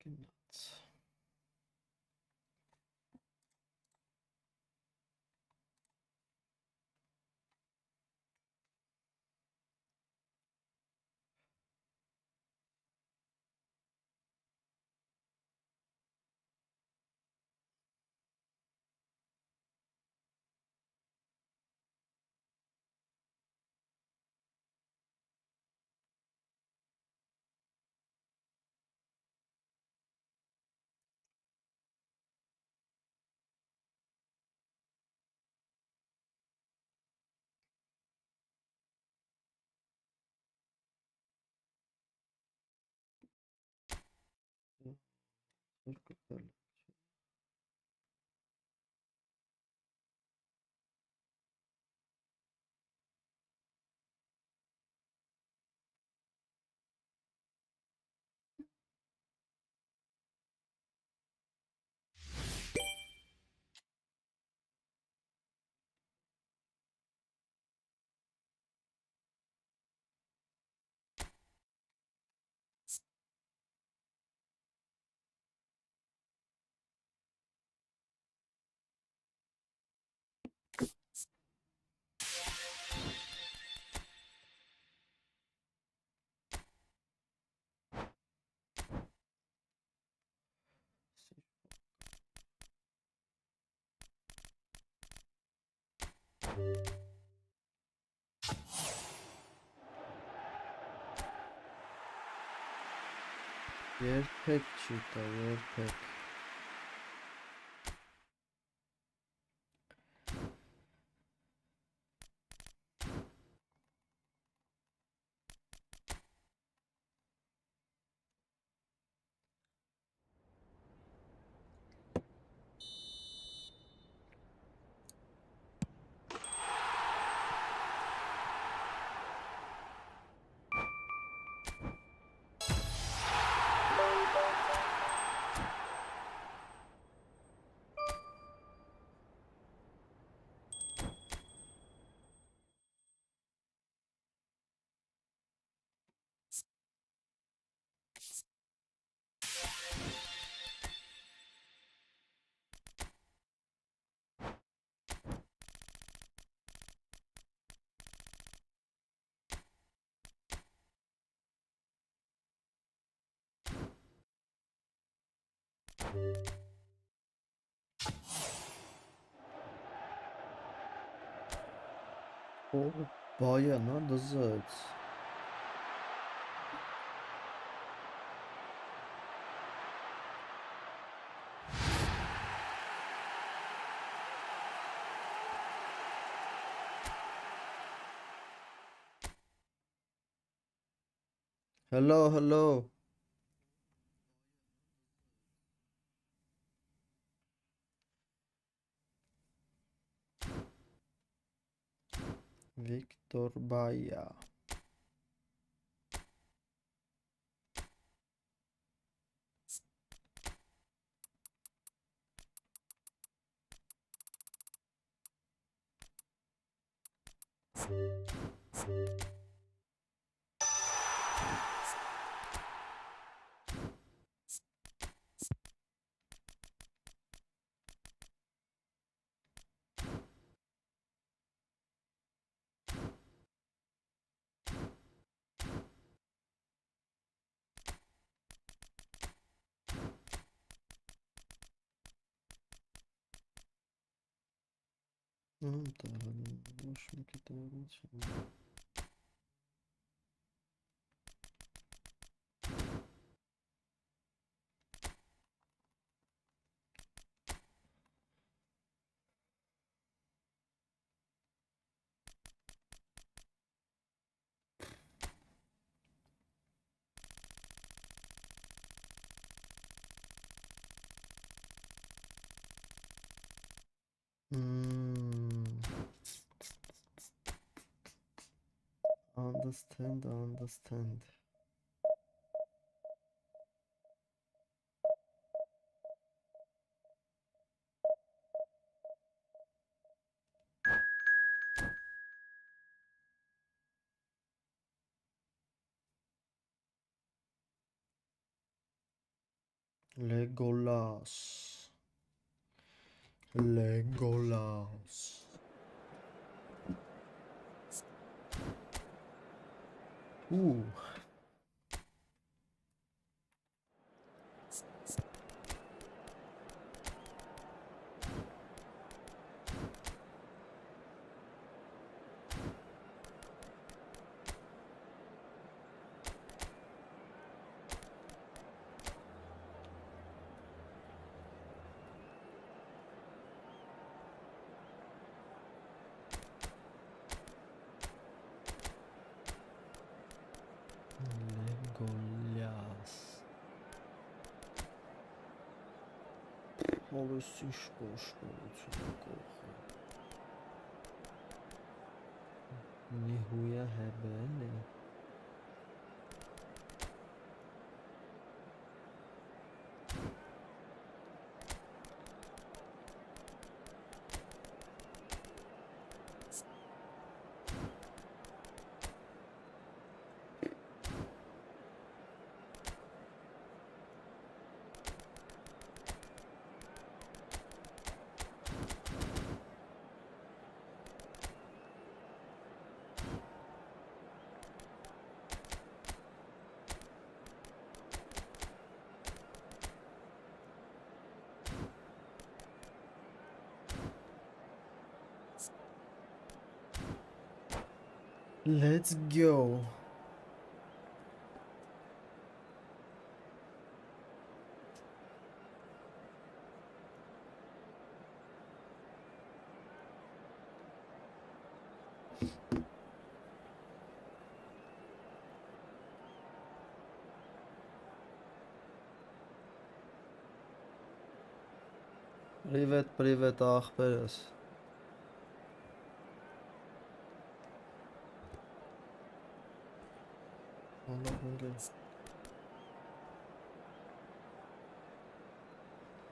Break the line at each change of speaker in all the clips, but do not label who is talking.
գնաց։ Երբեք չի տա, երբեք։ О, баяна դզեց։ Hello, hello. Victor Baya. Boş mu kitabın içinde? Understand. Legolas. Legolas. Ooh. Legolas. Oluşmuş boş Nihuya hebele. Let's go. Привет, ախպերս։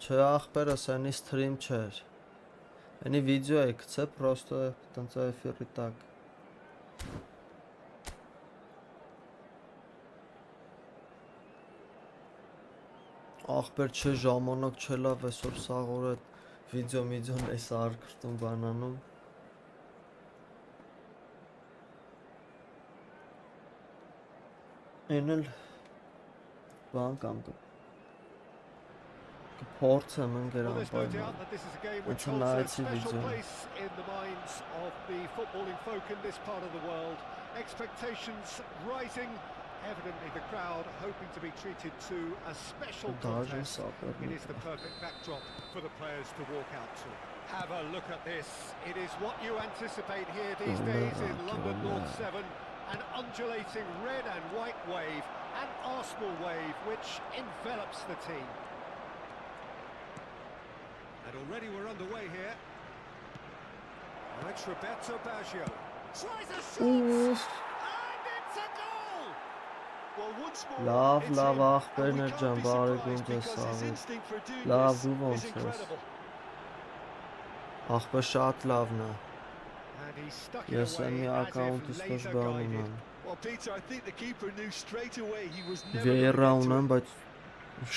Չէ ախպերս, այնի սթրիմ չէր։ Այնի վիդեո է գցե, պրոստը տենց էֆիրի տակ։ Ախպեր չէ, ժամանակ չէ լավ, այսօր սաղոր է վիդեոն էս արկրտում բանանում։ Են էլ բան կամ կփորձեմ ընկեր անպայման։ It's a nice video.
In the minds of the footballing folk in this part of the world, expectations rising. Evidently the crowd hoping to be treated to a special contest. It is the perfect backdrop for the players to walk out to. Have a look at this. It is what you anticipate here these days in London North 7. An undulating red and white wave, an Arsenal wave which envelops the team. And already we're underway here. Now it's Roberto Baggio. Tries a shot! And it's a goal! Well, once more,
Lավ ախպերներ ջան, բարեգույն ձեզ սաղի։ Լավ դու ոնց ես։ Ախպեր շատ լավն է։ Ես եմ մի ակաունտից ոչ բանում եմ։ Վեյրա ունեմ, բայց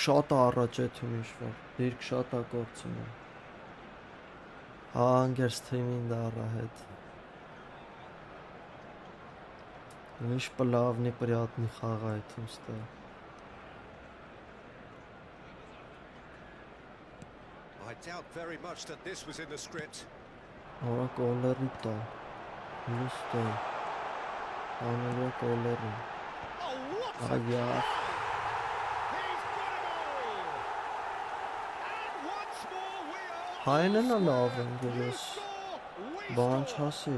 շատ առաջ է թումիշվար, դիրք շատ ակործում եմ։ Հա անգեր սթրիմին դարը հետ։ Ինչ պլավնի պրյատնի խաղա է թումստը։
I doubt very much that this was in the script.
Ora կոլերի տա։ Լուստը։ Աները կոլերի։ Այա։ Հայն էլ լավ են գերես։ Բան չասի։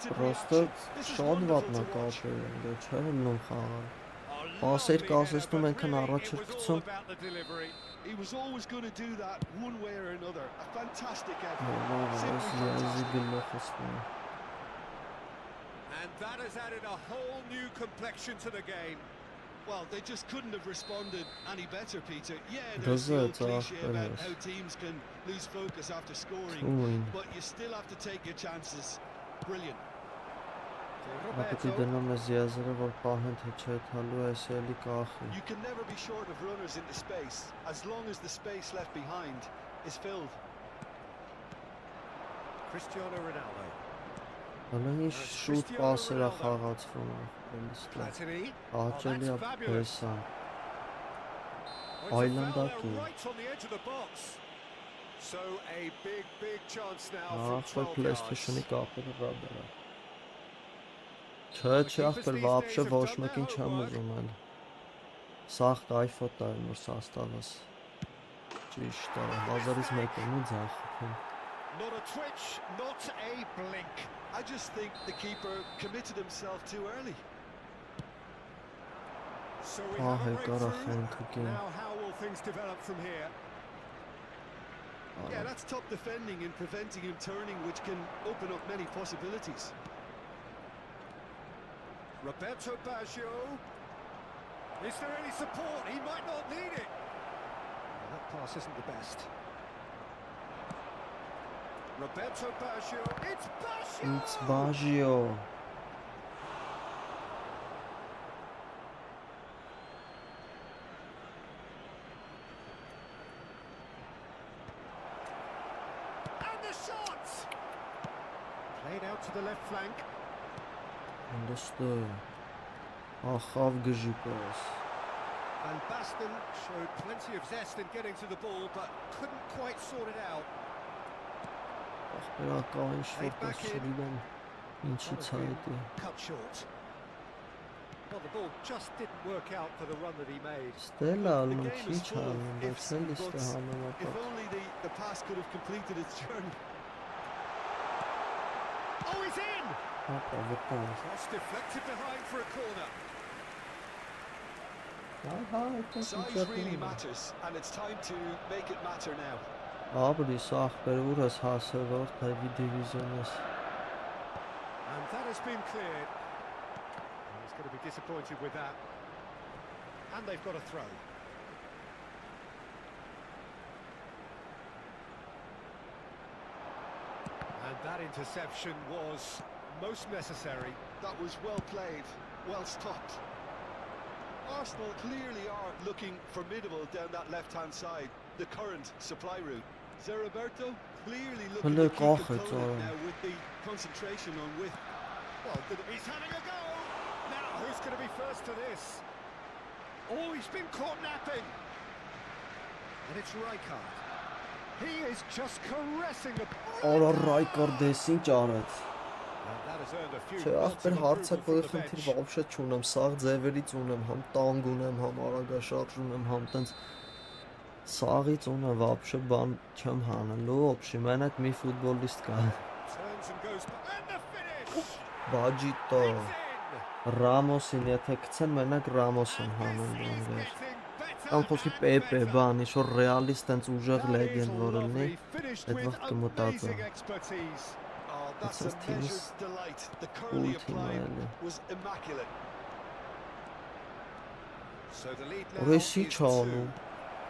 Պրոստը շատ վատնա կապեր են, դե չէ հլնում խաղալ։ Պասեր կասեցնում ենքն առաջ էր կցում։
He was always going to do that one way or another. A fantastic effort. And that has added a whole new complexion to the game. Well, they just couldn't have responded any better, Peter. Yeah, there's no cliche about how teams can lose focus after scoring, but you still have to take your chances. Brilliant.
Ապետի դնում ես եզրը, որ պահեն թե չէ թալու այս էլի կախի։
You can never be short of runners into space, as long as the space left behind is filled.
Cristiano Ronaldo.
Հələ ինչ շուտ պասեր է խաղացվում
Platini.
Ահաճելի է բեսան Այլանդակի
Right on the edge of the box. So a big chance now from
Ախպեր
12
PlayStation-ի
yards.
կապերը ռաբերա Չէ, ախպեր վապշե ոչ մեկին չեմ ուզում էլ Սաղ կայֆոտ է նոր սաստավս Ճիշտ է, հազարից մեկն ու ձախ
Not a twitch, not a blink.
I just think the keeper committed himself too early.
So we have a breakthrough.
թուկին
Now how will things develop from here?
Yeah, that's top defending and preventing him turning, which can open up many possibilities.
Roberto Baggio. Is there any support? He might not need it. Well, that pass isn't the best. Roberto Baggio. It's Baggio!
It's Baggio
And the shot! Played out to the left flank.
Understood Ախավ գժի պես
And Baston showed plenty of zest in getting to the ball, but couldn't quite sort it out.
Ախպերակա ինչ-որ պես չգիտեմ ինչից հայտի
Cut short. Well, the ball just didn't work out for the run that he made.
Ստելա
The
ալնում
game is
քիչ
full of
ալնում
ifs
բայց էլ
and
իստե
buts.
հանում
If
ապատ
only the pass could have completed its journey.
Oh, he's in!
Ապա վտան
Cross deflected behind for a corner.
Ահա այդպես
Size really
ինչա
matters, and it's time to make it matter now.
Աբրի սախպեր ուրս հասևոր թայվի դիվիզիոնես
And that has been cleared. Well, he's going to be disappointed with that. And they've got a throw. And that interception was most necessary.
That was well played, well stopped. Arsenal clearly are looking formidable down that left-hand side, the current supply route. Zeriberto clearly looking
Hello,
to keep
Koch,
the
it's
opponent
all-
now with the concentration on width.
Well, he's having a go! Now, who's going to be first to this? Oh, he's been caught napping! And it's Rijkaard. He is just caressing the...
Արա Ռայկարդ դես ինչ արեց
And that has earned a few
Չէ,
nods
ախպեր
of
հարցակոյի
approval from the
խնդիր
bench.
վաբշե չունեմ, սաղ ձևերից ունեմ, համ տանգ ունեմ, համ արագաշարժ ունեմ, համ տենց սաղից ունեմ, վաբշե բան չեմ հանելու, ոբշի, մենակ մի ֆուտբոլիստ կա,
Turns and goes back. And the finish!
բաջիտո,
It's in!
Ռամոսին, եթե կցեն, մենակ Ռամոս եմ հանել
And this is
բանվեր,
getting better
կամ խոսքի
and
Պեպե,
better.
բան, ինչ-որ ռեալիստ տենց ուժեղ
That is
լեգենդ որ լինի,
lovely, finished
այդ
with
վաղ կմտածա,
amazing expertise.
Oh, that's
It's
a
a team's
measured delight. The curl he
ultima
applied
էլի,
was immaculate.
So the lead now
որ
is
էսի
2.
չանում,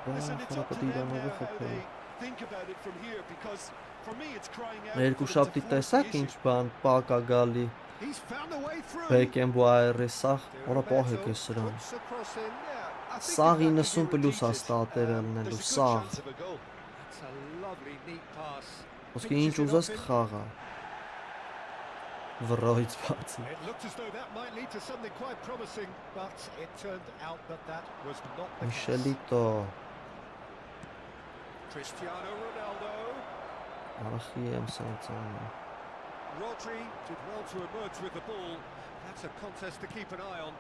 Listen, it's up to
խրապտի
them
իրանովը
now how
խփել,
they think about it from here, because for me it's crying out
երկու
for them
շաբթի
to force the
տեսակ ինչ
issue.
բան, պակա գալի,
He's found a way through.
Բեկենբոայրի սաղ, որա պահեք
Roberto
է սրան,
puts a cross in.
Yeah, I think
Սաղ
if that could
90
be
պլյուս
repeated,
աստատեր
there's
ելնելու,
a good
սաղ,
chance of a goal.
That's a lovely, neat pass.
ոսկի ինչ ուզես կխաղա, վրայից բացի,
It looked as though that might lead to something quite promising, but it turned out that that was not the case.
Միշելիտո,
Cristiano Ronaldo.
արխի եմ սանցանը,
Rodri did well to emerge with the ball. That's a contest to keep an eye on.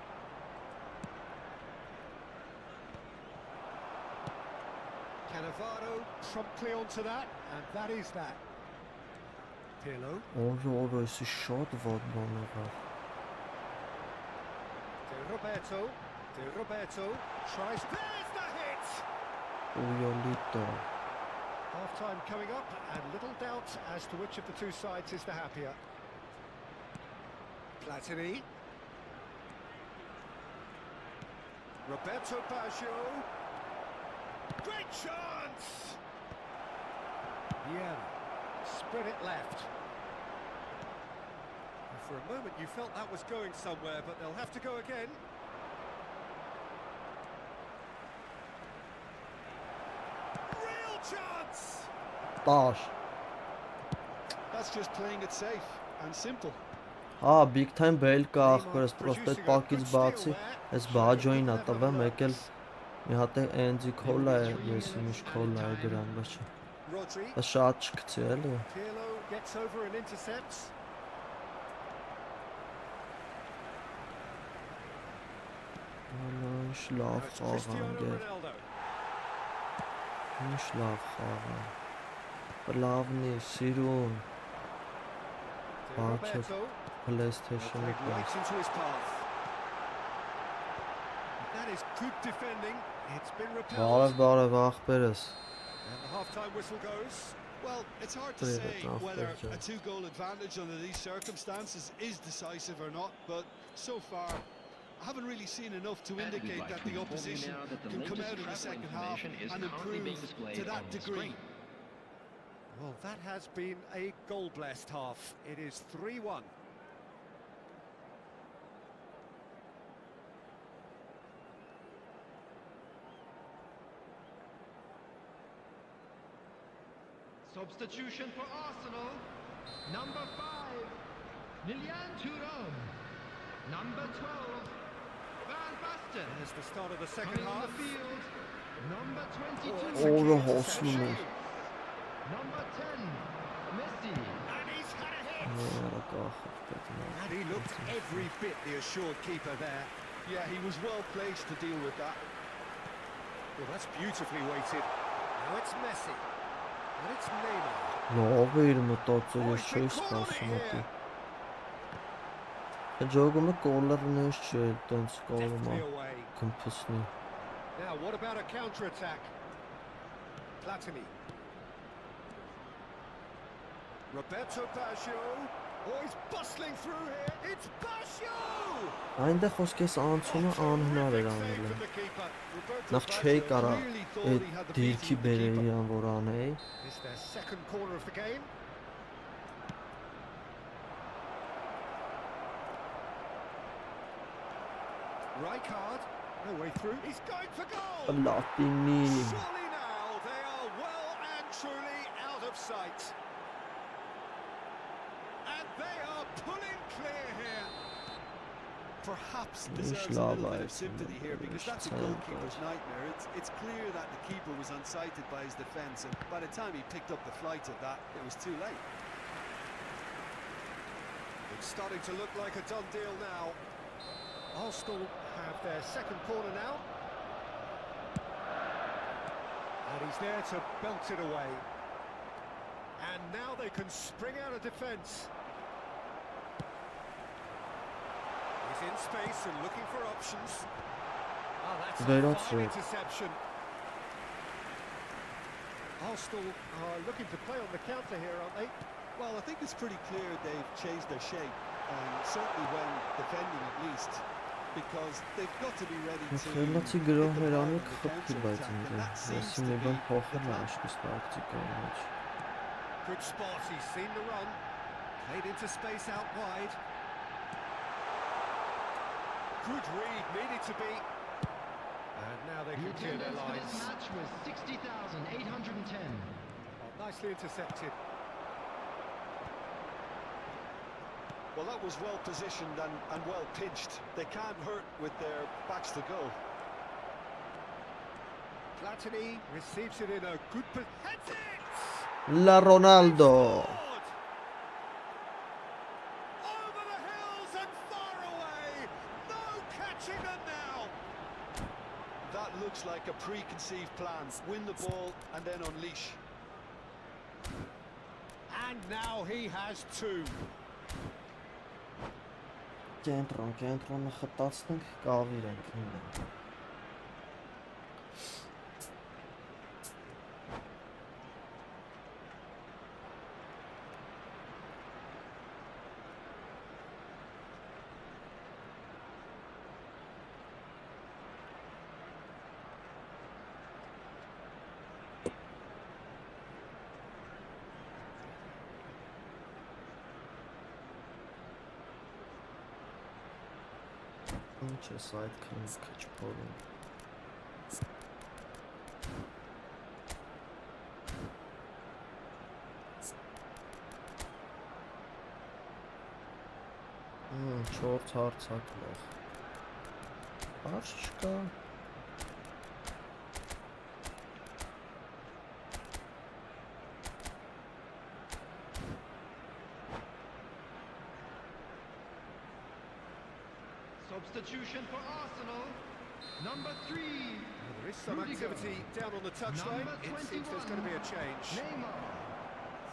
Cannavaro promptly onto that, and that is that. Pirlo.
օրը էսի շատ վատ բան եղավ,
De Roberto tries. There's the hit!
ույոլիտո,
Half-time coming up, and little doubt as to which of the two sides is the happier. Platini. Roberto Baggio. Great chance! Yeah, spread it left. For a moment you felt that was going somewhere, but they'll have to go again. Real chance!
Տար։
That's just playing it safe and simple.
Հա, big time բել կա ախպերս, պրոստետ պակից բացի, այս բաջոին ա տվեմ, եկել մի հատ է Andy Cola է, ես իմիշ Cola է գրան, բայց
Rodri.
շատ չկցի էլի։
Pirlo gets over and intercepts.
Ինչ լավ
It's
խաղ
Cristiano
անգեր,
Ronaldo.
ինչ լավ խաղ է։ Պլավնի, սիրուն,
To
Archer.
Roberto.
PlayStation-ը
Played right into his path. That is good defending. It's been repelled.
բարև ախպերս։
And the half-time whistle goes.
Well, it's hard to
Play
say
it off,
whether
good
a
job.
two-goal advantage under these circumstances is decisive or not, but so far I haven't really seen enough to indicate that the opposition can come out in the second half and improve to that degree.
Well, that has been a goal-blessed half. It is 3-1.
Substitution for Arsenal. Number 5, Lilian Thuram. Number 12, Van Basten.
There's the start of the second
Coming on
half.
the field, number 22.
Oh, it's a
Orada
key
olsun
interception.
mu?
Number 10, Messi.
And he's had a hit. And he looked every bit the assured keeper there.
Yeah, he was well placed to deal with that.
Well, that's beautifully weighted. Now it's Messi. And it's Neymar.
Լավ է իր մտածել, ես չէի սպասում ատի։ Հաջողումը կոլերն ես չէ, տենց կարում
Deftly
է
away.
կմպսնի։
Now, what about a counter-attack? Platini. Roberto Baggio. Oh, he's bustling through here. It's Baggio!
Այնտեղ խոսքես անցումը անհնար էր
Terrific save
անել։
from the keeper.
Նախ չէի կարա այդ դիրքի բերեի ան որ անեի։
It's their second corner of the game. Rijkaard, no way through. He's going for goal.
Պլատինի։
Surely now they are well and truly out of sight. And they are pulling clear here.
Perhaps
It's
deserves a little bit
Lava,
of sympathy here because that's a
it's
goalkeeper's nightmare. It's clear that the keeper was unsighted by his defence, and by the time he picked up the flight of that, it was too late.
It's starting to look like a done deal now. Arsenal have their second corner now. And he's there to belt it away. And now they can spring out of defence. He's in space and looking for options. Oh, that's
They
a
don't
fine
throw.
interception. Arsenal are looking to play on the counter here, aren't they?
Well, I think it's pretty clear they've changed their shape, and certainly when defending at least, because they've got to be ready to
Խելացի
hit
գրող
the
մեր
ball
անի
in the
կխփի բայց
counter-attack, and that
ինձ
seems
ես
to
մի
be
բան
the
փոխել
plan.
աշկս տակտիկայի մեջ։
Good spot, he's seen the run. Played into space out wide. Good read, needed to be. And now they
The
can clear their
attendance for this
lines.
match was 60,810.
Oh, nicely intercepted.
Well, that was well positioned and well pitched. They can't hurt with their backs to goal.
Platini receives it in a good heads it!
La Ronaldo.
Scored! Over the hills and far away. No catching them now.
That looks like a preconceived plan. Win the ball and then unleash.
And now he has two.
Կենտրոնը խտացնենք, կավիրենք։ Ինչ ես այդքան քչփորում։ Չորս հարցակլող։ Արժ չկա։
Substitution for Arsenal. Number 3.
There is some
Rudiger.
activity down on the touchline.
Number
It seems there's going to be a change.
Neymar.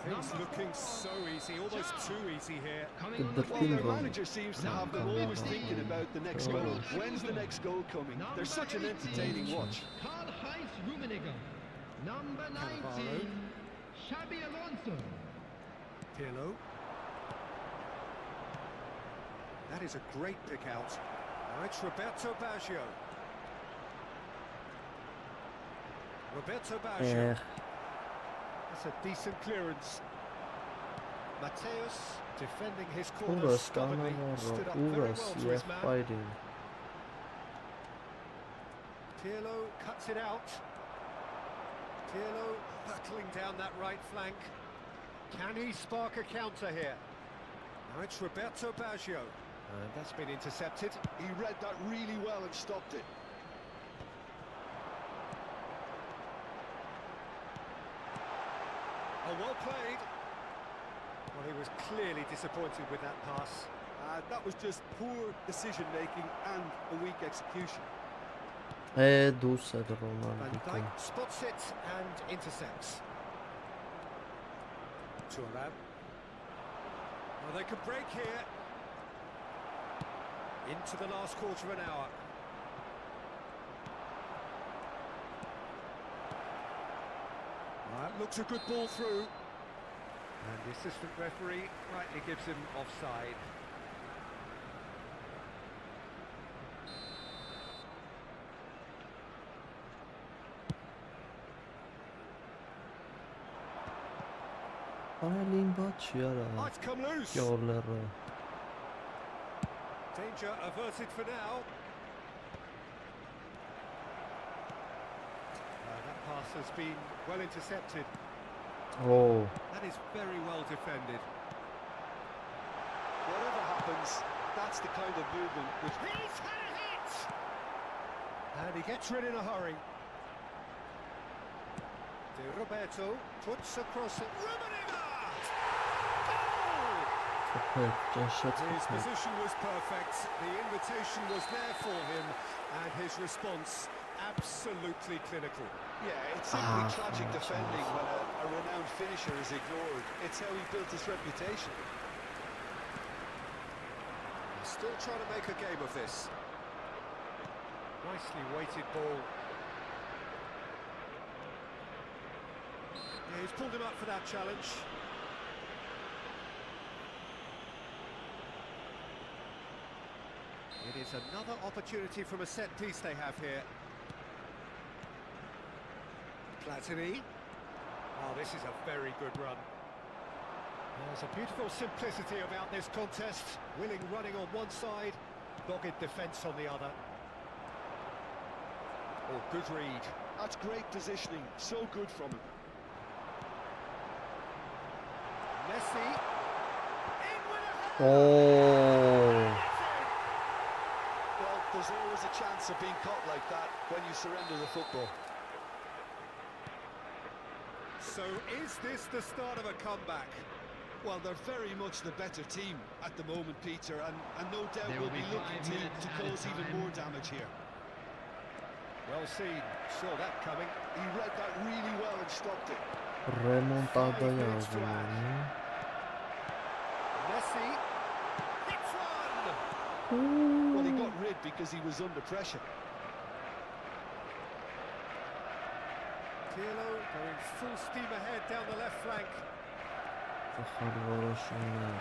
Things
Number
looking
4.
so easy, almost too easy here.
Coming on the
The
Well,
team
their
goal.
manager seems to have them always thinking about the next
Oh.
goal. When's the next goal coming? They're such an entertaining watch.
Karl-Heinz Rummenigge. Number 19. Xabi Alonso.
Pirlo. That is a great pick out. Now it's Roberto Baggio. Roberto Baggio. That's a decent clearance. Mateus defending his corner
Ուրս
stubbornly. Stood up
կանավորը,
very
ուրս
well to his man.
եղբայրին։
Pirlo cuts it out. Pirlo battling down that right flank. Can he spark a counter here? Now it's Roberto Baggio. That's been intercepted.
He read that really well and stopped it.
Oh, well played. Well, he was clearly disappointed with that pass.
That was just poor decision-making and a weak execution.
Դուս է
Van
Ռոնալդիկը։
Dijk spots it and intercepts. Thuram. Well, they could break here. Into the last quarter of an hour. That looks a good ball through. And the assistant referee rightly gives him offside.
Անելին բաց չի արա։
Oh, it's come loose.
Գյորլերը։
Danger averted for now. That pass has been well intercepted.
Օ,
That is very well defended.
Whatever happens, that's the kind of movement which...
He's had a hit! And he gets rid in a hurry. De Roberto puts across it. Rummenigge! Goal!
կփեք, ճնշած
His
կփեք։
position was perfect. The invitation was there for him, and his response absolutely clinical.
Yeah, it's simply tragic
oh,
defending when a renowned finisher is ignored. It's how he built his reputation.
He's still trying to make a game of this. Nicely weighted ball. Yeah, he's pulled him up for that challenge. It is another opportunity from a set piece they have here. Platini. Oh, this is a very good run. There's a beautiful simplicity about this contest. Willing running on one side, dogged defence on the other. Oh, good read.
That's great positioning. So good from him.
Messi. In with a header!
Օ,
Well, there's always a chance of being caught like that when you surrender the football.
So is this the start of a comeback?
Well, they're very much the better team at the moment, Peter, and no doubt
There
will
will
be
be
looking
5 minutes
to
added
cause even
time.
more damage here.
Well seen. Saw that coming.
He read that really well and stopped it.
ռեմոնտադա է ուզում անի։
Messi. Hits one!
Well, he got rid because he was under pressure.
Pirlo going full steam ahead down the left flank.
Տխար որոշումներ։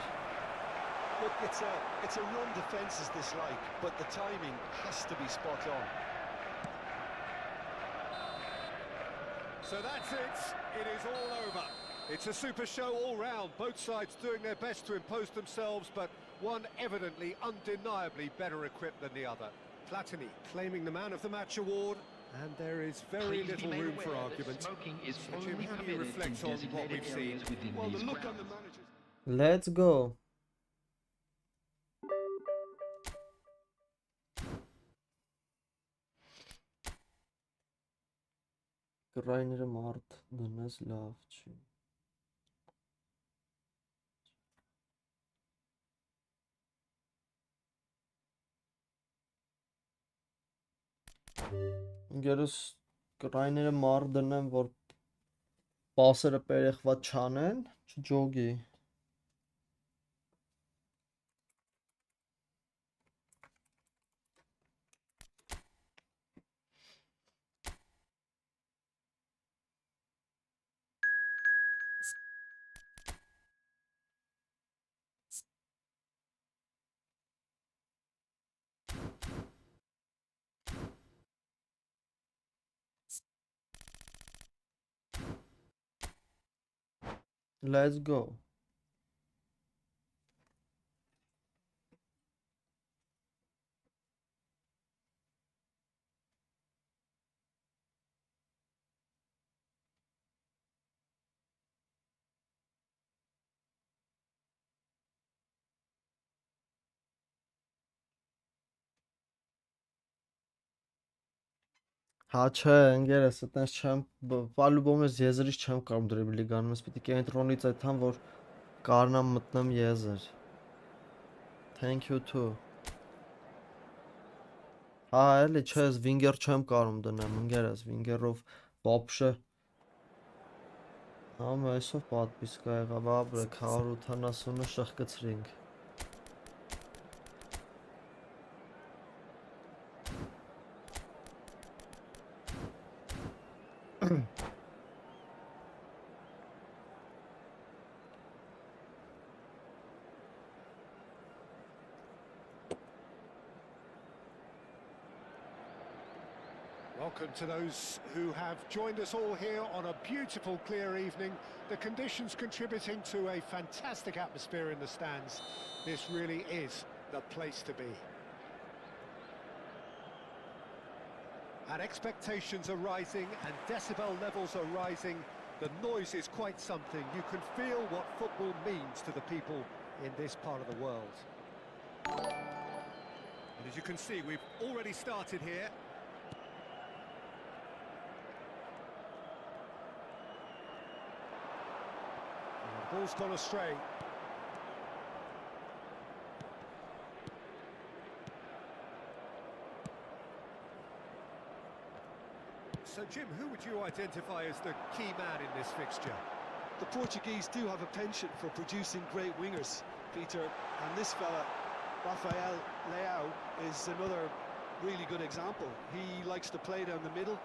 Look, it's a run defence is dislike, but the timing has to be spot on.
So that's it. It is all over. It's a super show all round. Both sides doing their best to impose themselves, but one evidently, undeniably better equipped than the other. Platini claiming the Man of the Match award, and there is very little room for argument.
Smoking is
So, Jim,
only
how do you
permitted in
reflect on what
designated
we've seen?
areas within
Well, the
these
look on
grounds.
the manager's
Let's go. Գրայները մարդ դնես լավ չի։ Ինգերս գրայները մարդ դնեմ, որ պասերը պերեխված չանեն, չջոգի։ Let's go. Հա չէ, ընկերս, այտենց չեմ, պալուբոմ ես եզրից չեմ կարում դրիբլի գանում, ես պիտի կենտրոնից այդքան, որ կարնամ մտնեմ եզր։ Thank you too։ Հա, էլի, չէ, ես վինգեր չեմ կարում դնեմ, ընկերս, վինգերով вообще։ Համը այսով պատվիսկա եղավ, ապրեք, 180-ը շղկցրինք։
Welcome to those who have joined us all here on a beautiful, clear evening. The conditions contributing to a fantastic atmosphere in the stands. This really is the place to be. And expectations are rising and decibel levels are rising. The noise is quite something. You can feel what football means to the people in this part of the world. And as you can see, we've already started here. Ball's gone astray. So, Jim, who would you identify as the key man in this fixture?
The Portuguese do have a penchant for producing great wingers, Peter, and this fella, Rafael Leao, is another really good example. He likes to play down the middle,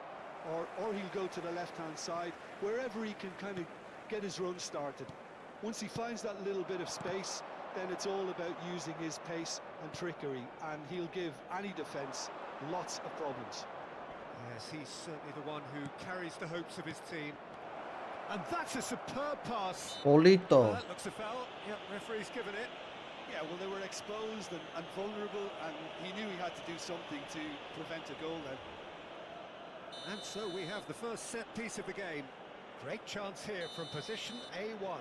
or he'll go to the left-hand side, wherever he can kind of get his run started. Once he finds that little bit of space, then it's all about using his pace and trickery, and he'll give any defence lots of problems.
Yes, he's certainly the one who carries the hopes of his team. And that's a superb pass.
Polito.
That looks a foul. Yep, referee's given it.
Yeah, well, they were exposed and vulnerable, and he knew he had to do something to prevent a goal then.
And so we have the first set piece of the game. Great chance here from position A1.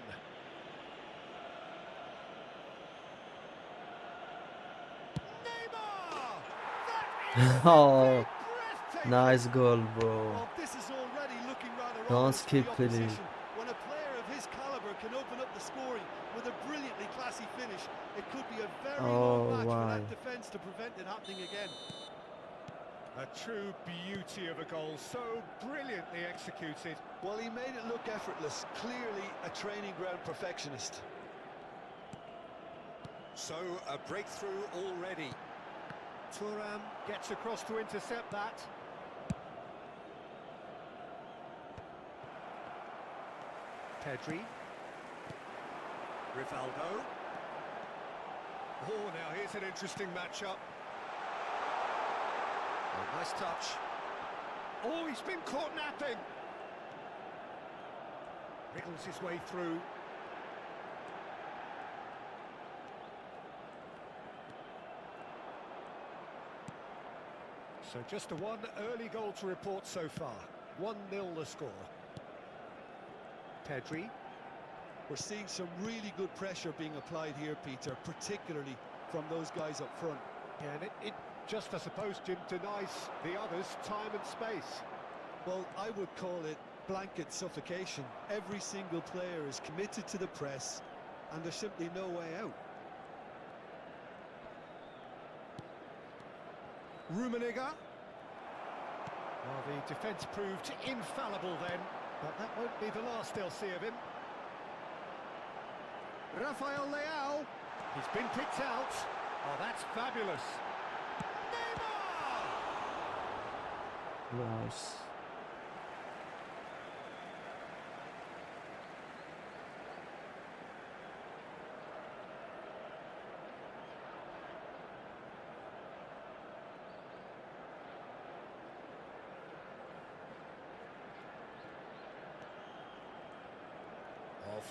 Oh, nice goal, bro.
Well, this is already looking rather
Don't
obvious
skip
for the
it.
opposition. When a player of his caliber can open up the scoring with a brilliantly classy finish, it could be a very
Oh,
long match
why?
for that defence to prevent it happening again.
A true beauty of a goal, so brilliantly executed.
Well, he made it look effortless, clearly a training ground perfectionist.
So a breakthrough already. Thuram gets across to intercept that. Pedri. Rivaldo. Oh, now here's an interesting matchup. Oh, nice touch. Oh, he's been caught napping. Wriggles his way through. So just the one early goal to report so far. 1-0 the score. Pedri.
We're seeing some really good pressure being applied here, Peter, particularly from those guys up front.
Yeah, and it just, I suppose, Jim, denies the others time and space.
Well, I would call it blanket suffocation. Every single player is committed to the press, and there's simply no way out.
Rummenigge. Well, the defence proved infallible then, but that won't be the last they'll see of him. Rafael Leao. He's been picked out. Oh, that's fabulous. Neymar!
Nice.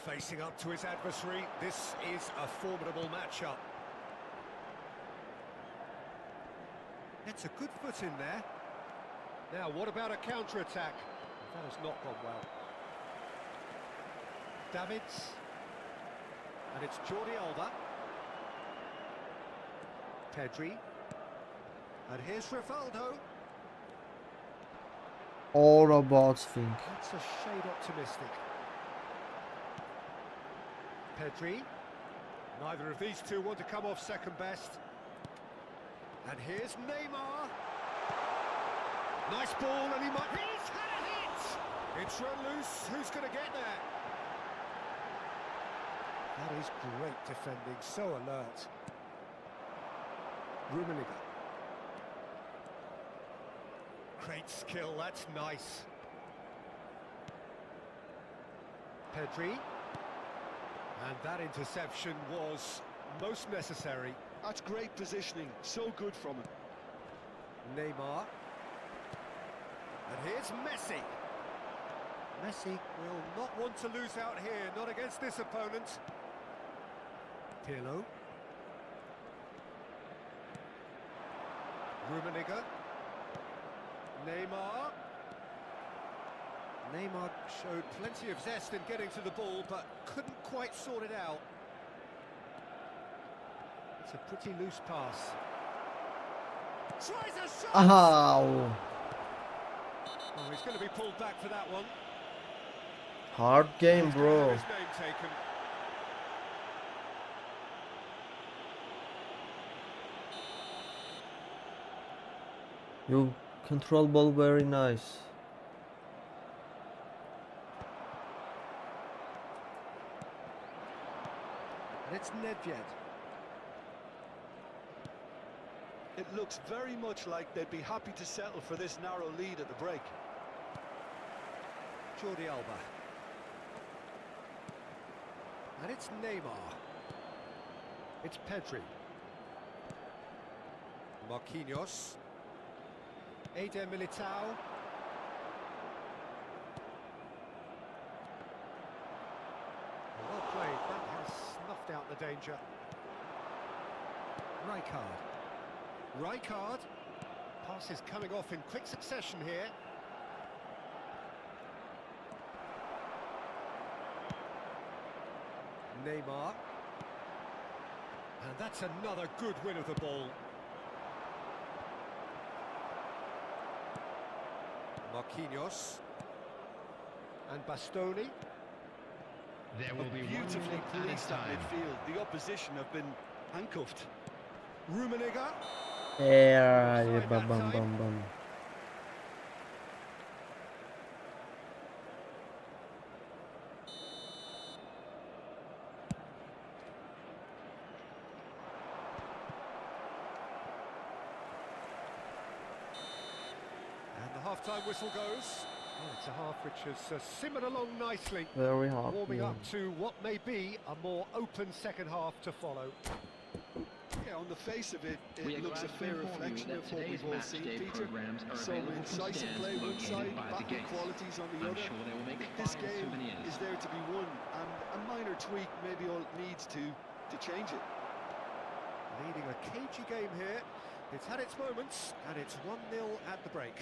Facing up to his adversary, this is a formidable matchup. That's a good foot in there. Now, what about a counter-attack? That has not gone well. Davids. And it's Jordi Alba. Pedri. And here's Rivaldo.
All about think.
That's a shade optimistic. Pedri. Neither of these two want to come off second best. And here's Neymar. Nice ball, and he might... He's had a hit! It's run loose. Who's going to get there? That is great defending, so alert. Rummenigge. Great skill, that's nice. Pedri. And that interception was most necessary.
That's great positioning, so good from him.
Neymar. And here's Messi. Messi will not want to lose out here, not against this opponent. Pirlo. Rummenigge. Neymar. Neymar showed plenty of zest in getting to the ball, but couldn't quite sort it out. It's a pretty loose pass. Tries a shot!
Ow!
Oh, he's going to be pulled back for that one.
Hard game,
He's gonna have
bro.
his name taken.
You control ball very nice.
And it's Nedved.
It looks very much like they'd be happy to settle for this narrow lead at the break.
Jordi Alba. And it's Neymar. It's Pedri. Marquinhos. Eder Militao. Well played, that has snuffed out the danger. Rijkaard. Passes coming off in quick succession here. Neymar. And that's another good win of the ball. Marquinhos. And Bastoni.
There will be one
Beautifully
more added
policed that
time.
midfield. The opposition have been handcuffed.
Rummenigge.
Yeah, bam, bam, bam, bam.
And the half-time whistle goes. Well, it's a half which has simmered along nicely,
Very hard.
warming
game.
up to what may be a more open second half to follow.
Yeah, on the face of it,
We are
it looks
glad
a
to
fair
inform you
reflection
that
of what
today's
we've all
match
seen,
day
Peter.
programs are
Some
available from
incisive
stands
play one
located
side,
by the
backward
gates.
qualities on the
I'm
other.
sure they will make
This
fine
game
souvenirs.
is there to be won, and a minor tweak maybe all it needs to change it.
Leading a cagey game here, It's had its moments, and it's 1-0 at the break.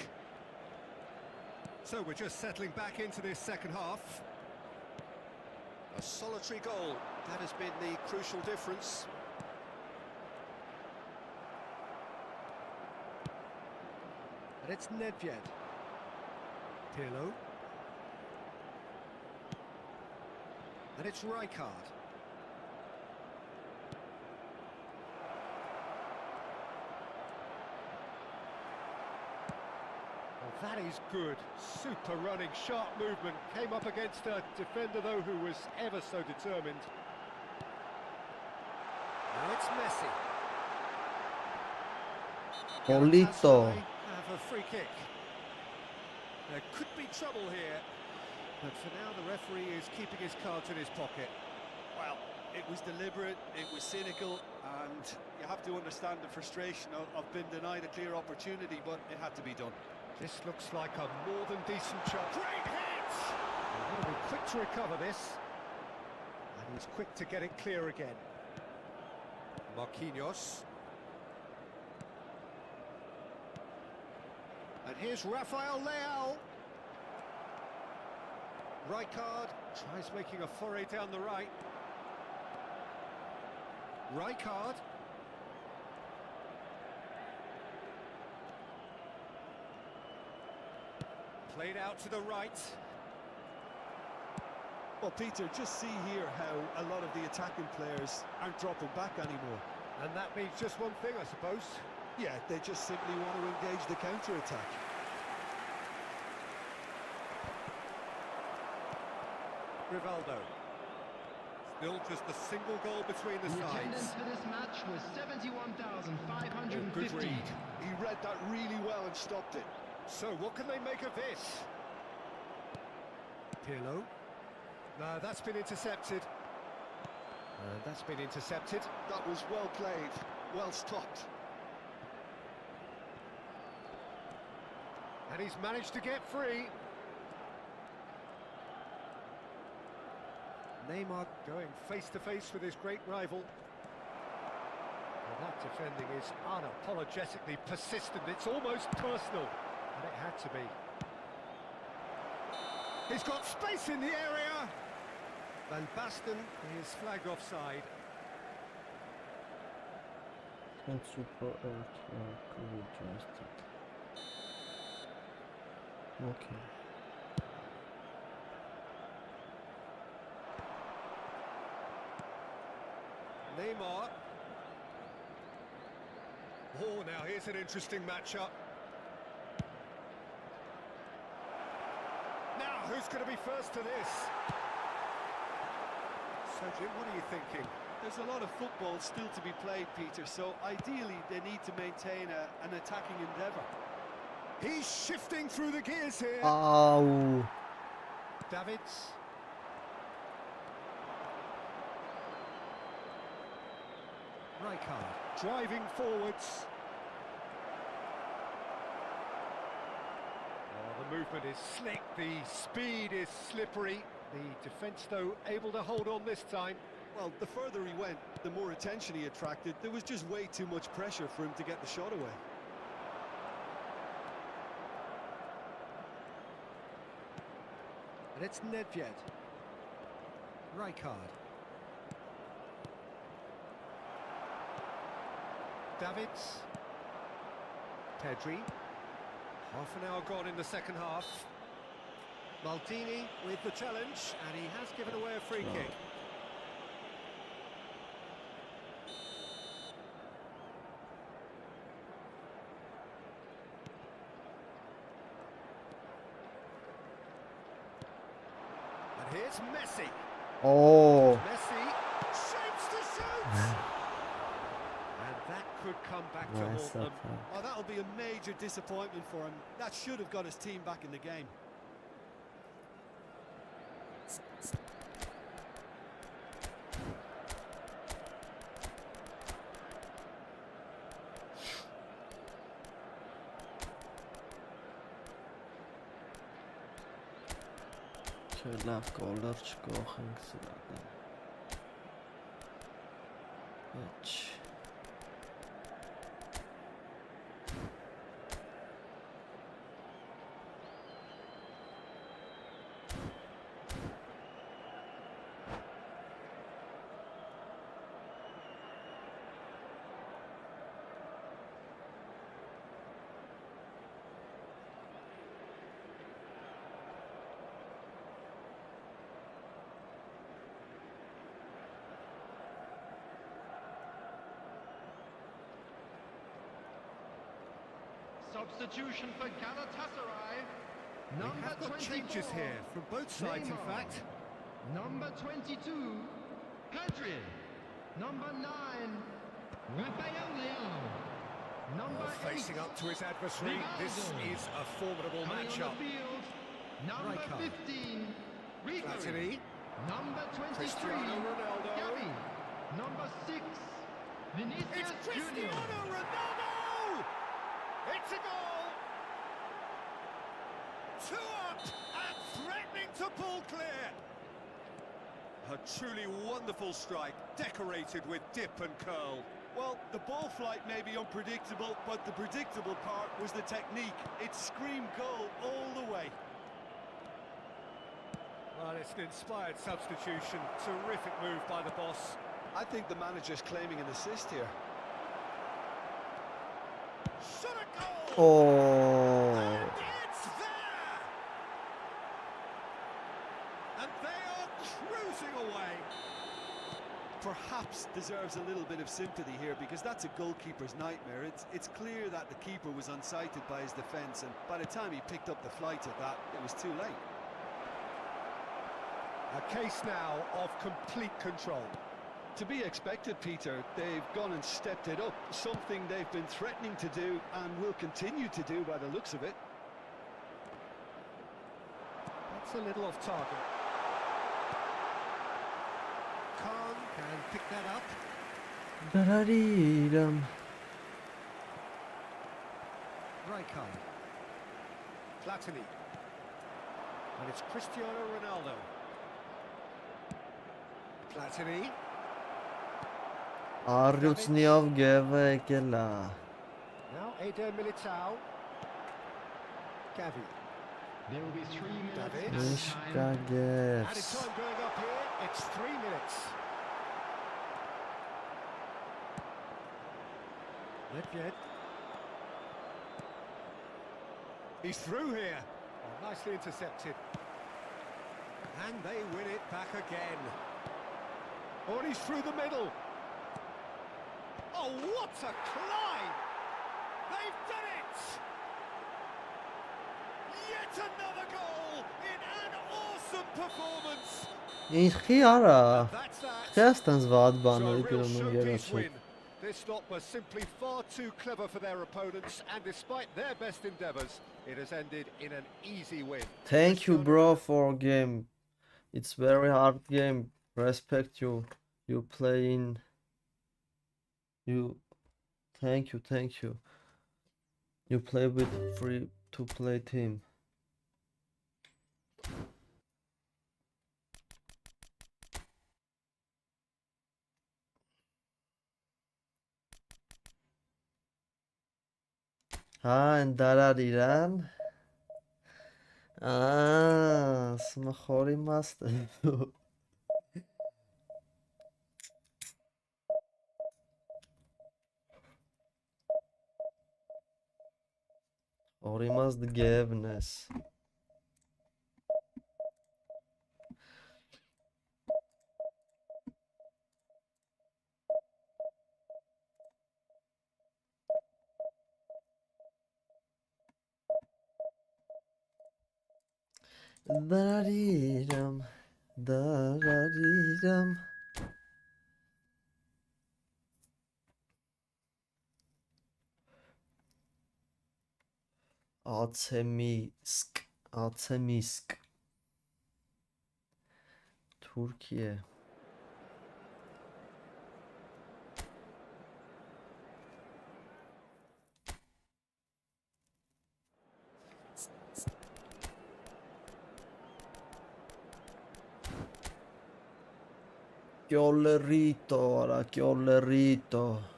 So we're just settling back into this second half. A solitary goal, that has been the crucial difference. And it's Nedved. Pirlo. And it's Rijkaard. Well, that is good. Super running, sharp movement. Came up against a defender, though, who was ever so determined. Now it's Messi.
Polito.
Have a free kick. There could be trouble here, but for now the referee is keeping his cards in his pocket.
Well, it was deliberate, it was cynical, and you have to understand the frustration of being denied a clear opportunity, but it had to be done.
This looks like a more than decent shot. Great hit! He'll be quick to recover this. And he's quick to get it clear again. Marquinhos. And here's Rafael Leao. Rijkaard tries making a foray down the right. Rijkaard. Played out to the right.
Well, Peter, just see here how a lot of the attacking players aren't dropping back anymore.
And that means just one thing, I suppose.
Yeah, they just simply want to engage the counter-attack.
Rivaldo. Still just a single goal between the
The attendance
sides.
for this match was 71,550.
Good read.
He read that really well and stopped it.
So what can they make of this? Pirlo. No, that's been intercepted. That's been intercepted.
That was well played, well stopped.
And he's managed to get free. Neymar going face to face with his great rival. Well, that defending is unapologetically persistent. It's almost personal. And it had to be. He's got space in the area. Van Basten is flagged offside.
Can't super cool just. Okay.
Neymar. Oh, now here's an interesting matchup. Now, who's going to be first to this? So, Jim, what are you thinking?
There's a lot of football still to be played, Peter, so ideally they need to maintain an attacking endeavour.
He's shifting through the gears here.
Ow.
Davids. Rijkaard driving forwards. Oh, the movement is slick, the speed is slippery. The defence, though, able to hold on this time.
Well, the further he went, the more attention he attracted. There was just way too much pressure for him to get the shot away.
And it's Nedved. Rijkaard. Davids. Pedri. Half an hour gone in the second half. Maldini with the challenge, and he has given away a free kick. And here's Messi.
Oh.
Messi shapes to shoot. And that could come back to
Nice
haunt them.
attack.
Oh, that'll be a major disappointment for him. That should have got his team back in the game.
Լավ գոլեր չկողենք սրական։ Ոչ։
Substitution for Galatasaray.
We
Number
have got
24.
changes here from both sides, in
Neymar.
fact.
Number 22, Pedri. Number 9, Rafael Leão. Number 8,
Facing up to his adversary, this
Ronaldo.
is a formidable
coming on
matchup.
the field. Number
Right card.
15, Ribery.
Platini,
Number 23,
Cristiano Ronaldo.
Gavi. Number 6, Vinicius
It's
Junior.
Cristiano Ronaldo! It's a goal! 2 up and threatening to pull clear.
A truly wonderful strike, decorated with dip and curl. Well, the ball flight may be unpredictable, but the predictable part was the technique. It screamed goal all the way.
Well, it's an inspired substitution. Terrific move by the boss.
I think the manager's claiming an assist here.
Shot a goal!
Oh.
And it's there! And they are cruising away.
Perhaps deserves a little bit of sympathy here, because that's a goalkeeper's nightmare. It's clear that the keeper was unsighted by his defence, and by the time he picked up the flight at that, it was too late.
A case now of complete control.
To be expected, Peter. They've gone and stepped it up, something they've been threatening to do and will continue to do by the looks of it.
That's a little off target. Khan can pick that up.
Da-da-dee-dum.
Rijkaard. Platini. And it's Cristiano Ronaldo. Platini.
Առյուծնիով գևը եկել է։
Now Eder Militao. Gavi.
There will be 3 minutes
David.
added
Ինչ
time.
կա
Added
գևս։
time going up here. It's 3 minutes. Nedved. He's through here. Oh, nicely intercepted. And they win it back again. Oh, and he's through the middle. Oh, what a climb! They've done it! Yet another goal in an awesome performance.
Ինչի արա։
That's that.
Քեստանց վատ
So
բան
a
է
real
գրում եմ
showpiece
երաչը։
win. This lot was simply far too clever for their opponents, and despite their best endeavours, it has ended in an easy win.
Thank you
Cristiano
bro for game. It's very hard game. Respect you. You play in. You. Thank you. You play with free to play team. and դարար իրան։ Ասում խորի մաստ է։ Խորի մաստ գևն ես։ Դարարիրամ, դարարիրամ։ Ացեմիսկ, Թուրքիա։ Chiollerito, ora Chiollerito.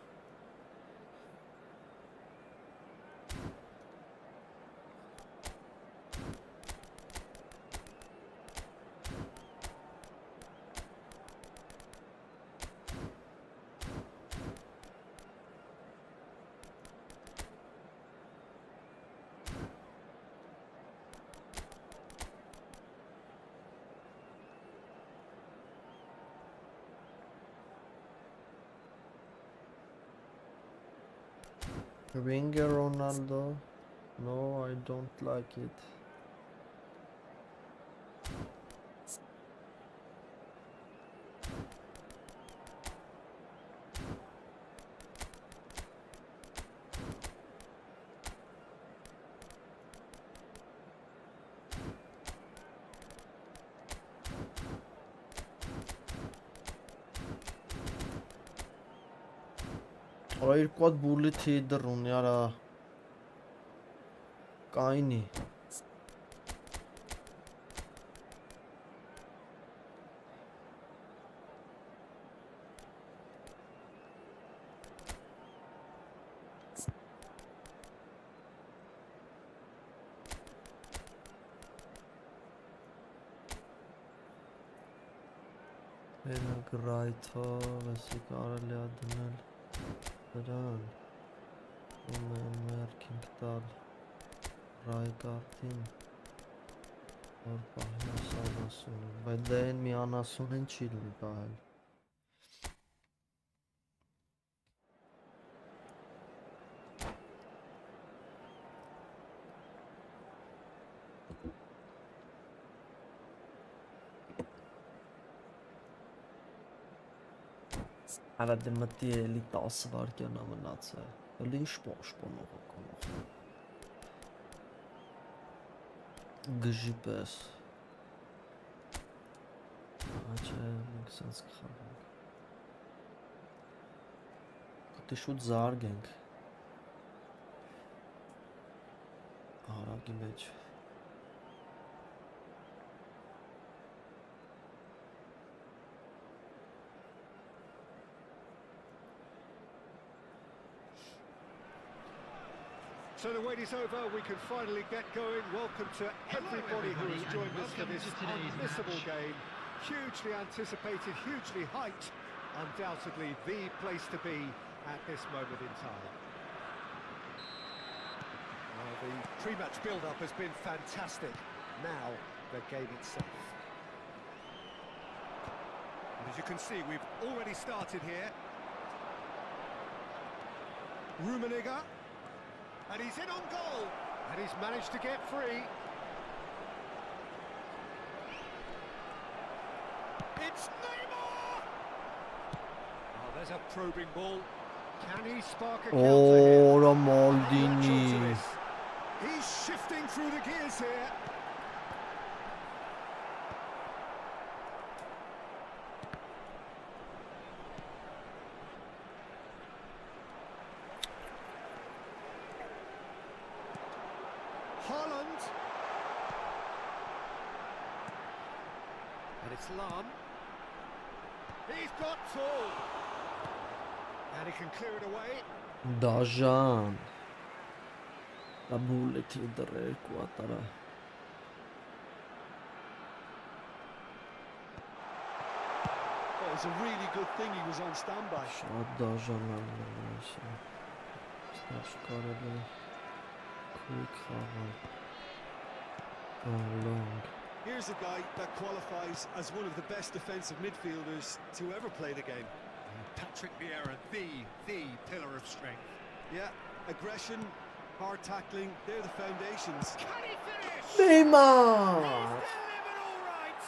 Winger Ronaldo. No, I don't like it. Ora երկու հատ բուլլեթի դռուն яра կայնի Գրայթը վեսի կարելի է դնել դրան ու մերքինք տալ right արտին որ պահի ասանասուն բայց դա են մի անասուն են չի լի պահել Արա դե մտի էլի 10 վարկյան է մնացել, էլի ինչ պաշտպանող ականող Գժի պես Աչե, մենք սենց կխաղենք Կտի շուտ զարգենք Հարագի մեջ
So the wait is over, we can finally get going. Welcome to everybody who has joined us for this unmissable game. Hugely anticipated, hugely hyped. Undoubtedly the place to be at this moment in time. Well, the pre-match build-up has been fantastic. Now, the game itself. And as you can see, we've already started here. Rummenigge. And he's in on goal, and he's managed to get free. It's Neymar! Oh, there's a probing ball. Can he spark a counter here?
Ora Maldini.
He's shifting through the gears here. Haaland. And it's Lam. He's got two. And he can clear it away.
Dajan La bulletti dare quattro
Well, it was a really good thing he was on standby.
Dajan Scarabee quick long.
Here's a guy that qualifies as one of the best defensive midfielders to ever play the game.
Patrick Vieira, the pillar of strength.
Yeah, aggression, hard tackling, they're the foundations.
Can he finish?
Neymar!
He's delivered all right.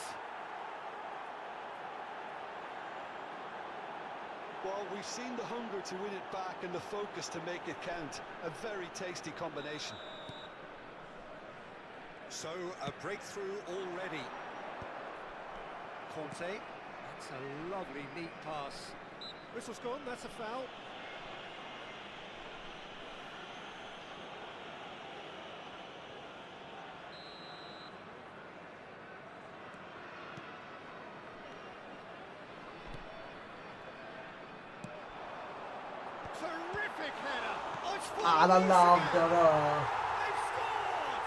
Well, we've seen the hunger to win it back and the focus to make it count. A very tasty combination.
So, a breakthrough already. Conte, that's a lovely, neat pass. Whistle's gone, that's a foul. Terrific header. Oh, it's
I love that.
They've scored!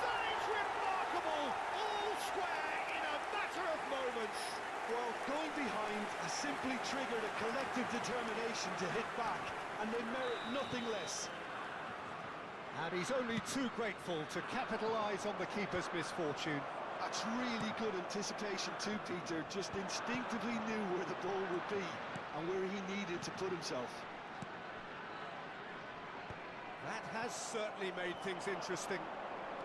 That is remarkable! All square in a matter of moments.
Well, going behind has simply triggered a collective determination to hit back, and they merit nothing less.
And he's only too grateful to capitalise on the keeper's misfortune.
That's really good anticipation too, Peter. Just instinctively knew where the ball would be and where he needed to put himself.
That has certainly made things interesting.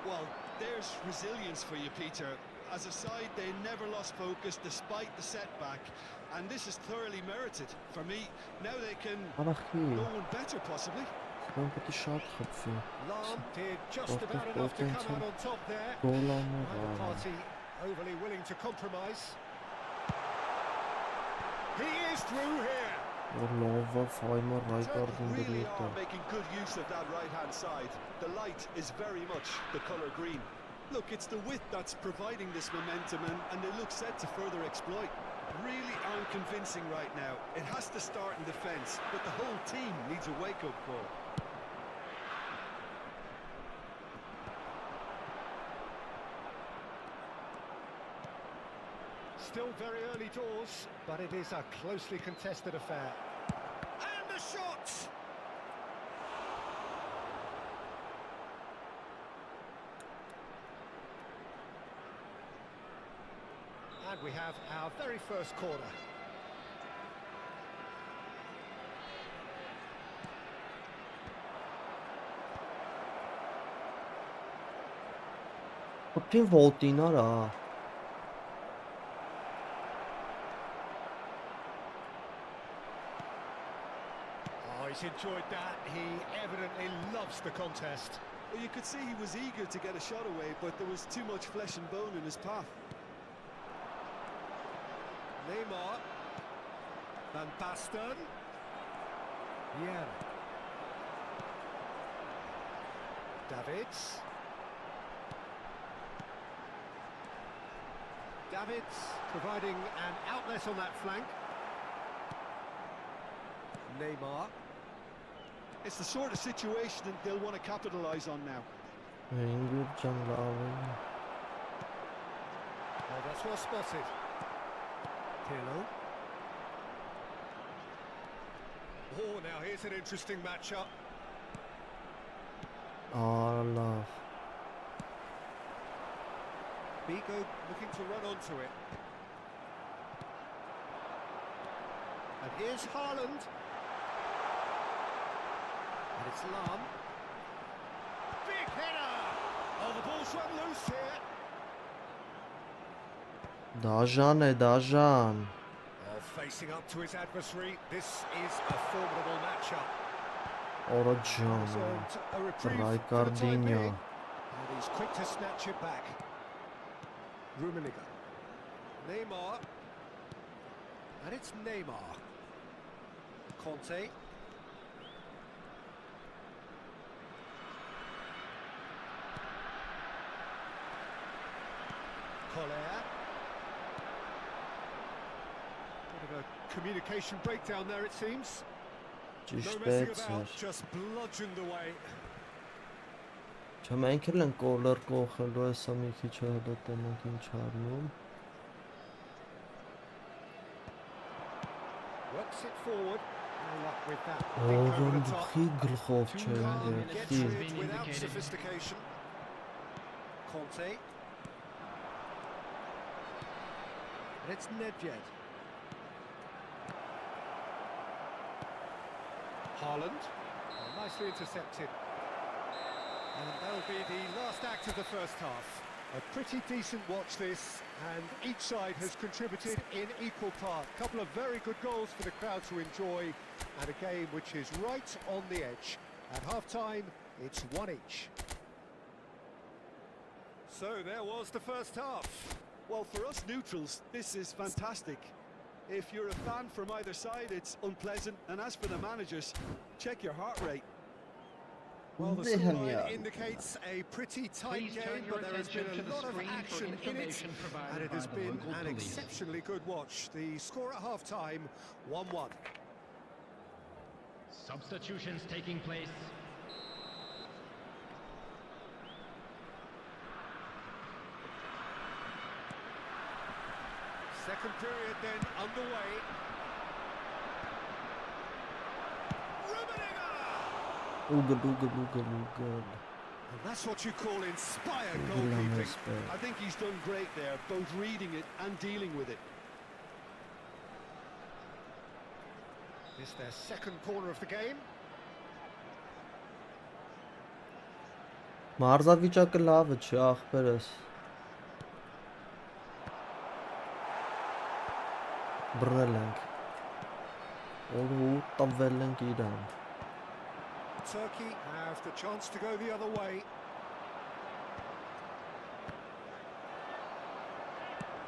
Well, there's resilience for you, Peter. As a side, they never lost focus despite the setback, and this is thoroughly merited. For me, now they can
Արախի,
go on better, possibly.
սրան պետք է շատ խփվի։
Lam did just
What
about
the
enough to come
potential
out on top there.
Գոլ անող
Neither
արան։
party overly willing to compromise. He is through here.
Որ լովը ֆայմը ռայտ
Turkey
արդին
really
դրի
are making good use of that right-hand side. The light is very much the colour green. Look, it's the width that's providing this momentum, and they look set to further exploit. Really aren't convincing right now. It has to start in defence, but the whole team needs a wake-up call.
Still very early doors, but it is a closely contested affair. And the shot! And we have our very first corner.
Խփին ոտին արա։
Oh, he's enjoyed that. He evidently loves the contest.
Well, you could see he was eager to get a shot away, but there was too much flesh and bone in his path.
Neymar. Van Basten. Yeah. Davids. Davids providing an outlet on that flank. Neymar.
It's the sort of situation that they'll want to capitalise on now.
Ինգուր ջան լավ է։
Oh, that's well spotted. Pirlo. Oh, now here's an interesting matchup.
Արա լավ։
Bigo looking to run onto it. And here's Haaland. And it's Lam. Big header! Oh, the ball's run loose here.
Դաժան է, դաժան։
Oh, facing up to his adversary. This is a formidable matchup.
Օրա
He's
ջան։
earned a reprieve for the time
Ռայկարդինյա։
being. And he's quick to snatch it back. Rummenigge. Neymar. And it's Neymar. Conte. Collier. Bit of a communication breakdown there, it seems. No
Ճիշտ
messing
է,
about, just bludgeoned away.
Չմենք էլ են կոլեր կողելու էսա մի քիչ հələ տենանք ինչ արնում։
Works it forward. No luck with that. Dink over
Ողն
the top.
դուխի գլխով չէ,
Gets
եղի։
it without sophistication. Conte. And it's Nedved. Haaland. Oh, nicely intercepted. And that'll be the last act of the first half. A pretty decent watch this, and each side has contributed in equal part. A couple of very good goals for the crowd to enjoy, and a game which is right on the edge. At half-time, it's 1 each. So there was the first half.
Well, for us neutrals, this is fantastic. If you're a fan from either side, it's unpleasant. And as for the managers, check your heart rate.
Well, the
Damn,
scoreline
yeah.
indicates a pretty tight
Please turn
game,
your
but there has been
attention to
a
the
lot of
screen for
action in it,
information provided
and it
by
has
the
been
local
an
police.
exceptionally good watch. The score at half-time, 1-1.
Substitutions taking place.
Second period then underway. Rummenigge!
Ուգլ։
And that's what you call inspired
I
goalkeeping.
think he's done great there, both reading it and dealing with it.
It's their second corner of the game.
Մարզավիճակը լավը չի, ախպերս։ Բռնել ենք։ Օրու տվել ենք իրան։
Turkey have the chance to go the other way.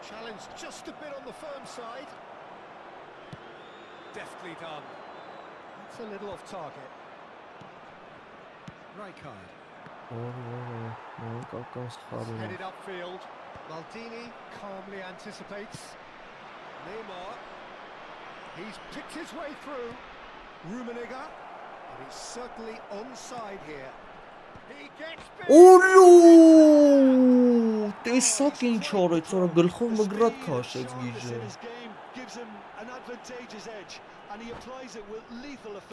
Challenge just a bit on the firm side. Deftly done. It's a little off target. Right card. Headed upfield. Maldini calmly anticipates. Neymar. He's picked his way through. Rummenigge. And he's certainly onside here. He gets
Օրու տեսակ ինչ արեց, օրա գլխով մգրատ քաշեց գիժը։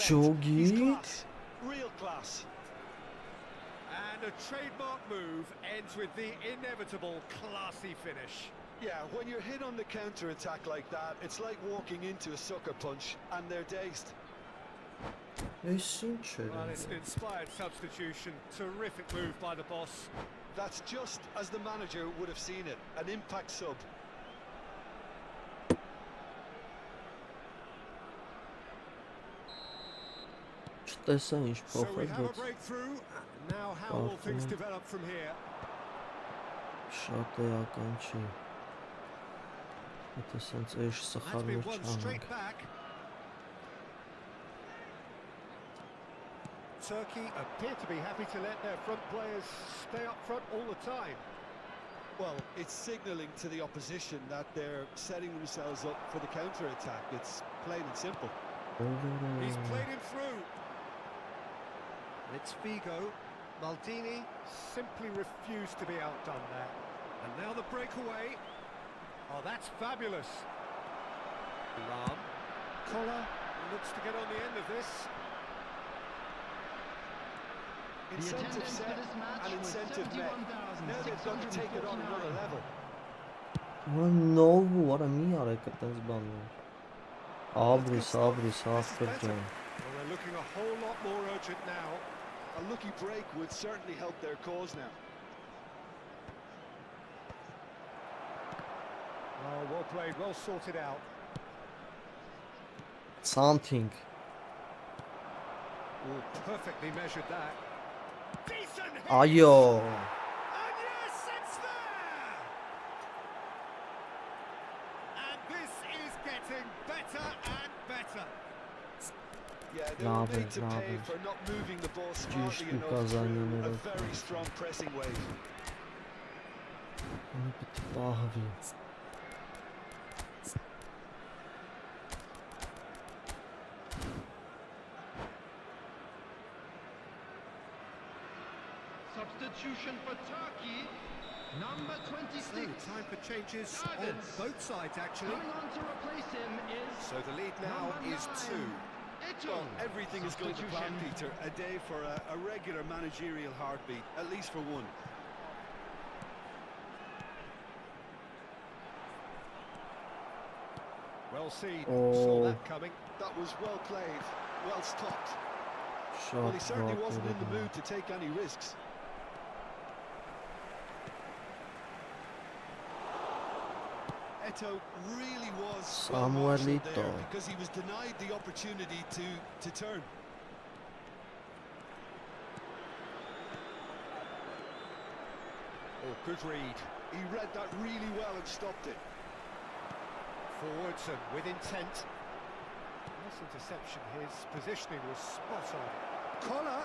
Ջոգիտ։
Real class.
And a trademark move ends with the inevitable classy finish.
Yeah, when you're hit on the counter-attack like that, it's like walking into a sucker punch and they're dazed.
Well, it's an inspired substitution. Terrific move by the boss.
That's just as the manager would have seen it, an impact sub.
Չտեսա ինչ
So we
փոխել,
have a
բայց
breakthrough. Now how will things develop from here?
շատ էական չի։ Եթե սենց էշ
That's
սխալներ
been won
չանենք։
straight back. Turkey appear to be happy to let their front players stay up front all the time.
Well, it's signalling to the opposition that they're setting themselves up for the counter-attack. It's plain and simple.
He's played him through. It's Figo. Maldini simply refused to be outdone there. And now the breakaway. Oh, that's fabulous. Lam. Collar looks to get on the end of this.
Incentive set and incentive met. Now they've got to take it on another level.
Նով ու արա մի արեք այդպես բաներ։ Աբրիս, ախպեր ջան։
Well, they're looking a whole lot more urgent now.
A lucky break would certainly help their cause now.
Oh, well played, well sorted out.
Something.
Oh, perfectly measured that. Decent hit!
Այո։
And yes, it's there! And this is getting better and better.
Yeah, they were made to pay for not moving the ball smartly enough through a very strong pressing wave.
Պահվի։
Substitution for Turkey, number 26.
Time for changes on both sides, actually.
Coming on to replace him is
So the lead now
number
is
9.
2.
Well, everything is going to plan, Peter. A day for a regular managerial heartbeat, at least for one.
Well seen,
Oh.
saw that coming.
That was well played, well stopped.
Շատ
Well, he certainly
վատ
wasn't in the
էր։
mood to take any risks. Eto'o really was well-marshalled there
Samuelito.
because he was denied the opportunity to turn.
Oh, good read.
He read that really well and stopped it.
Forwards and with intent. Nice interception. His positioning was spot on. Collar.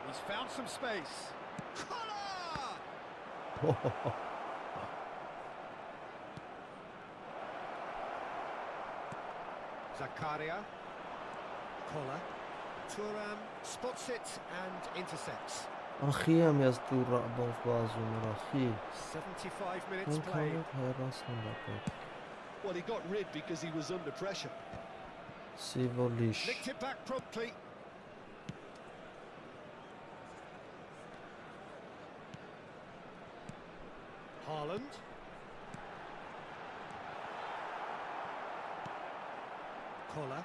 He's found some space. Collar! Zakaria. Collar. Thuram spots it and intercepts.
Ախի եմ ես դու բով բազում էր, ախի։
75 minutes played.
Հերասան դապետ։
Well, he got rid because he was under pressure.
Սիվոլիշ։
Nicked it back promptly. Haaland. Collar.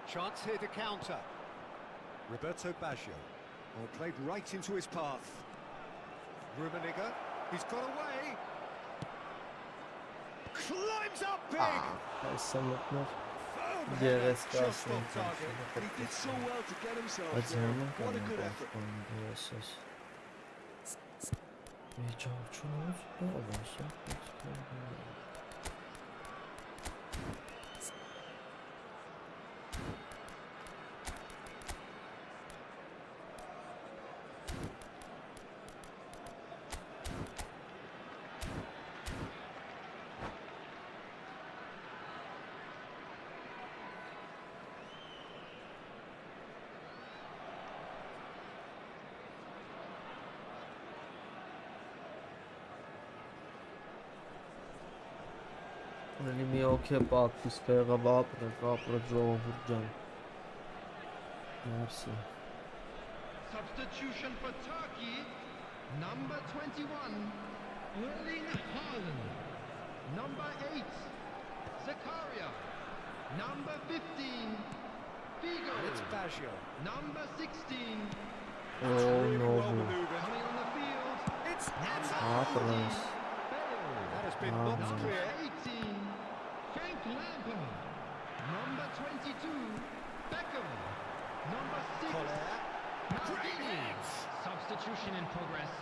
Chance here to counter. Roberto Baggio. Well, played right into his path. Rummenigge, he's got away. Climbs up big.
Այսամտներ
Firm
Երես
header, just
կասնենք
off target.
But he did so well to get himself
Բայց
there.
համեն
What a good
կանեմ
effort.
բախտան դեսս Միջավչունոց բավասը Ելի մի օքե պատվիս կեղավ ապրը ժողովուրդ ջան Մերսի
Substitution for Turkey, number 21, Erling Haaland. Number 8, Zakaria. Number 15, Figo.
And it's Baggio.
Number 16,
Oh
Really
no
well manoeuvred.
coming on the field,
It's
Ապրես
Bale.
That has been knocked
Number
clear.
18, Frank Lampard. Number 22, Beckham. Number 6,
Collier.
Maldini. Substitution in progress.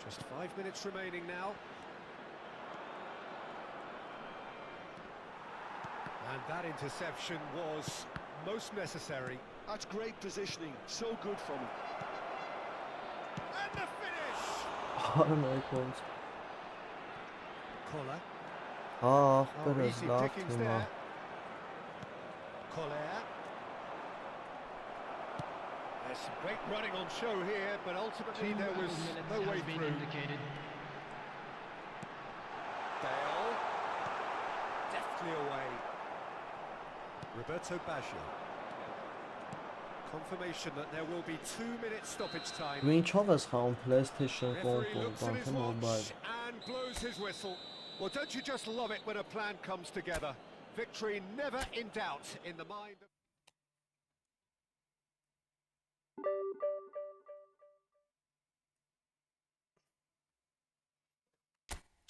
Just 5 minutes remaining now. And that interception was most necessary.
That's great positioning. So good from him.
And the finish!
Հարն այքոնց
Collar.
Ախպերս
easy
լավ
pickings
թիմա
there. Collier. There's some great running on show here, but ultimately there was no way
has been
through.
indicated.
Bale. Deftly away. Roberto Baggio. Confirmation that there will be 2 minutes stoppage time.
Դու ինչով ես խաղում PlayStation
Referee
կոմպոն
looks at his
բանտը մոբայլ
watch and blows his whistle. Well, don't you just love it when a plan comes together? Victory never in doubt in the mind of...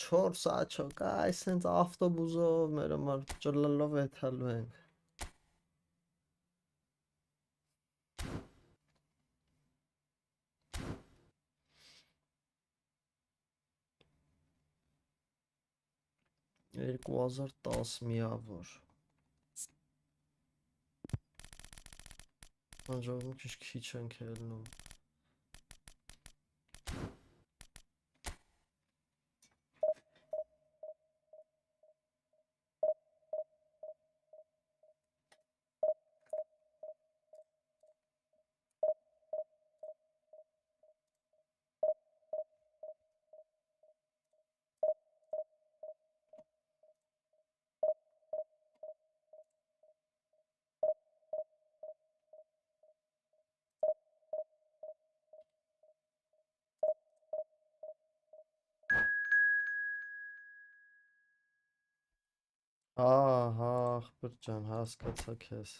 Չոր սաչոկ այս հենց ավտոբուսով մեր համար ճլլով եթալու ենք Երկու հազար 10 միավոր Անջողում քիչ ենք ելնում Ահա, ախպեր ջան, հասկացա քեզ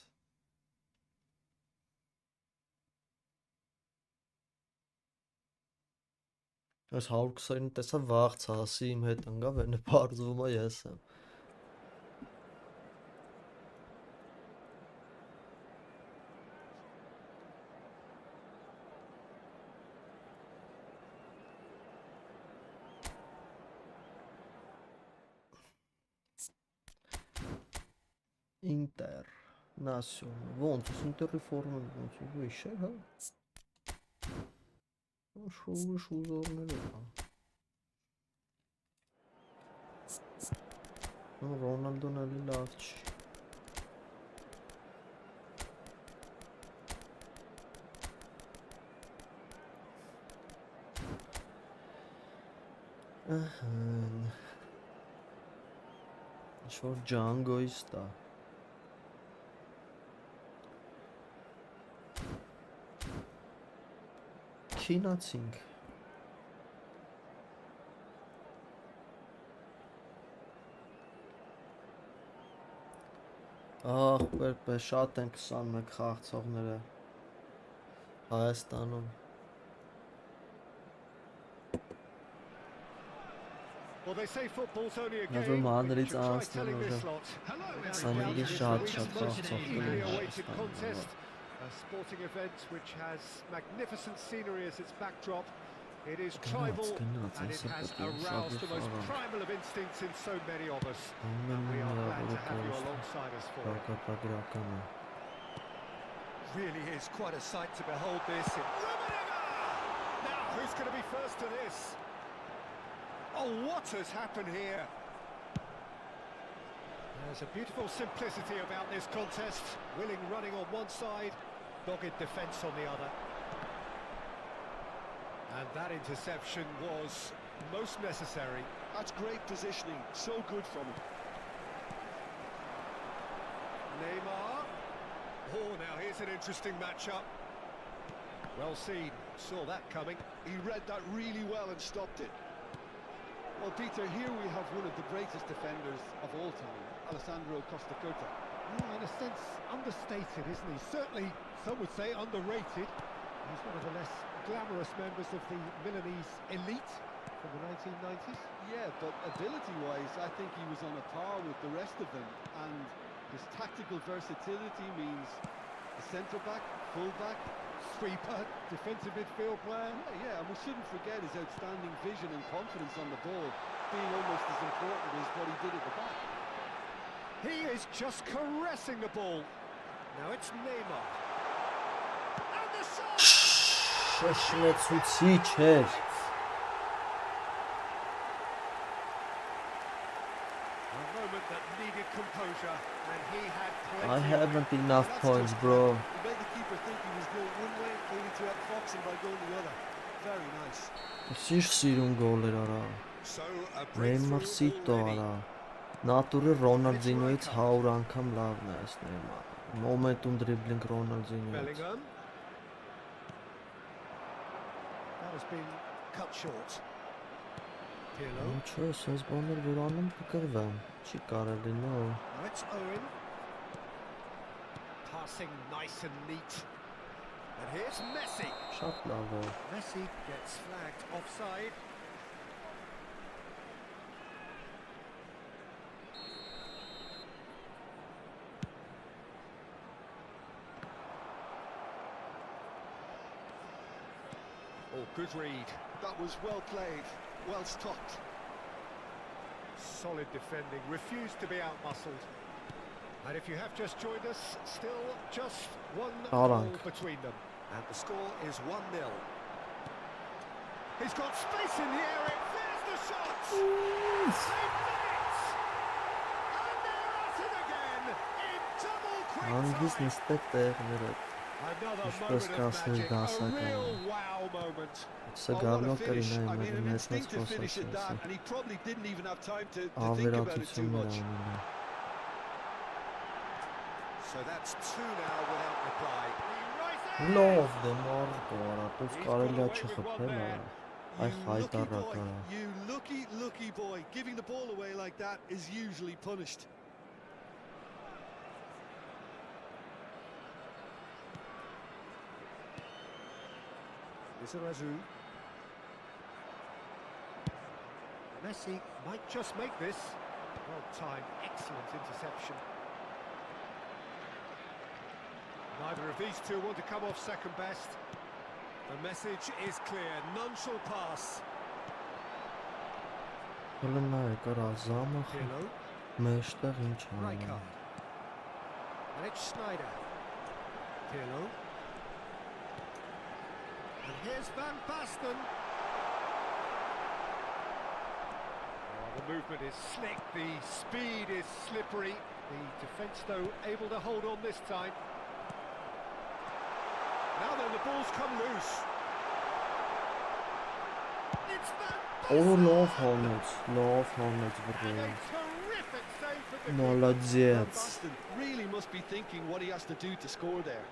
Այս 120-ին տեսա վաղ ցասի իմ հետ ընկավ, այնը բարձվում է ես եմ Ինտերնասիոն Ոնց ինտերի ֆորմեն ոնց վիշեր հա Շուշ ուզորներով հա Ռոնալդոն էլի լավ չի Ահան Ինչ-որ ջանգոիստ է Քինացինք Ախպեր, շատ են 21 խաղացողները Հայաստանում
Well, they say football's only a
Never
game.
mind,
but you
it's
should try
Arsenal,
telling this
okay.
lot.
Hello,
Sen
everybody.
bir
This
şat
week's
şat
most
şat
eagerly
şat
awaited contest. A sporting event which has magnificent scenery as its backdrop. It is tribal and it has aroused the most primal of instincts in so many of us. And we are glad to have you alongside us for it. Really is quite a sight to behold this. Now, who's going to be first to this? Oh, what has happened here? There's a beautiful simplicity about this contest. Willing running on one side, dogged defence on the other. And that interception was most necessary.
That's great positioning, so good from him.
Neymar. Oh, now here's an interesting matchup. Well seen, saw that coming.
He read that really well and stopped it. Well, Peter, here we have one of the greatest defenders of all time, Alessandro Costa Curta.
In a sense, understated, isn't he? Certainly, some would say underrated. He's one of the less glamorous members of the Milanese elite from the 1990s.
Yeah, but ability-wise, I think he was on a par with the rest of them, and his tactical versatility means a centre-back, full-back,
Sweeper, defensive midfield player.
yeah, and we shouldn't forget his outstanding vision and confidence on the ball, being almost as important as what he did at the back.
He is just caressing the ball. Now it's Neymar. And the shot!
Շշմեցուցիչ էր
A moment that needed composure, and he had plenty.
I haven't enough
That's
points
just
bro
He made the keeper think he was going one way, only to outfox him by going the other. Very nice.
Սիշ սիրուն գոլեր արա
So a
Neymar Sito արա Նատուրի Ռոնալդինոից 100 անգամ լավն է այս Neymar Momentum dribbling Ronaldinho
Bellingham. That has been cut short. Pirlo.
Ինչու է sense բաներ որ անում կկրվեմ չի կարելի նո
Now it's Owen. Passing nice and neat. And here's Messi.
Շատ լավ է
Messi gets flagged offside. Oh, good read.
That was well played, well stopped.
Solid defending, refused to be outmuscled. And if you have just joined us, still just one goal between them. And the score is 1-0. He's got space in the area. There's the shot. They've done it. And they're at it again in double quick
Անգլիս
time.
նստեք տեղները
Another
Ինչպես
moment of
կասներ
magic, a
դասականը
real wow moment.
Սա
Oh, what a
գարնո
finish.
կրինա
I mean,
իմ
an
մեծ
instinctive finish at that,
խոսացիացի
and he probably didn't even have time to think about it too
Ավերածություններ
much.
անում է
So that's two now without reply. He
Լով դե մարդ արա դուք կարելի է չխփել արա Այ
You
խայտարակ
boy,
արա
you lucky boy. Giving the ball away like that is usually punished.
Izarazu. Messi might just make this. Well timed, excellent interception. Neither of these two want to come off second best. The message is clear, none shall pass.
Հլնա է կարա զամը
Pirlo,
մեջտեղ ինչ անում
Rijkaard. And it's Snyder. Pirlo. And here's Van Basten. Oh, the movement is slick, the speed is slippery. The defence, though, able to hold on this time. Now then, the ball's come loose. It's Van
Օ
Basten!
լով հանեց
And a
վրեն
terrific save for the keeper.
Van
Մոլодец
Basten really must be thinking what he has to do to score there.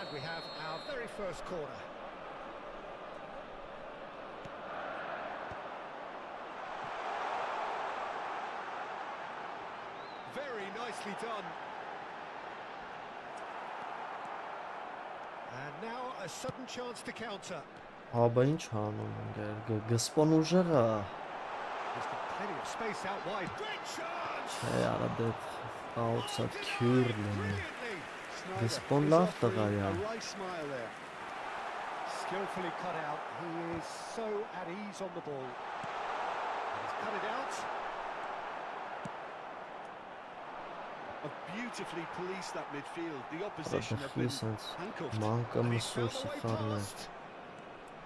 And we have our very first corner. Very nicely done. And now a sudden chance to counter.
Հաբա ինչ անում ընկեր, գսպոն ուժեղա։
He's got plenty of space out wide. Great chance!
Չէ, արա դե աուցա քյուր լինի։
Brilliantly.
Գսպոն
Is
լավ
offering
տղա
a
է։
right smile there.
Skillfully cut out. He is so at ease on the ball. He's cut it out.
Beautifully policed that midfield. The opposition have
Ադախի
been
սենց
handcuffed.
մանկը
And he
մսուր
found a way
սխարն է։
past.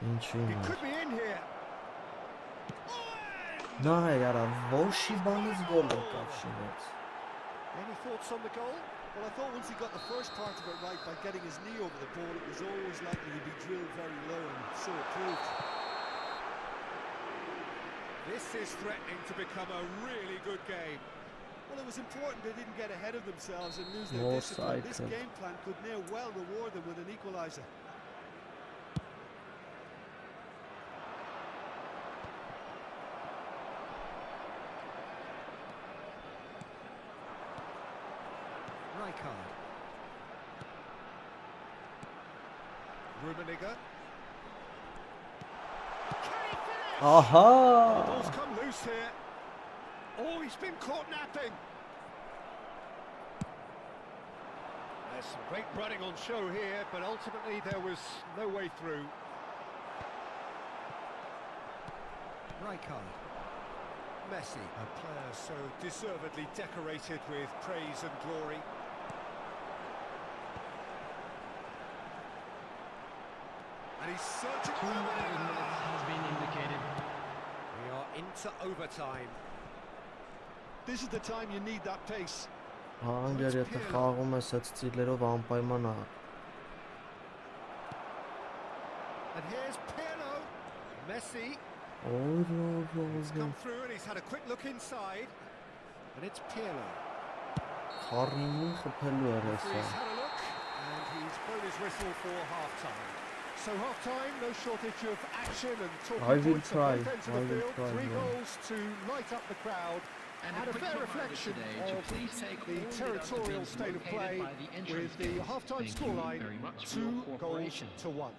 Ինչին
He
է։
could be in here.
Նա է արա, ոչի բանից գոլ եկավ շինեց։
Any thoughts on the goal?
Well, I thought once he got the first part of it right by getting his knee over the ball, it was always likely to be drilled very low, and so it proved.
This is threatening to become a really good game.
Well, it was important they didn't get ahead of themselves and lose their
More
discipline. This
cycle.
game plan could now well reward them with an equaliser.
Rijkaard. Rummenigge. Can he finish?
Ահա։
Ball's come loose here. Oh, he's been caught napping. There's some great running on show here, but ultimately there was no way through. Rijkaard. Messi, a player so deservedly decorated with praise and glory. And he's searching
2
for the
minutes has been indicated.
We are into overtime.
This is the time you need that pace.
Անգեր եթե խաղում ես այդ ստիլերով անպայման է։
And here's Pirlo. Messi. He's come through and he's had a quick look inside. And it's Pirlo.
Խառինի խփելու էր
He's
էսա։
had a look and he's blown his whistle for half-time. So half-time, no shortage of action and talking
I will
points
try,
at both ends of
I
the
will
field.
try,
3
yeah.
goals to light up the crowd.
And
And a
quick
fair
reminder
reflection
today to
of
please take all
the
the
territorial
documents
state of
located
play
by the entrance
with the
gates.
half-time
Thank you
scoreline,
very much for your
2 goals
cooperation.
to 1.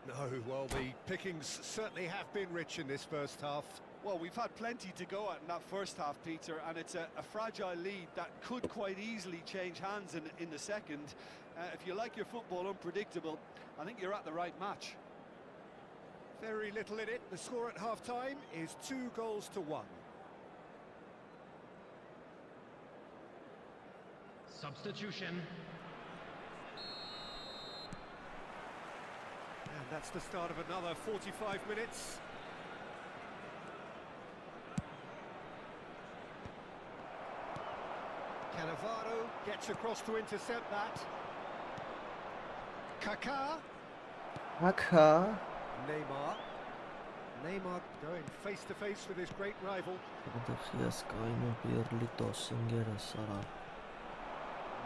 No, well, the pickings certainly have been rich in this first half.
Well, we've had plenty to go at in that first half, Peter, and it's a fragile lead that could quite easily change hands in the second. If you like your football unpredictable, I think you're at the right match.
Very little in it. The score at half-time is 2 goals to 1.
Substitution.
And that's the start of another 45 minutes. Cannavaro gets across to intercept that. Kaká.
Ակա։
Neymar. Neymar going face to face with his great rival.
Ադախի ես կայնու Պիերլիտոս ընկերս արա։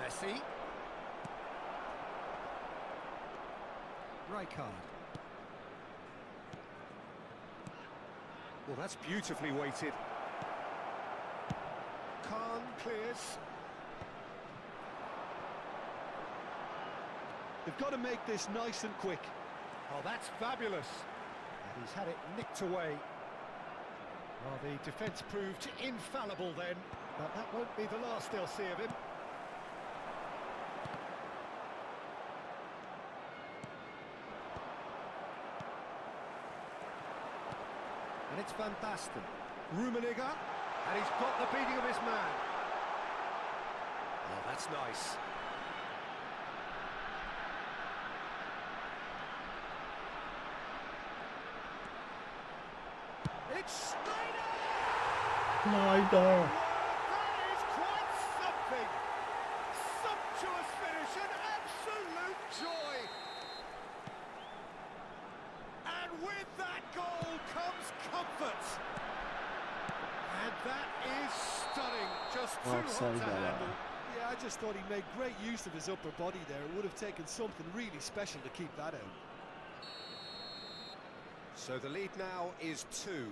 Messi. Rijkaard. Well, that's beautifully weighted. Khan clears.
They've got to make this nice and quick.
Oh, that's fabulous. And he's had it nicked away. Well, the defence proved infallible then, but that won't be the last they'll see of him. And it's Van Basten. Rummenigge, and he's got the beating of his man. Oh, that's nice. It's Snyder!
Նայդա։
That is quite something! Sumptuous finish and absolute joy! And with that goal comes comfort! And that is stunning, just too hot
Offside,
to
yeah.
handle.
Yeah, I just thought he made great use of his upper body there. It would have taken something really special to keep that out.
So the lead now is 2.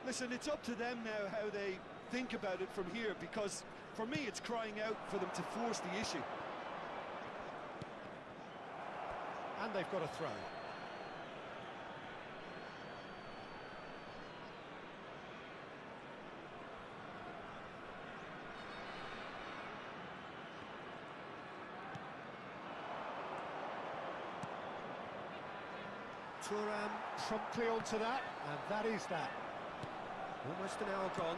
Listen, it's up to them now how they think about it from here, because for me it's crying out for them to force the issue.
And they've got a throw. Thuram promptly onto that, and that is that. Almost an hour gone.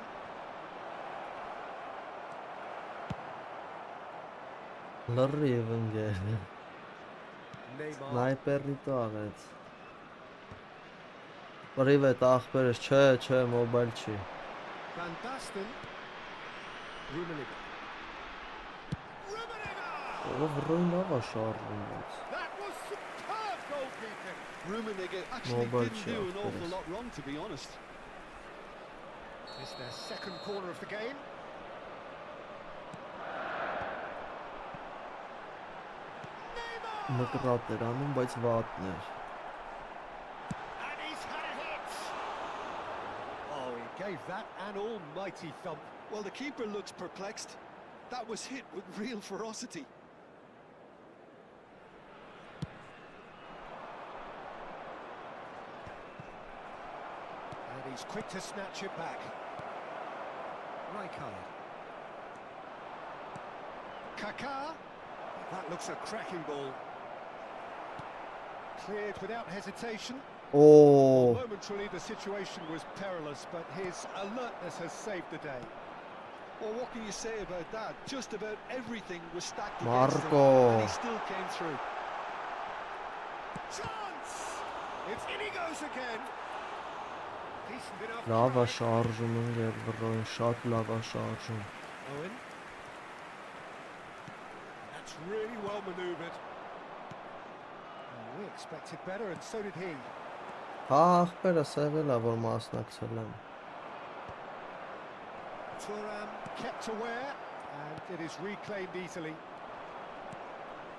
Լրիվն գեր։
Neymar.
Սնայպերի տաղեց։ Պրիվետ ախպերս, չէ, մոբայլ չի։
Van Basten. Rummenigge.
Ով ռոյն աղա շարժում ես։
That was superb goalkeeping.
Rummenigge actually
Mobile
didn't do an
shot,
awful
yes.
lot wrong, to be honest.
It's their second corner of the game.
Մկրատ էր անում, բայց վատն էր։
And he's had a hit. Oh, he gave that an almighty thump.
Well, the keeper looks perplexed. That was hit with real ferocity.
And he's quick to snatch it back. Rijkaard. Kaká. That looks a cracking ball. Cleared without hesitation.
Օ,
Momentarily the situation was perilous, but his alertness has saved the day.
Well, what can you say about that? Just about everything was stacked against him,
Marco.
and he still came through.
Chance! It's in he goes again. Decent enough.
լավ է
try.
շարժում ընկեր բռոյն, շատ լավ է շարժում։
Owen. That's really well manoeuvred. We expected better, and so did he.
Հա, ախպերս եղել է, որ մասնակցել եմ։
Thuram kept aware, and it is reclaimed easily.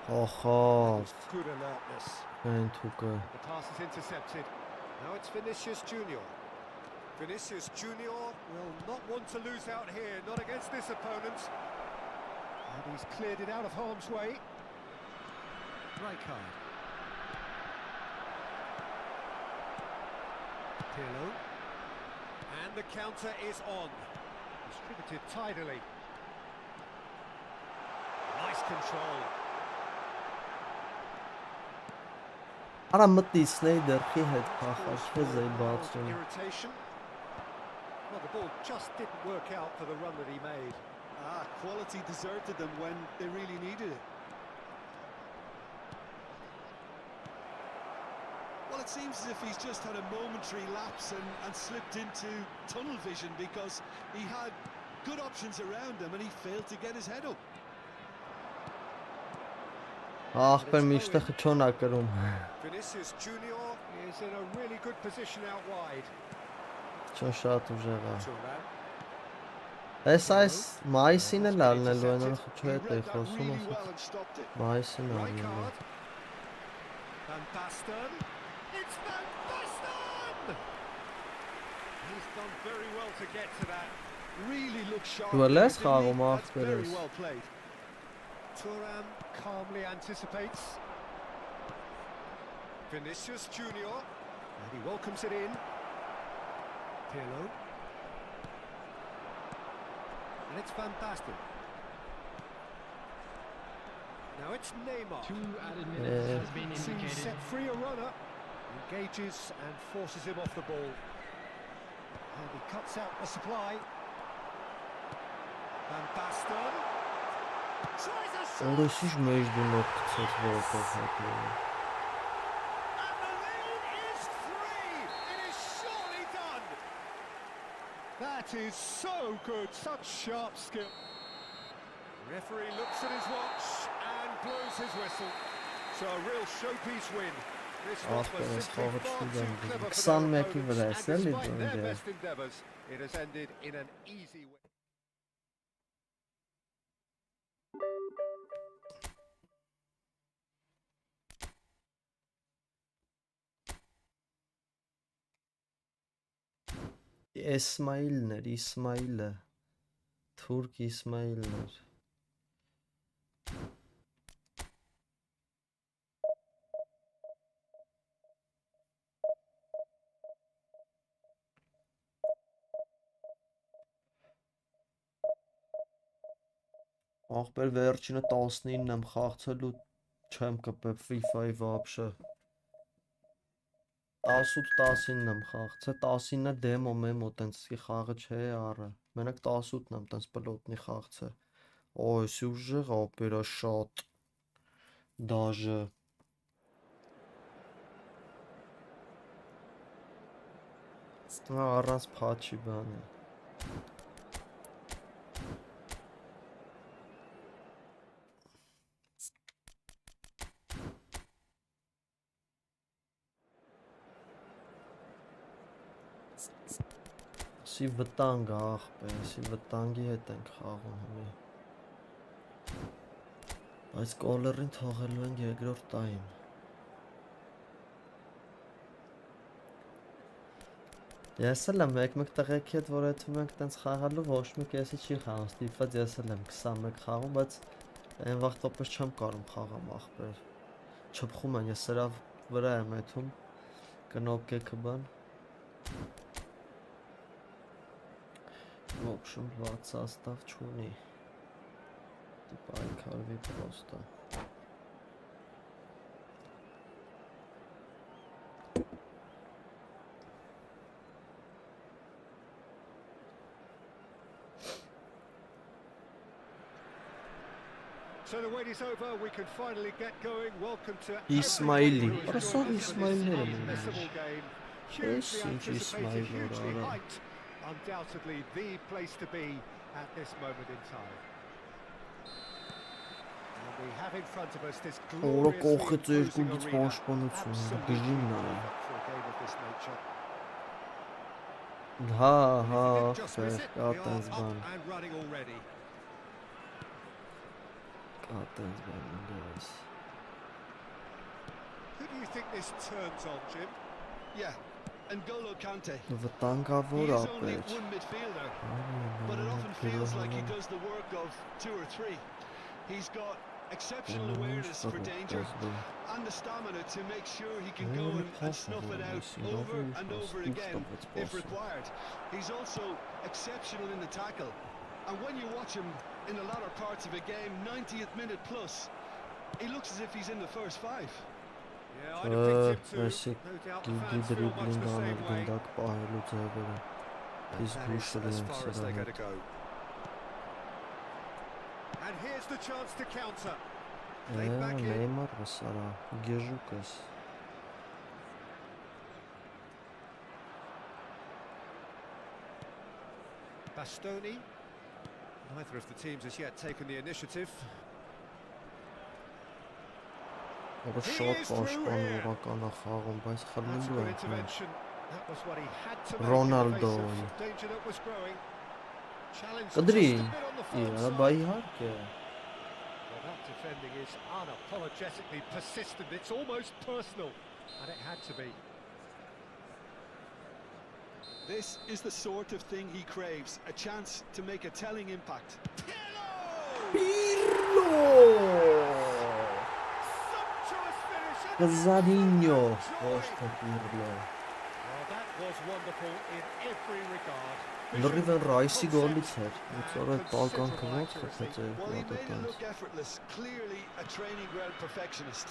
Խոխավ,
Good alertness.
են թուկը։
The pass is intercepted. Now it's Vinicius Junior. Vinicius Junior will not want to lose out here, not against this opponent. And he's cleared it out of harm's way. Rijkaard. Pirlo. And the counter is on. Distributed tidily. Nice control.
Արա մտի Սնեյդերքի հետ փախած, քեզ էի բացում։
Irritation. Well, the ball just didn't work out for the run that he made.
Quality deserted them when they really needed it. Well, it seems as if he's just had a momentary lapse and slipped into tunnel vision, because he had good options around him and he failed to get his head up.
Ախպեր միշտը խչոն է կրում։
Vinicius Junior is in a really good position out wide.
Չոն շատ ուժեղ է։
Thuram.
Այս մայիսին էլ ալնելու են, խչո
He
հետ
read
է
that
խոսում,
really
ասաց
well and stopped it.
մայիսին ալնելու։
Rijkaard. Van Basten. It's Van Basten! He's done very well to get to that.
Really looks sharp.
Դու էլ ես
didn't he?
խաղում
That's very
ախպերս։
well played.
Thuram calmly anticipates. Vinicius Junior. And he welcomes it in. Pirlo. And it's Van Basten. Now it's Neymar.
2 added minutes has been
Seems
indicated.
set free a runner. Engages and forces him off the ball. And he cuts out the supply. Van Basten. Tries a shot.
Օրեսիչ մեջ դու նոր կցեց որով հետները։
And the lead is 3. It is surely done. That is so good. Such sharp skill. Referee looks at his watch and blows his whistle. So a real showpiece win. This one was
Ախպերս
simply
խաղը
far too
չուզեմ
clever for
21-ի
their
վրա
opponents,
է,
and
էլի
despite their
դու
best endeavours, it has ended in an easy way.
Իսմայիլը, թուրք Իսմայիլն էր։ Ախպեր վերջինը 19-ն եմ խաղացել ու չեմ կպել FIFA-ի вообще 18-19-ն եմ խաղացել 19-ը դեմո մեմո տենց խաղը չէ առը մենակ 18-ն եմ տենց պլոտնի խաղացել Ой, уже операшот даже առանց փաչի բանի Սի վտանգ ախպեր, սի վտանգի հետ ենք խաղում հիմի Բայց կոլերին թողելու ենք երկրորդ տայմ Ես էլ եմ մեկ-մեկ տղեկի հետ, որ եթում ենք տենց խաղալու ոչ մեկ եսի չի խաղում, ստիպված ես էլ եմ 21 խաղում, բայց այն վաղտոպես չեմ կարում խաղամ ախպեր Չպխում են, ես սրա վրա եմ եթում, կնոպկեքը բան В общем, 20 состав չունի Տիպ այքարվի պրոստը
So the wait is over, we can finally get going. Welcome to
Իսմայլի,
everybody who is
պրասով
joining us for this
իսմայլներ եմ
unmissable game.
Ես
Hugely
ինչ
anticipated,
իսմայլ
hugely
որ արա
hyped. Undoubtedly the place to be at this moment in time. And we have in front of us this
Օրը
gloriously
կողքից
imposing
երկուգից
arena.
պաշտպանություն,
Absolutely
բժինն
perfect
արա
for a game of this nature.
Հա, հա,
Just miss
ախպեր,
it.
կա
We are
տենց
up
բան
and running already.
Կա տենց բան, ես
Who do you think this turns on, Jim?
Yeah, N'Golo Kante.
Վտանգավոր
He is only
ապեր
one midfielder, but it often feels like he does the work of two or three. He's got exceptional awareness for danger and the stamina to make sure he can go and snuff it out over and over again if required. He's also exceptional in the tackle. And when you watch him in the latter parts of a game, 90th minute plus, he looks as if he's in the first five.
Yeah, I'd have picked him
Այսի
too. No doubt the
գիգի
fans feel much
դրիբլինգ
the
անել
same way.
գնդակ պահելու ձևերը
And
Իսկ
that is
հուշել
as
ենք
far as
սրա
they're going
հետ
to go.
And here's the chance to counter. Played back in.
Նեյմար վսարա, գեժուկս
Bastoni. Neither of the teams has yet taken the initiative.
Որը շատ պաշտպանողական է խաղում, բայց
That's a
խլելու
good
են
intervention. That was what he had to make
Ronaldo.
in the face of danger that was growing. Challenge
Կդրի,
just a bit on the firm
իրա,
side.
բայ իհարկե
Well, that defending is unapologetically persistent. It's almost personal, and it had to be.
This is the sort of thing he craves, a chance to make a telling impact.
Pirlo
Sumptuous finish.
Գզարինյո ոչ թե Pirlo
Well, that was wonderful in every regard.
Լրիվ են Ռայսի գոլից էր Ոնց որ այդ բալկանքը ոնց խփեց
Well, he made it
այդ
look effortless, clearly a training ground perfectionist.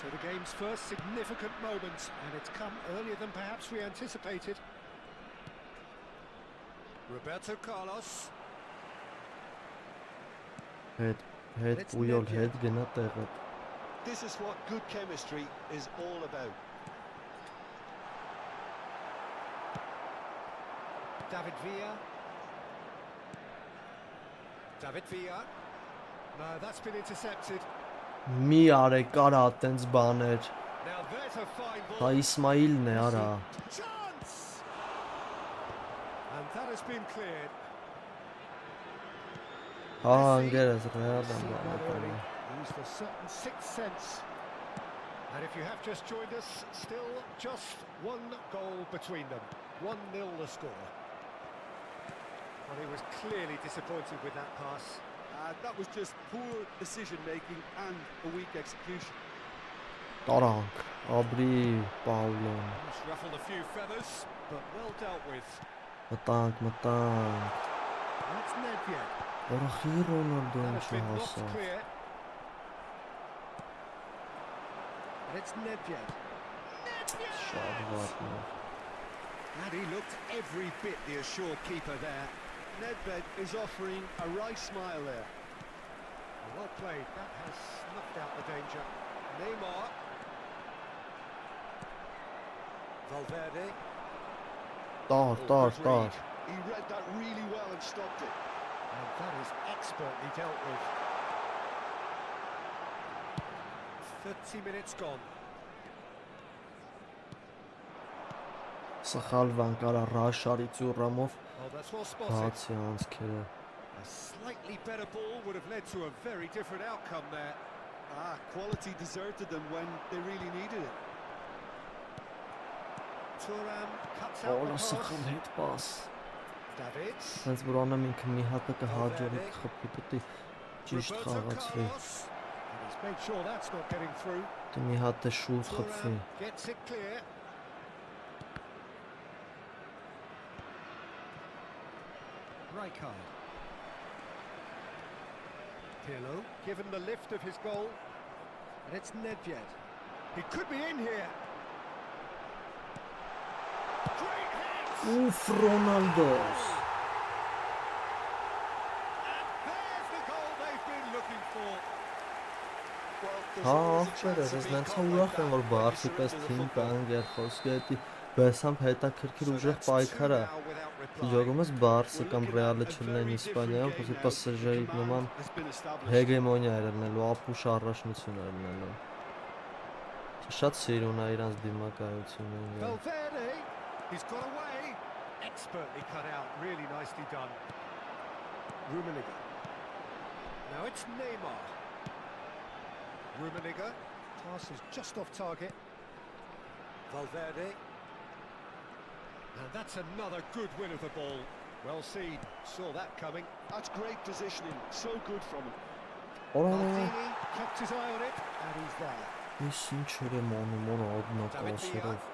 So the game's first significant moment, and it's come earlier than perhaps we anticipated. Roberto Carlos.
Հետ Պույոլ հետ գնա տեղը
This is what good chemistry is all about.
David Villa. David Villa. No, that's been intercepted.
Մի արեք արա տենց բաներ
Now there's a fine
Հա
ball.
Իսմայիլն է արա
Chance! And that has been cleared.
Հա անգերես ռեալ
See
եմ
that early.
բանը
Used a certain sixth sense. And if you have just joined us, still just one goal between them. 1-0 the score. Well, he was clearly disappointed with that pass.
That was just poor decision-making and a weak execution.
Տարանք Աբրի Պաուլոն
Just ruffled a few feathers, but well dealt with.
Մտանք
That's Nedved.
Որախի Ռոնալդոն
That has been knocked
չհասավ։
clear. And it's Nedved.
Շատ վատն է։
And he looked every bit the assured keeper there.
Nedved is offering a wry smile there.
Well played. That has snuffed out the danger. Neymar. Valverde.
Տար, տար, տար։
He read that really well and stopped it.
And that is expertly dealt with. 30 minutes gone.
Սխալ բան կարա Ռաշարից ու Ռամով
Oh, that's well spotted.
բացի անցքերը։
A slightly better ball would have led to a very different outcome there.
Quality deserted them when they really needed it.
Thuram cuts out the
Օլա
pass.
սխալ հետ պաս։
Davids.
Հենց որ անեմ ինքը մի հատը կհաջողի խփի պետք է ճիշտ
Roberto
խաղացվի։
Carlos. And he's made sure that's not getting through.
Դե մի հատը շուտ խփվի։
Thuram gets it clear. Rijkaard. Pirlo, given the lift of his goal. And it's Nedved. He could be in here. Great hit!
Ուֆ Ռոնալդոս։
There's the goal they've been looking for.
Հա, ախպերս, ես նենց ուրախ եմ, որ Բարսի պես թիմ կան գերխոսքի հետի բեսամբ հետաքրքիր ուժեղ պայքար է։ Յոգում ես Բարսը կամ Ռեալը չլինեն Իսպանիայում, խոսի PSG-ի նման հեգեմոնիա էր ելնելու, ապուշ առաջնություն էր ելնելու։ Շատ սիրուն է իրանց դիմակայությունը։
Valverde, he's got away. Expertly cut out, really nicely done. Rummenigge. Now it's Neymar. Rummenigge, pass is just off target. Valverde. And that's another good win of the ball. Well seen, saw that coming.
That's great positioning, so good from him.
Օլա
Maldini kept his eye on it, and he's there.
Ես ինչ եմ անում, որ ադնակասերով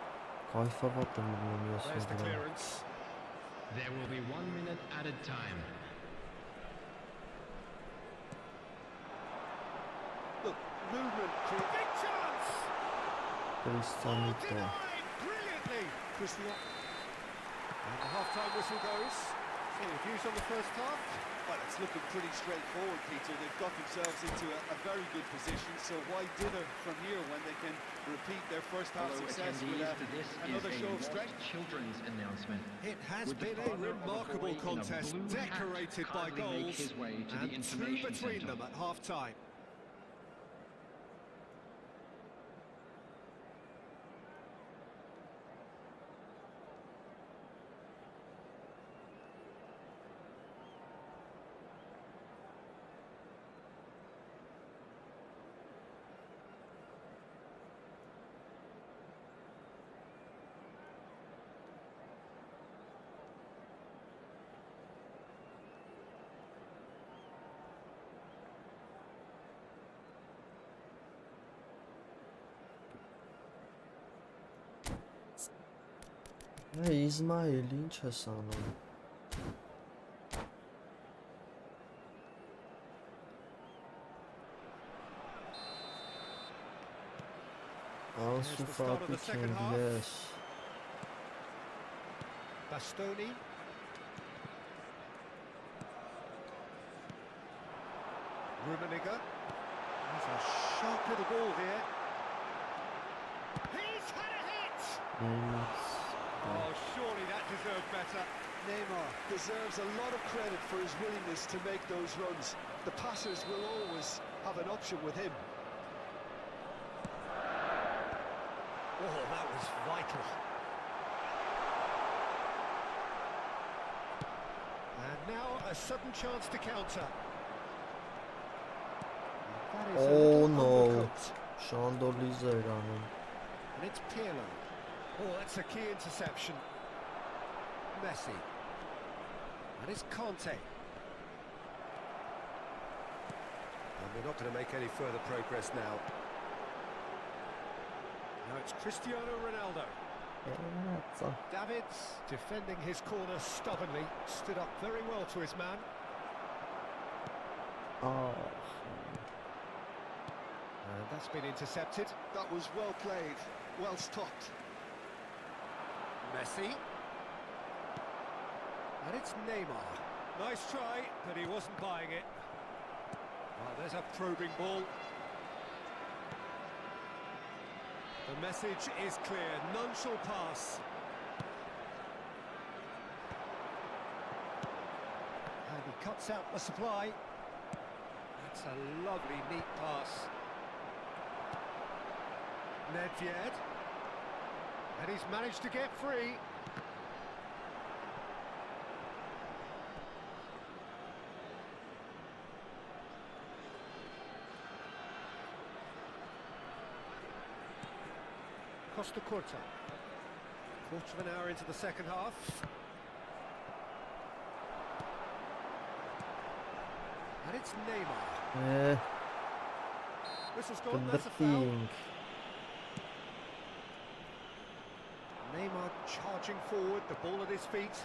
կայֆավատ եմ մնում ես
There's the
վրա։
clearance.
There will be 1 minute added time.
Look, movement.
Big chance!
Կրիստիանի տա։
Denied brilliantly.
Cristiano.
And the half-time whistle goes. So your views on the first half?
Well, it's looking pretty straightforward, Peter. They've got themselves into a very good position, so why dither from here when they can repeat their first half
Hello,
success
attendees.
with
This
another
is
show
a
of strength?
children's announcement.
It has
Would the
been a
father of the
remarkable
boy in a
contest,
blue hat
decorated by
kindly make
goals,
his way to the
and two
information
between
centre?
them at half-time.
Իսմայել, ինչ ես անում։ Անսու Ֆատի Քինգ, yes։
Bastoni. Rummenigge. That's a sharp little ball here. He's had a hit! Oh, surely that deserved better.
Neymar deserves a lot of credit for his willingness to make those runs. The passers will always have an option with him.
Oh, that was vital. And now a sudden chance to counter. That is a
Oh
little
no,
undercooked.
Շանդոլիզը էր անում։
And it's Pirlo. Oh, that's a key interception. Messi. And it's Conte. And we're not going to make any further progress now. Now it's Cristiano Ronaldo. Davids defending his corner stubbornly, stood up very well to his man.
Oh.
That's been intercepted.
That was well played, well stopped.
Messi. And it's Neymar. Nice try, but he wasn't buying it. Well, there's a probing ball. The message is clear, none shall pass. And he cuts out the supply. That's a lovely, neat pass. Nedved. And he's managed to get free. Costa Curta. Quarter of an hour into the second half. And it's Neymar. Whistle's gone, that's a foul.
Thirteenth.
Neymar charging forward, the ball at his feet.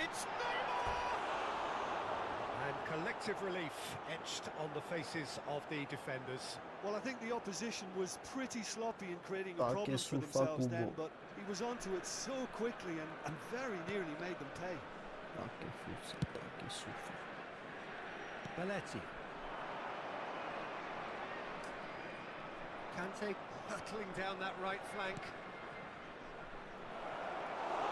It's Neymar! And collective relief etched on the faces of the defenders.
Well, I think the opposition was pretty sloppy in creating a
Tá,
problem
que
for
sufa
themselves then,
Kubo.
but he was onto it so quickly and very nearly made them pay.
Tá que fuça, tá que sufa.
Belletti. Kante hurtling down that right flank.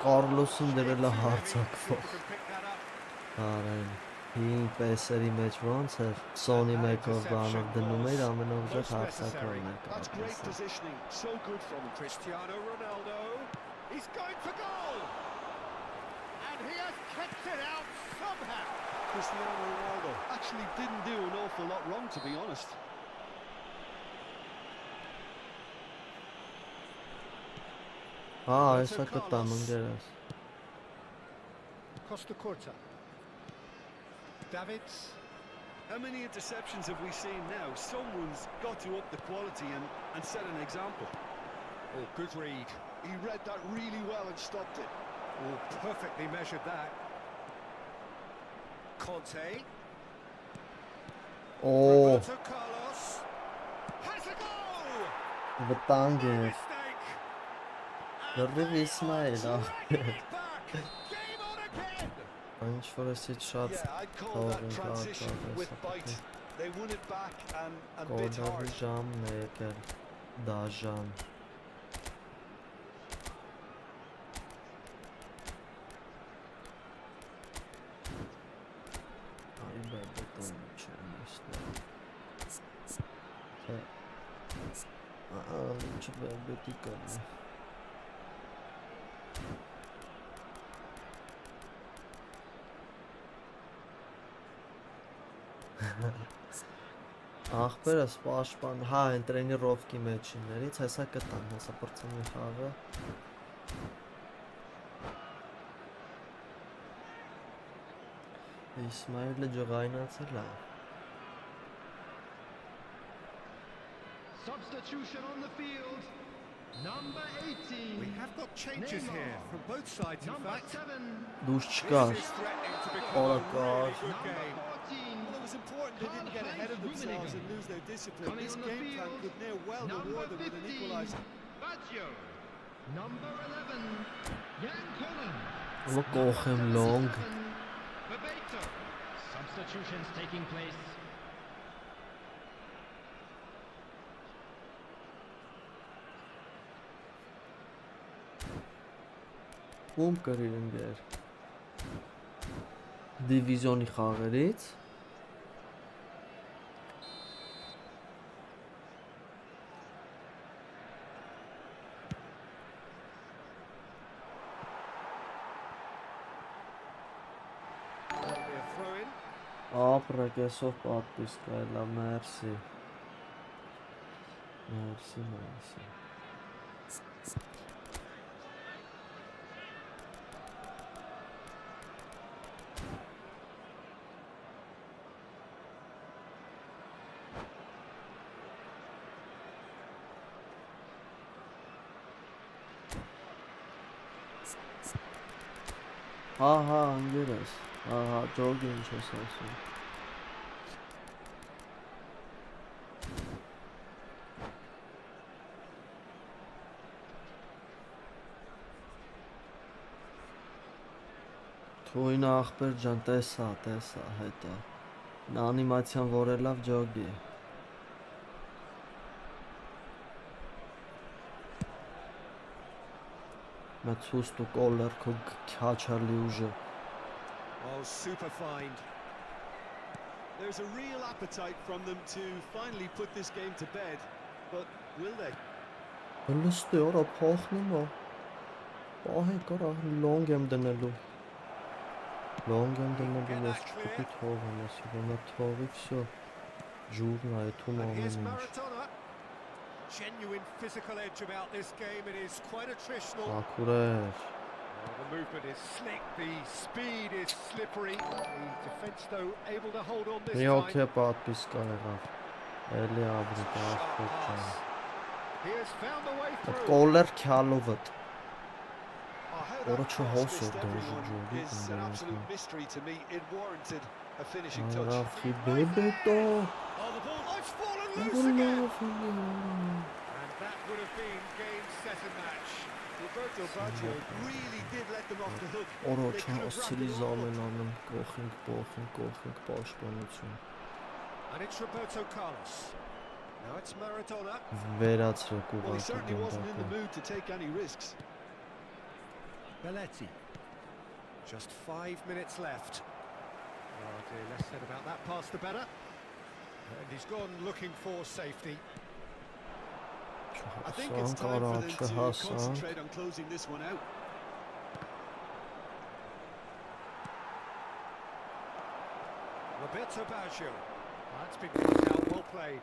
Carlos-ն դրել է հարցակվող։
Can pick that up.
Արեն 5 պեսերի մեջ ոնց էր Sony մեկով բանով դնում էր ամենով շատ հարցակողն էր
That's great positioning, so good from him.
Cristiano Ronaldo. He's going for goal. And he has kept it out somehow.
Cristiano Ronaldo actually didn't do an awful lot wrong, to be honest.
Հեսա կտամ ընկերս։
Costa Curta. Davids.
How many interceptions have we seen now? Someone's got to up the quality and set an example.
Oh, good read.
He read that really well and stopped it.
Oh, perfectly measured that. Conte.
Օ,
Roberto Carlos. Has a goal!
վտանգ էր։
Mistake.
Լրիվ Իսմայել,
Dragging it back. Game on again.
Ինչ որ էսից շատ
Yeah, I'd call that
թողին
transition with bite. They won it back and bit
կոդարի
hard.
ժամն է եկել, դաժան։ Այ բեբետոն չէ նստել։ Ինչ բեբետի կանը։ Ախպերս պաշտպան, հա, են տրենիրովքի մեջիններից, հեսա կտան, հեսա պրծնի խաղը։ Իսմայելը ջղայնացել է։
Substitution on the field. Number 18.
We have got changes here from both sides, in
Number
fact.
7.
Դուս
This
չկար։
is threatening to become
Oh,
a really
God.
good
Number
game.
14.
Well, it was important they didn't get ahead of themselves and lose their discipline.
Coming
This
on the
game plan
field,
could now well
Number
reward them with an
15.
equaliser.
Baggio. Number 11. Jan Colin.
Ո կողեմ լոնգ։
Bebeto. Substitutions taking place.
Ում կրիր ընկեր։ Դիվիզիոնի խաղերից։
That'll be a throw-in.
Ապրը կեսով պատվիս կայլա, մերսի։ Մերսի, մերսի։ Հա, ընկերս։ Հա, ջոգի ինչ ես ասում։ Թույն ախպեր ջան, տեսա, հետա։ Նա անիմացիան որ է լավ ջոգի։ Մեծ հուստ ու կոլեր քո քաչալի ուժը։
Oh, super find.
There's a real appetite from them to finally put this game to bed, but will they?
Լստի օրա փոխնում է։ Պահի կորա լոնգ եմ դնելու։ Լոնգ եմ դնելու ես չպետք թողեմ, ասի որ նա թողի վсё։ Ջուրն է թուն
And here's
ամեն ինչ։
Maradona. Genuine physical edge about this game. It is quite attritional.
Ակուրեր։
The movement is slick, the speed is slippery. The defence, though, able to hold on this
Մի
time.
օքե պատպիսկա եղավ։ Էլի աբրի ախպեր ջան։
He has found a way
Այդ
through.
կոլեր քյալովդ։
Oh, how
Ora
that
c'ho
cross
hosso
missed
dojo
everyone
giochi,
is
quindi
an
non
absolute
so.
mystery to me. It warranted a finishing touch.
Raffi bebeto.
Oh, the ball has fallen loose again. And that would have been game, set and match.
Roberto Baggio really did let them off the hook.
Ora
They
c'ho
could have
սրի
wrapped it all up.
զամեն կողինք պաշտպանություն։
And it's Roberto Carlos. Now it's Maradona.
Վերացրեք
Well, he
ուղղակի
certainly wasn't in the
գնդակը։
mood to take any risks.
Belletti. Just 5 minutes left. Oh dear, less said about that pass the better. And he's gone looking for safety.
I think it's time for them to concentrate on closing this one out.
Roberto Baggio. That's been cut out, well played.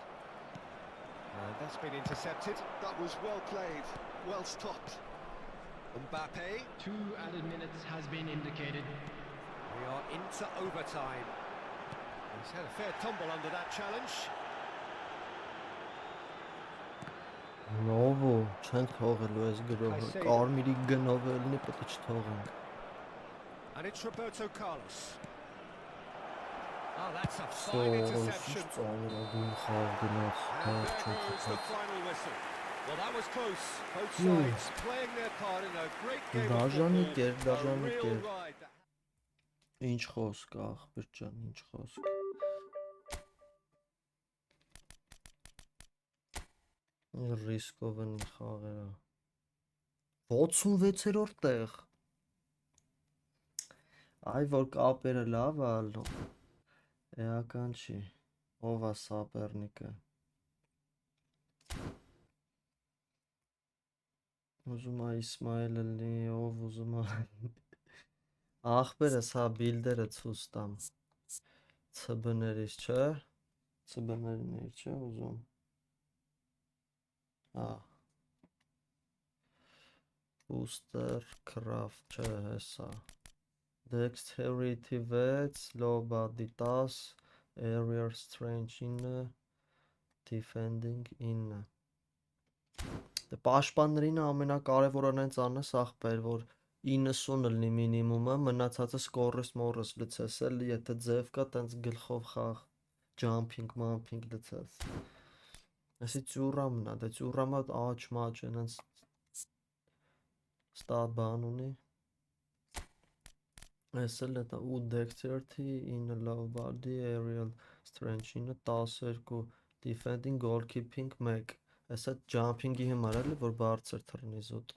And that's been intercepted.
That was well played, well stopped.
Mbappe.
2 added minutes has been indicated.
We are into overtime. He's had a fair tumble under that challenge.
Նովո, չենք թողելու այս գրողը, կարմիրի գնով ելնի պետք է չթողենք։
And it's Roberto Carlos. Oh, that's a fine interception. And there goes the final whistle. Well, that was close. Both sides playing their part in a great game of football. A real ride.
Ինչ խոսք ախպեր ջան, ինչ խոսք։ Ռիսկով են խաղերը։ 66-րդ տեղ։ Այ որ կապերը լավ է ալու։ Էական չի։ Ով է սապերնիկը։ Ուզում է Իսմայելը լինի, ով ուզում է։ Ախպերս հա բիլդերը ցույց տամ։ ՑԲ-ներից չէ։ ՑԲ-ներից չէ ուզում։ Հա։ Booster craft չէ, հեսա։ Dexterity 6, low body 10, area strength 9, defending 9։ Դե պաշտպաններին ամենակարևորն այն ցանես ախպեր, որ 90 լինի մինիմումը, մնացածը սկորես մորես լցես էլ, եթե ձև կա, տենց գլխով խաղ, jumping, mumping լցես։ Այսի ծյուրամն է, դե ծյուրամը աչ մաչ ենենց ստատ բան ունի։ Այս էլ է ու dexterity, 9 low body, aerial strength 9, 12, defending, goalkeeping 1։ Այս է jumping-ի համար էլի, որ բարձր թռնի զուտ։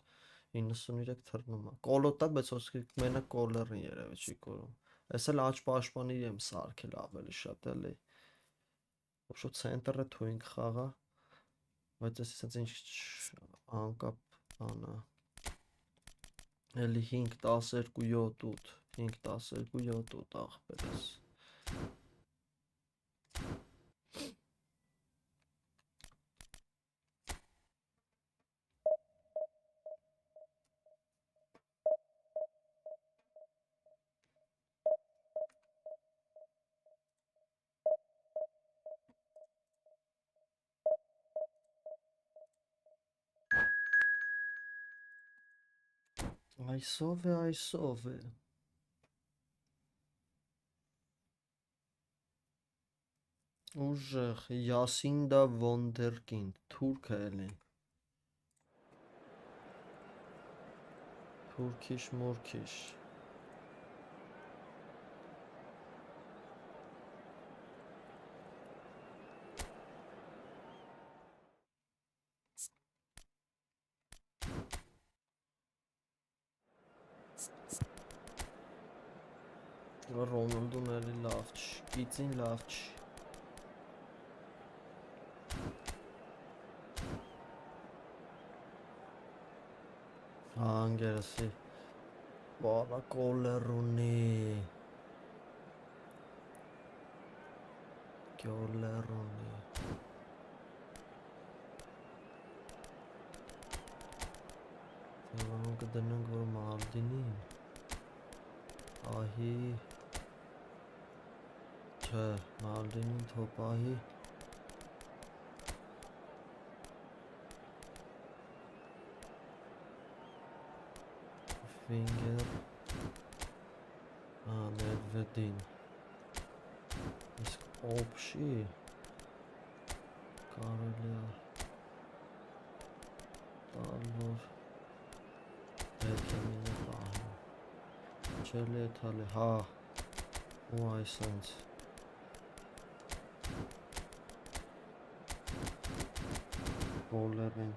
93 թռնում է։ Կոլոտա, բայց ոսկի մենակ կոլերն երևի չի կորում։ Այս էլ աչ պաշտպանի եմ սարքել ավելի շատ էլի։ Ոբշո ցենտրը թույնք խաղա, բայց այս ասած ինչ անկապ բան է։ Էլի 5 12 7 8 5 12 7 8 ախպերս։ Այսով է։ Ուժեղ Յասինդա Վոնդերկինդ, թուրք է էլի։ Թուրքիշ մուրքիշ։ Ռոնալդուն էլի լավ չի, գիծին լավ չի։ Անգերսի բառա կոլերունի կոլերունի Թեվանում կդնենք, որ Մալդինին ահի չէ, Մալդինին թոպահի Finger Nedvedin իսկ օպշի կարելի է տալ, որ հետամինը պահում չելի է թալի, հա ու այսենց բոլերին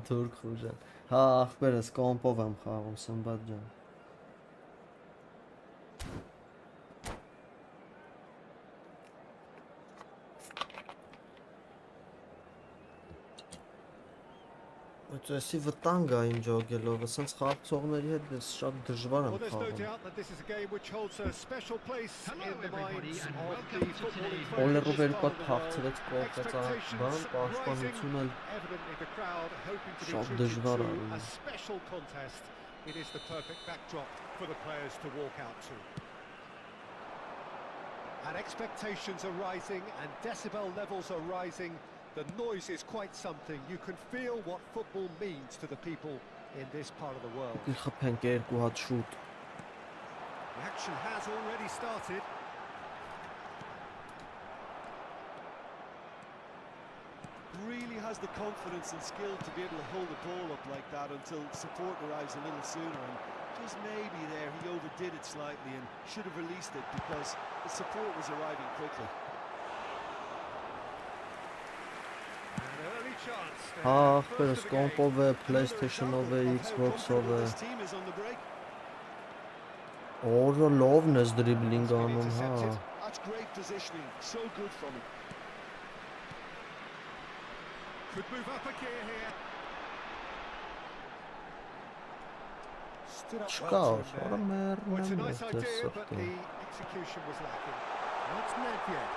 Թուրք խուժան, հա աղբերս կոմպով եմ խաղում Սմբատ ջան Էսի վտանգ է իմ ջոգելով, ասենց խաղացողների հետ ես շատ դժվար եմ
Well, there's no
խաղում
doubt that this is a game which holds a special place in the minds of the footballing
Բոլերով
fans
երկու
of
հատ
the world.
փախցրեց կողքից բան, պաշտպանություն էլ
Evidently the crowd hoping to be
շատ
treated
դժվար
to
է
a special contest. It is the perfect backdrop for the players to walk out to. And expectations are rising and decibel levels are rising. The noise is quite something. You can feel what football means to the people in this part of the world.
Խփենք երկու հատ շուտ
The action has already started.
Really has the confidence and skill to be able to hold the ball up like that until support arrives a little sooner, and just maybe there he overdid it slightly and should have released it because the support was arriving quickly.
An early chance there.
Ահ,
First
պերս
of the game.
կոմպով է,
Another
PlayStation-ով է,
example of how
Xbox-ով
comfortable
է
this team is on the break.
Օրը լովն ես դրիբլինգ
It's been
անում, հա
intercepted.
That's great positioning, so good from him.
Could move up a gear here. Stood up
Չկա,
well to
օրը
him there. Well, it's a
մերն
nice
եմ
idea, but
սրտում
the execution was lacking. That's Nedved.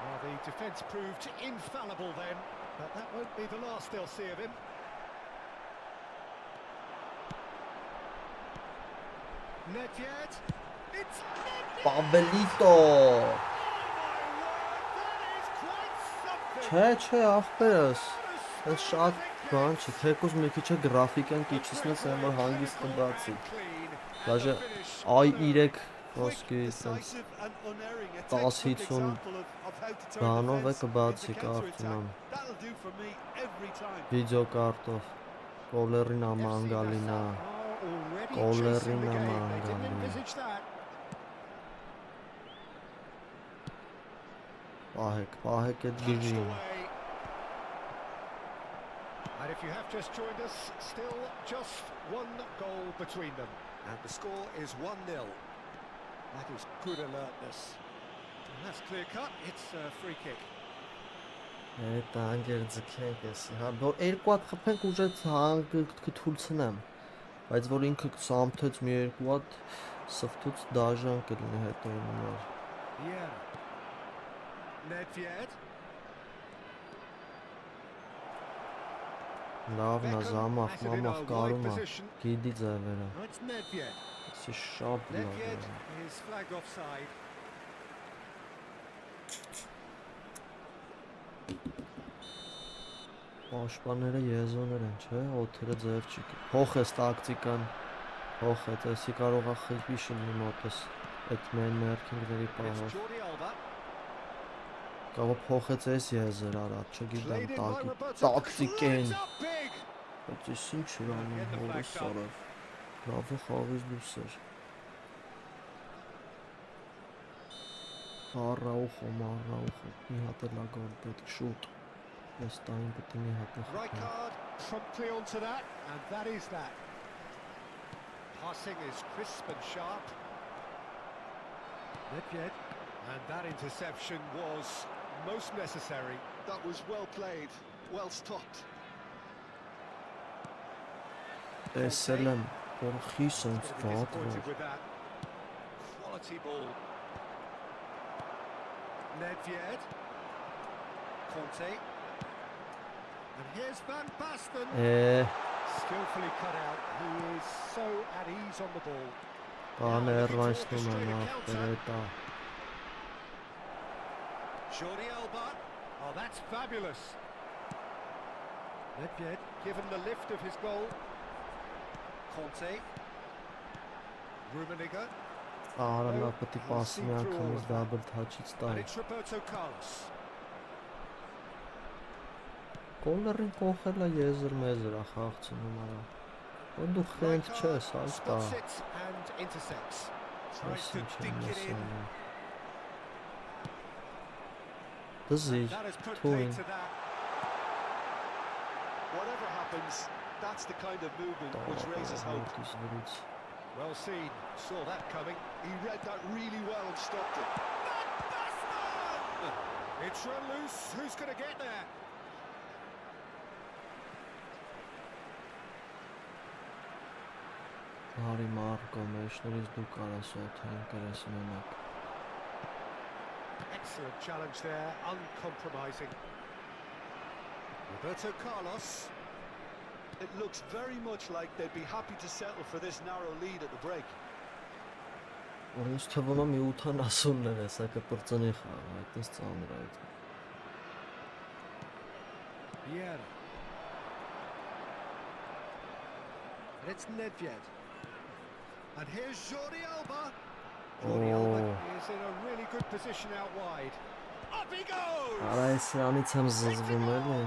Well, the defence proved infallible then, but that won't be the last they'll see of him. Nedved. It's Nedved!
Պավելիտո
Oh my word, that is quite something!
Չէ, չէ, աղբերս
What a
Այս շատ
splendid
բան
kick!
չի, թեկուզ մի քիչ է գրաֆիկան կիչիսնես եմ, որ հանգիստ կբացի Դաժե i3 ոսկի տենց 10-50 բանով է կբացի կարծում եմ Վիդեո կարտով Կոլերին աման գալինա Կոլերին աման գալին Պահեք էդ գիրին
And if you have just joined us, still just one goal between them. And the score is 1-0. That is good alertness. And that's clear cut, it's a free kick.
Այդ անգեր ձգենք էսի, հա, որ երկու հատ խփենք ուժը հանգ կթուլցնեմ Բայց որ ինքը սամթեց մի երկու հատ սվթուց դաժան կլինի հետո իմ համար
Yeah. Nedved.
Լավն է, զամախ, մամախ, կարում է, գիդի ձևերը
No, it's Nedved.
Էսի շատ լավ
Nedved
է
is flagged offside.
Պաշտպանները եզոներ են, չէ, օթերը ձև չի Հոխ ես տակտիկան, հոխ է, տեսի կարող է խիպի շնի մոտս Այդ մեն մերքինգների
It's
պահով
Jordi Alba.
Կավը փոխեց ես եզեր արատ, չգիտեմ
Played in by Roberto.
տակտիկ են
Climbs up big.
Բայց ես ինչ էր անում հորս արավ Լավը խաղից դուրս էր Առաուխո, մարաուխո, մի հատ էլ ագոր պետք շուտ Ես տային պետք է հատը
Right card, promptly onto that, and that is that. Passing is crisp and sharp. Nedved, and that interception was most necessary.
That was well played, well stopped.
Տեսել եմ, որ խիս ոնց վատ
Disappointed
որ
with that. Quality ball. Nedved. Conte. And here's Van Basten. Skillfully cut out. He is so at ease on the ball.
բան երվայցնում եմ ապերետա
Jordi Alba. Oh, that's fabulous. Nedved given the lift of his goal. Conte. Rummenigge.
Արամա պետք է պասի մի անգամից double touch-ից
And
տալ
it's Roberto Carlos.
Կոլերին կողել է եզր մեզր ախաղցնում արա Որ դու խենթ չես, այս տա
Spots it and intercepts. Tries to
Ես ինչ եմ
dink it in.
լսանում Դզիր,
That has put
թույն
paid to that.
Whatever happens, that's the kind of movement which raises hope.
Well seen, saw that coming.
He read that really well and stopped it.
It's run loose, who's going to get there?
Հարի Մարկո, մեջներից դու կարաս օթային կրես մենակ
Excellent challenge there, uncompromising. Roberto Carlos.
It looks very much like they'd be happy to settle for this narrow lead at the break.
Որ ինձ թվում է մի 80-ներ է, սա կպրծնի խաղ, այդպես ծանր է այդ
Vieira. And it's Nedved. And here's Jordi Alba. Jordi Alba is in a really good position out wide. Up he goes!
Արա ես սրանից եմ զզվում էլի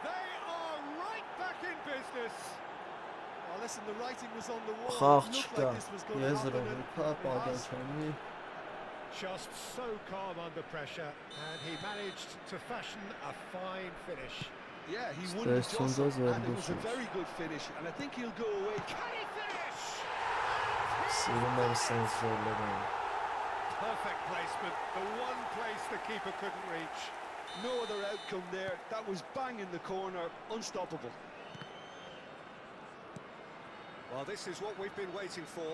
They are right back in business.
Oh, listen, the writing was on the wall.
Խաղ
It looked
չկա,
like this was going to
եզրով
happen.
էլ կա պագանչանի
Just so calm under pressure, and he managed to fashion a fine finish.
Yeah, he won the
Stress
jostle,
on
and it was a
those
very good finish, and I think he'll go away.
Can he finish?
Սիրում եմ սենց զոլերան
Perfect placement, the one place the keeper couldn't reach.
No other outcome there. That was bang in the corner, unstoppable.
Well, this is what we've been waiting for.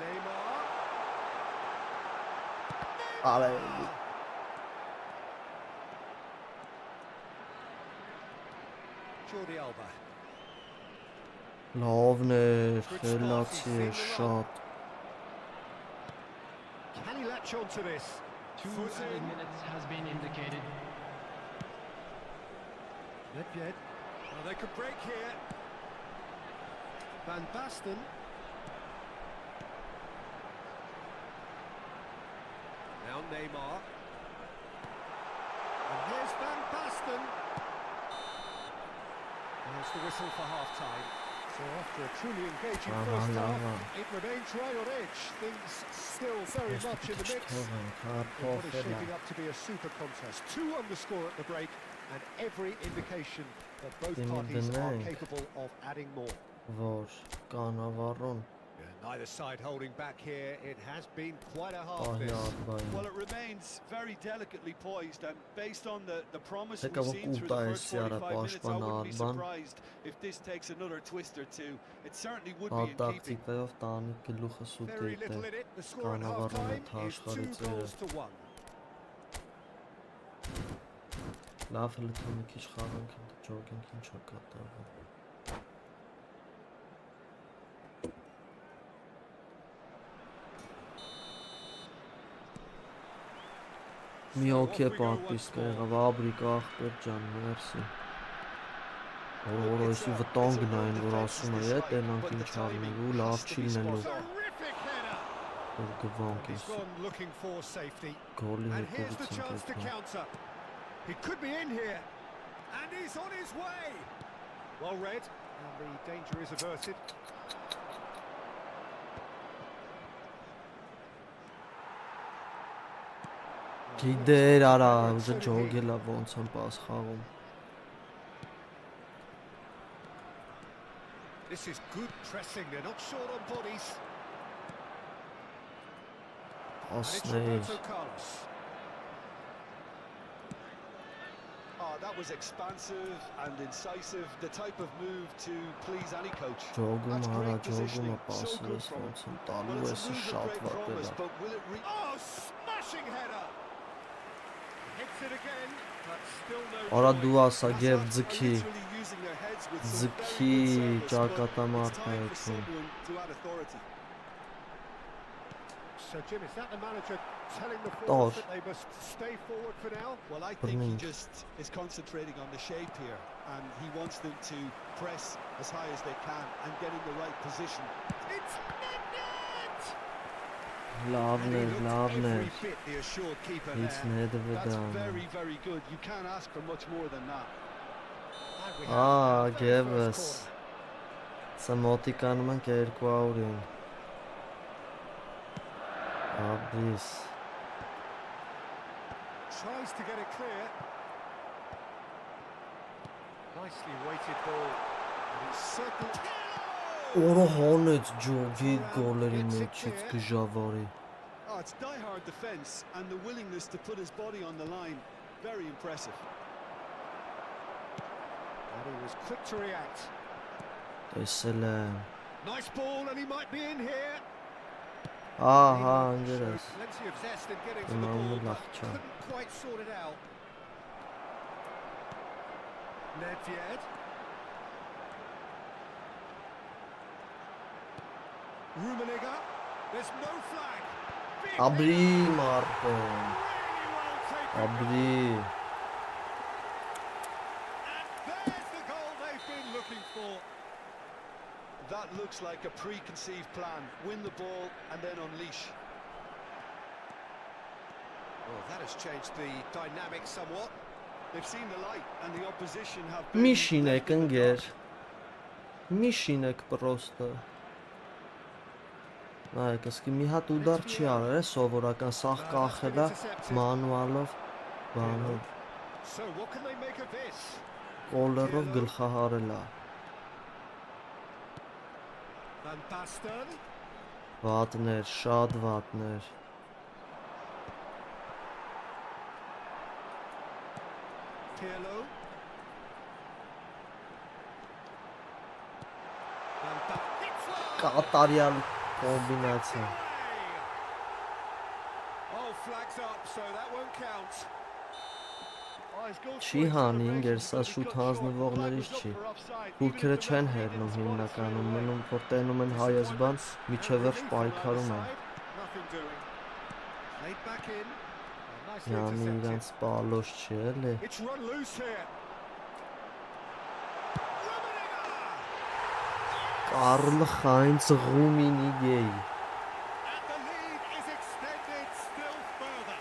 Neymar.
Արա
Jordi Alba.
լավն էր, խելացի էր, շատ
Can he latch on to this?
Two added minutes has been indicated.
Nedved. Well, they could break here. Van Basten. Now Neymar. And here's Van Basten. There's the whistle for half-time. So after a truly engaging first half, it remains right on edge. Things still very much in the mix. What is shaping up to be a super contest. 2 on the score at the break, and every indication that both parties are capable of adding more.
Որ կանավառոն
Neither side holding back here. It has been quite a half this.
Well, it remains very delicately poised, and based on the promise
Եկա
we've seen through the
ուտա
first
էսի արա
45 minutes, I wouldn't be
պաշտպան
surprised if this takes another twist or two. It certainly would be in keeping.
Ատակտիկայով տանի գլուխը սուտ
Very
է
little in it. The score at
կանավառոն է
half-time is 2
թաշխարից
goals to 1.
լավ հլը թոմի քիչ խաղանք ջոգինգ ինչ է կատարվում մի օքե պատպիսկա եղավ աբրիկ ախպեր ջան մերսի որոշի վտանգն այն որ ասում է է տենանք ինչ արնելու լավ չի լինելու որ գվանք
He's
ես
gone looking for safety.
գոլի
And here's the
հետևից
chance to
ընկել
counter. He could be in here. And he's on his way. Well read. And the danger is averted.
Գիտեր արա, ուժը ջոգելա ոնց եմ պաս խաղում։
This is good pressing, they're not short on bodies. And it's
Ասներ։
Roberto Carlos.
Oh, that was expansive and incisive, the type of move to please any coach.
Ջոգում
That's
արա,
great
ջոգումը
positioning, so good
պասես
from him.
ոնց եմ
Well,
տալու
it's a
էսի
move of
շատ
great
վատ
promise,
էլա։
but will it
Oh, smashing header! Hits it again, but still no
Արա
joy.
դու ասա գև
Are
ձգի,
literally using their heads with some
ձգի
very good service, but it's
ճակատամարտն
time for
այդում։
someone to add authority.
So, Jim, is that the manager telling the
Tor.
forwards that they must stay forward for now?
Well, I think he
Burning.
just is concentrating on the shape here, and he wants them to press as high as they can and get in the right position.
It's net!
Լավն
And he
էր,
looked
լավն
every
էր։
bit the assured keeper
Ինձ
there.
ներդվե
That's
դա։
very, very good. You can't ask for much more than that.
And we have
Ա,
our very
գևս։
first corner.
Սա մոտիկանում ենք 200-ին։ Աբրիս։
Tries to get it clear. Nicely weighted ball. And it's certainly...
Օրը հանեց ջոգի գոլերի մեջից գժավարի։
Oh, it's die-hard defence and the willingness to put his body on the line. Very impressive.
And he was quick to react.
Տեսել եմ։
Nice ball, and he might be in here.
Ահա,
Showed
անգերես։
plenty of zest in getting to the
Իմամը
ball, but
լախչա։
couldn't quite sort it out. Nedved. Rummenigge. There's no flag. Big
Աբրի
header.
մարդեն։
Really well taken.
Աբրի։
And there's the goal they've been looking for.
That looks like a preconceived plan. Win the ball and then unleash.
Well, that has changed the dynamic somewhat.
They've seen the light and the opposition have been
Մի շինեք
left in the
ընկեր։
dark.
Մի շինեք պրոստը։ Նայեք, ասկի մի հատ ուդար չի արել, է սովորական սաղ կախելա մանուալով, բանով,
So what can they make of this?
կոլերով գլխահարելա։
Van Basten.
Վատներ, շատ վատներ։
Pirlo. Van Basten.
Կատարյալ կոմբինացիա։
Oh, flags up, so that won't count.
Չի հանի, ինգեր, սա շուտ հանձնվողներից չի։ Հուրքերը չեն հերնում հիմնականում, մնում որ տենում են հայազբան, միջև վերջ պայքարում են։
Nothing doing. Laid back in. Nicely
Յանի
intercepted.
իրանց պալոշ չի էլի։
It's run loose here. Rummenigge!
Կարլ Խայնց Ղումինի գեյ։
And the lead is extended still further.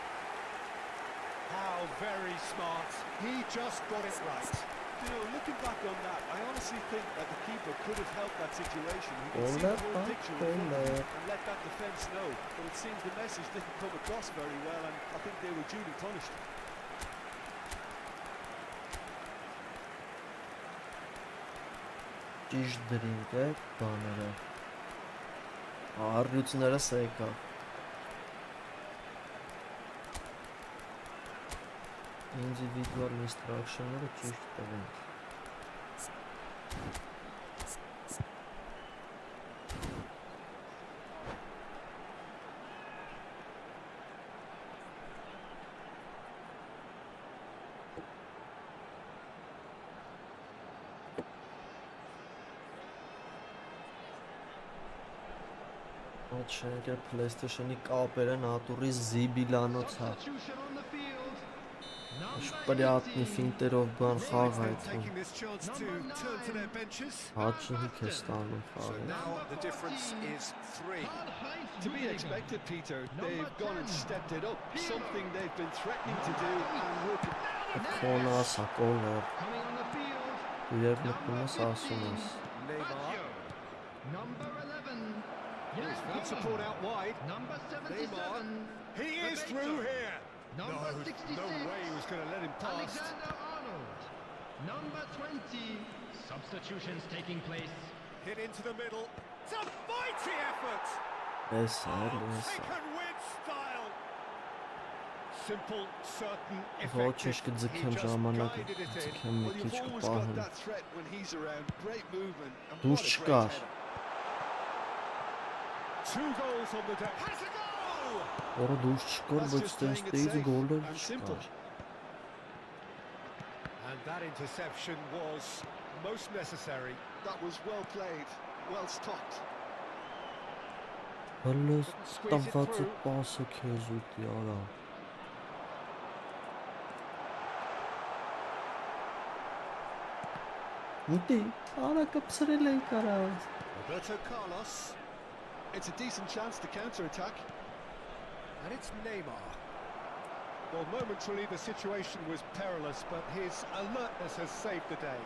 How very smart. He just got it right.
You know, looking back on that, I honestly think that the keeper could have helped that situation. He could see
Goal
the
left
whole
back,
picture in
goal
front of him
left.
and let that defence know. But it seems the message didn't come across very well, and I think they were duly punished.
Ճիշտ դրինք է բաները։ Առյուծները սեկա։ Individual instruction-ները ճիշտ տվենք։ Այդ շենքը PlayStation-ի կապերը նատուրի զիբիլանոց հա։
Substitution on the field.
Շպրյատնի ֆինտերով բան խաղ
They're
այդ։
taking this chance to turn to their benches.
Հաչինիք է ստանում
So
խաղը։
now the difference is 3.
To be expected, Peter, they've gone and stepped it up. Something they've been threatening to do and working.
Քոնասա կոլեր։
Coming on the field.
Դու երբ մտնում ես ասում ես։
Neymar.
Number 11. Yes,
Good support out wide.
Number
Neymar.
77.
He is through here.
Number 66.
No way he was going to let him pass.
Alexander-Arnold. Number 20.
Substitutions taking place.
Hit into the middle. It's a mighty effort. Taken with style. Simple, certain, effective. He just guided it in.
Well, you've always got that threat when he's around. Great movement and what a great
Duşçukar.
header.
2 goals on the day. Has a goal!
Ora duş çıkar,
That's
bak
just playing it
istenizde
safe
goller
and simple.
çıkar.
And that interception was most necessary.
That was well played, well stopped.
Հələ
Squeeze it
տված
through.
պասը քեզ ուտի արա։ Ուտի, արա կպսրել էի կարա։
Roberto Carlos.
It's a decent chance to counter-attack.
And it's Neymar. Well, momentarily the situation was perilous, but his alertness has saved the day.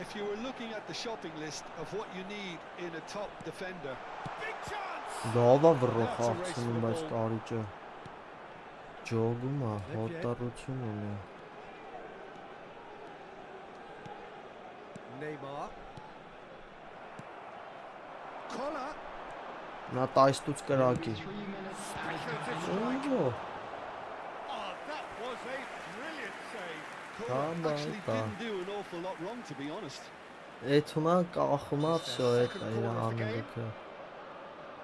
If you were looking at the shopping list of what you need in a top defender,
Big chance!
Լավա վռող աղցնում բայց կարիճը։ Ջոգում է, հոտարություն ունի։
Neymar. Collar.
Նա տայստուց կրակի։
3 minutes
Օ,
Oh, that was a brilliant save.
Cole actually
Come on,
didn't do an awful lot wrong, to be honest.
Էթումա կախումա վсё էտա իր անելիքը։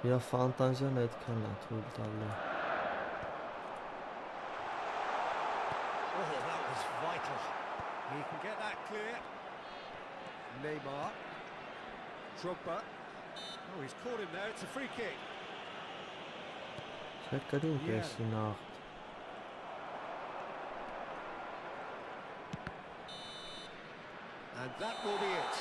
Իր ֆանտազիան այդքան է թույլ տալու։
Oh, that was vital. He can get that clear. Neymar. Drogba. Oh, he's caught him there. It's a free kick.
Չէ կրինք էսի նախ։
And that will be it.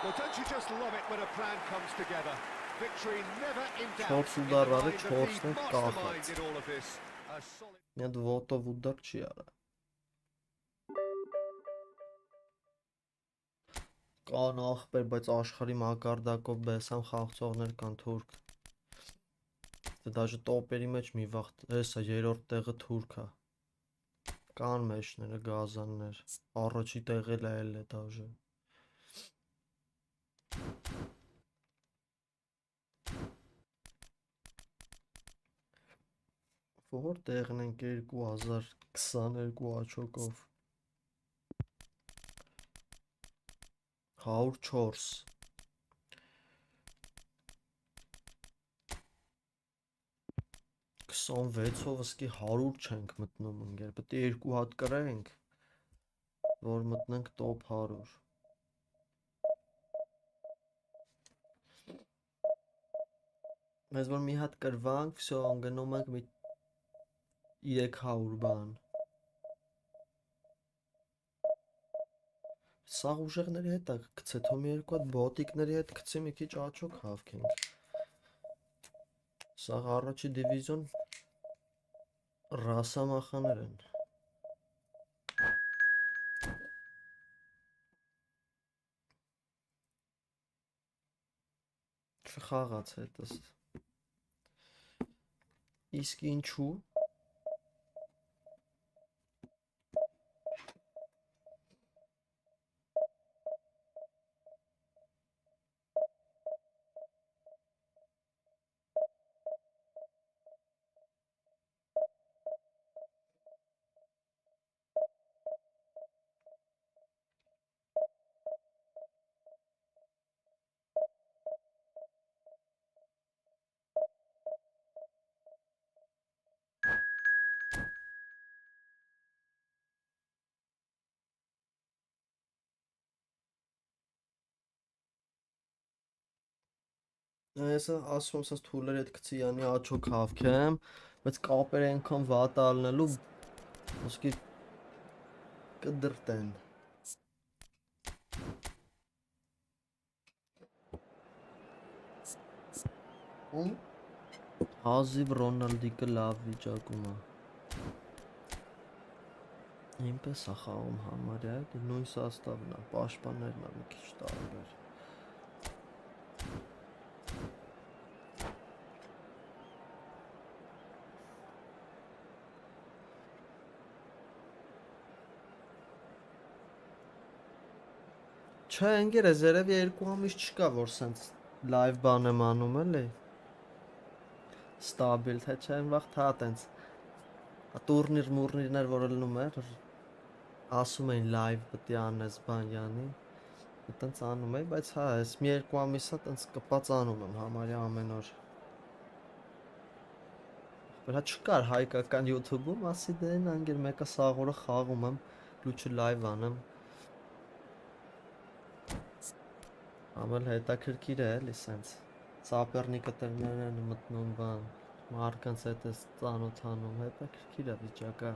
Well, don't you just love it when a plan comes together? Victory never in doubt.
Չորս
In the
ուդարը
mind of the
չորսն է
mastermind
կախած։
in all of this. A solid.
Մի հատ ոտով ուդար չի արա։ Կան ախպեր, բայց աշխարհի մակարդակով բեսամ խաղացողներ կան թուրք։ Դե դաժե տոպերի մեջ մի վաղ հեսա երրորդ տեղը թուրք է։ Կան մեջները գազաններ։ Առաջի տեղել է դաժե։ Որ տեղն ենք 2022 աչոկով 104 26-ով սկի 100 չենք մտնում ընկեր, պետք է 2 հատ կրենք, որ մտնենք top 100։ Մեզ որ մի հատ կրվանք, վсё անգնում ենք մի 300 բան։ Սաղ ուժեղների հետ է գցե, թո մի երկու հատ բոտիկների հետ գցի մի քիչ աչոք հավքենք։ Սաղ առաջի դիվիզիոն ռասամախաներ են։ Չխաղաց հետս։ Իսկ ինչու։ Ես ասում եմ թուլեր հետ գցի անի աչոք հավքեմ, բայց կապեր այնքան վատ ալնելու ոսկի կդրտեն։ Հազիվ Ռոնալդիկը լավ վիճակում է։ Այնպես է խաղում համարյա, նույն սաստավն է, պաշտպաններն է մի քիչ տարբեր։ Չէ, ընկերս, երևի 2 ամիս չկա, որ սենց լայվ բան եմ անում էլի։ Ստաբիլ, թե չէ, այն վաղ թա տենց։ Տուրնիրներ, որ ելնում էր, ասում էին լայվ պետք է անես բանյանի։ Տենց անում էի, բայց հա, ես մի 2 ամիսա տենց կպած անում եմ համարյա ամեն օր։ Վրա չկար հայկական YouTube-ում, ասի դե անգեր մեկը սաղորը խաղում եմ, լուչը լայվ անեմ։ Ամել հետաքրքիր է էլի սենց սապերնիկը տրներն են մտնում բան մարդկանց հետ ես ծանոթանում հետաքրքիր է վիճակը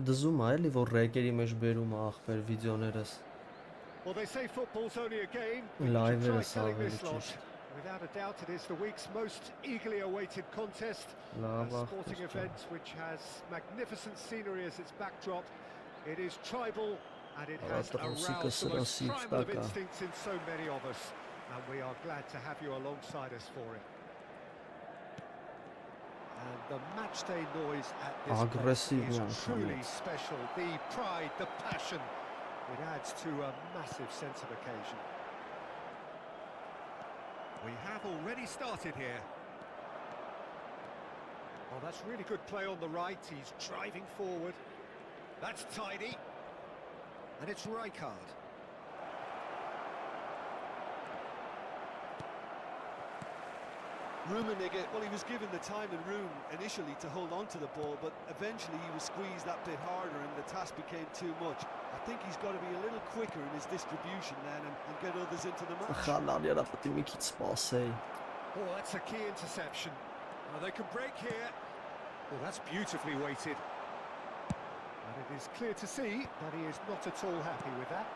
դզում է էլի որ ռեկերի մեջ բերում է ախպեր վիդեոներս
Well, they say football's only a game.
լայվերս ավելի ճիշտ
Without a doubt, it is the week's most eagerly awaited contest. A sporting event which has magnificent scenery as its backdrop. It is tribal. And it has aroused the most primal of instincts in so many of us, and we are glad to have you alongside us for it. And the matchday noise at this place is truly special. The pride, the passion, it adds to a massive sense of occasion. We have already started here. Oh, that's really good play on the right. He's driving forward. That's tidy. And it's Rijkaard.
Rummenigge, well, he was given the time and room initially to hold on to the ball, but eventually he was squeezed that bit harder and the task became too much. I think he's got to be a little quicker in his distribution then and get others into the match.
Oh, that's a key interception. They can break here. Oh, that's beautifully weighted. And it is clear to see that he is not at all happy with that.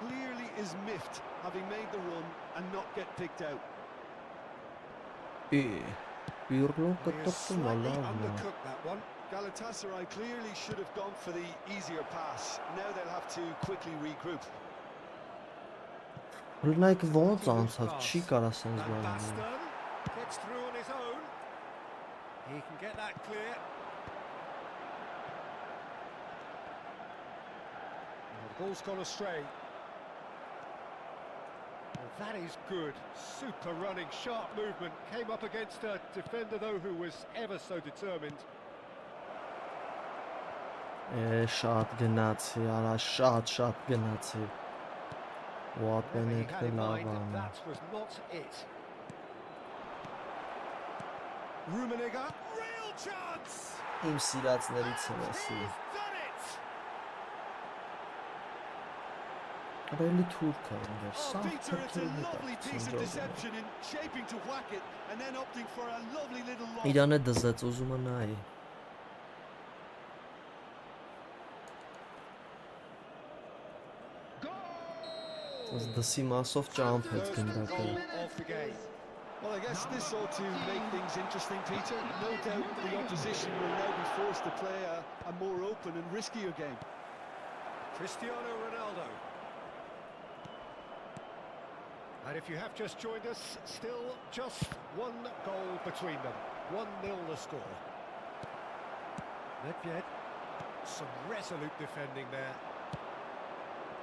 Clearly is miffed, having made the run and not get picked out.
Undercooked that one.
Galatasaray clearly should have gone for the easier pass. Now they'll have to quickly regroup.
Like ոնց անցավ, չի կարա սենց բան։
Gets through on his own. He can get that clear. The ball's gone astray. Well, that is good. Super running, sharp movement. Came up against a defender, though, who was ever so determined.
Շատ գնացի, արա, շատ գնացի։ What
He
when it
had in mind
lava.
that was not it. Rummenigge, real chance!
Իմ սիրածներից եմ
And
ասի։
he's done it!
Really թուրք է, ինձ
Oh,
սա
Peter, it's a lovely piece of
թուրք
deception in shaping to whack it and then opting for a lovely little lob.
Իրան է դզեց, ուզում է նայի։ Դսի մասով ճամփեց գնդակը։
Of the game.
Well, I guess this ought to make things interesting, Peter. No doubt the opposition will now be forced to play a more open and riskier game.
Cristiano Ronaldo. And if you have just joined us, still just one goal between them. 1-0 the score. Nedved. Some resolute defending there.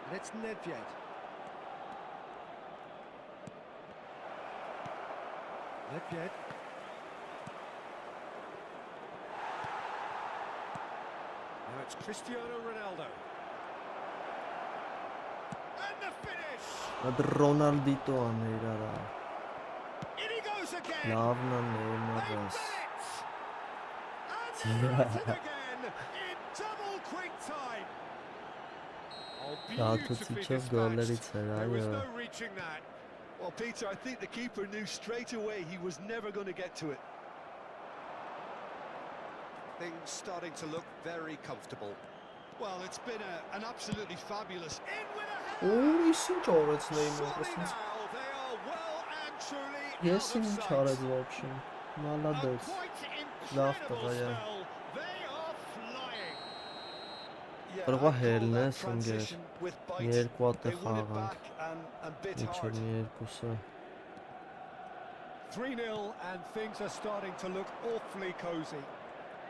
And it's Nedved. Nedved. Now it's Cristiano Ronaldo. And the finish!
Այդ Ռոնալդիտո ան է իրարա։
In he goes again!
Լավն ան է
They've
մագաս։
done it! And they've done it again in double quick time. Oh, beautifully dispatched. There was no reaching that.
Well, Peter, I think the keeper knew straight away he was never going to get to it.
Things starting to look very comfortable.
Well, it's been an absolutely fabulous...
In with a
Ուրիշ ինչ օրեց նեյմ
Surely
ասես։
now they are well and truly
Ես
out of
ինչ
sight.
արեց ոբշեն։
A
Մալադեց։
quite
Լավ
incredible
տղա է։
spell. They are flying.
Yeah,
Կարող է
I'd call
հելնես
that
ընկեր։
transition with bite.
Երկու հատ
They
է
won it
խաղանք։
back and bit
Իջը
hard.
մի երկուսը։
3-0 and things are starting to look awfully cosy.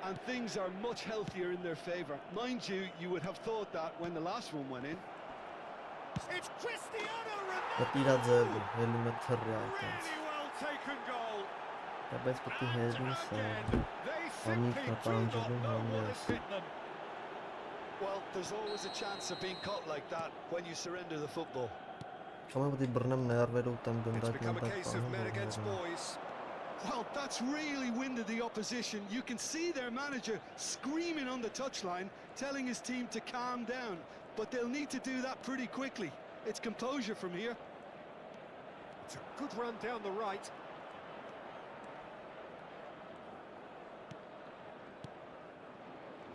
and things are much healthier in their favour. Mind you, you would have thought that when the last one went in.
It's Cristiano
Պետք
Ronaldo!
իրա ձևը հելում է թռի այդտենց։
Really well taken goal.
Բայց պետք է հելնի սա։
They
Ամիք
simply do not
նպանջելուն
know what
հոնես։
has hit them.
Well, there's always a chance of being caught like that when you surrender the football.
Կամա պետք է բռնեմ ներվերը ու տեմ
It's
գնդակ
become a
գնդակ
case of men against boys.
Well, that's really winded the opposition. You can see their manager screaming on the touchline, telling his team to calm down. But they'll need to do that pretty quickly. It's composure from here.
It's a good run down the right.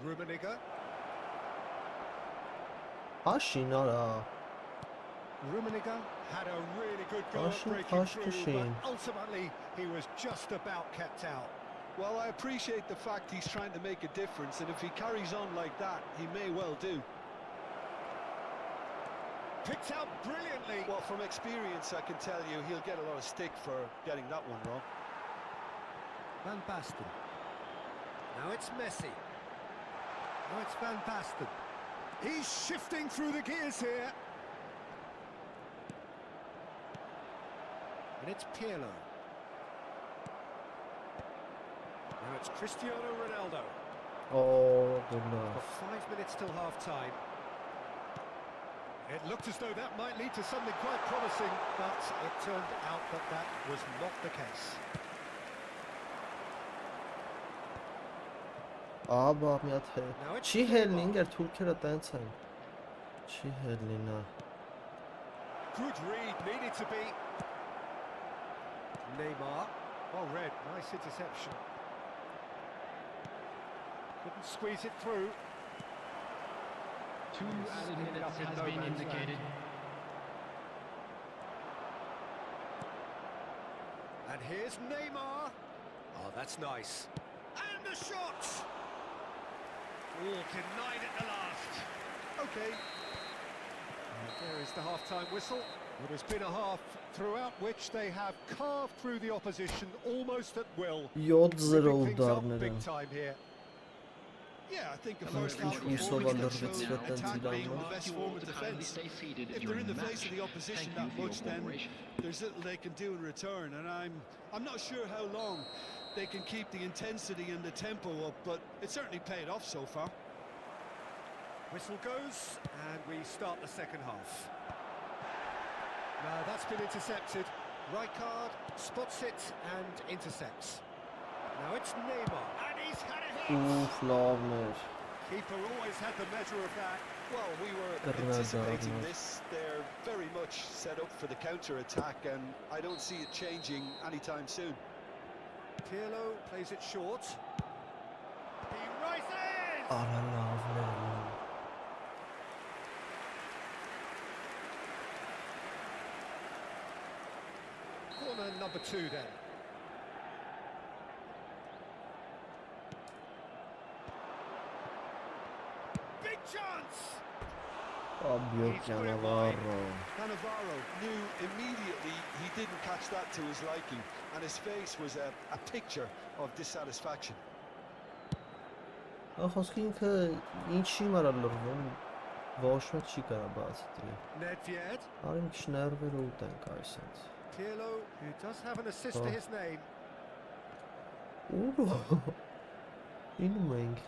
Rummenigge.
Աշին արա։
Rummenigge had a really good goal at
Taşın
breaking
taş
through,
düşeyim.
but ultimately he was just about kept out.
Well, I appreciate the fact he's trying to make a difference, and if he carries on like that, he may well do.
Picked out brilliantly.
Well, from experience, I can tell you he'll get a lot of stick for getting that one wrong.
Van Basten. Now it's Messi. Now it's Van Basten. He's shifting through the gears here. And it's Pirlo. Now it's Cristiano Ronaldo.
Oh, դուրնա։
Got 5 minutes till half-time. It looked as though that might lead to something quite promising, but it turned out that that was not the case.
Աբա մի հատ է։
Now it's
Չի հելնի, ինգեր թուրքերը տենց են։ Չի հելնի նա։
Good read, needed to be. Neymar. Well read, nice interception. Couldn't squeeze it through.
2 added minutes has been indicated.
And here's Neymar. Oh, that's nice. And the shot! Oh, denied at the last. Okay. And there is the half-time whistle. It has been a half throughout which they have carved through the opposition almost at will.
7-0
Ripping things up
ուդարները։
big time here.
Yeah, I think the
Ալա
first half
ինչ
performance
ուսով
that
ալրվեց
showed
տենց
attack being
իրանը։
the best form of defence. If they're in the face of the opposition that much, then there's little they can do in return, and I'm not sure how long they can keep the intensity and the tempo up, but it certainly paid off so far.
Whistle goes, and we start the second half. Now that's been intercepted. Rijkaard spots it and intercepts. Now it's Neymar, and he's had a hit.
Ուֆ, լավն էր։
Keeper always had the measure of that.
Well, we were anticipating this. They're very much set up for the counter-attack, and I don't see it changing anytime soon.
Pirlo plays it short. He rises!
Արա լավն էր։
Corner number 2 then. Big chance!
Աբյո Cannavaro։
Cannavaro knew immediately he didn't catch that to his liking, and his face was a picture of dissatisfaction.
Ախոսք ինքը ինչի մարա լրվում, ոչ մեկ չի կարա բացի դրի։
Nedved.
Արի մի քիչ ներվերը ուտենք այսպես։
Pirlo, who does have an assist to his name.
Ու ինում ենք։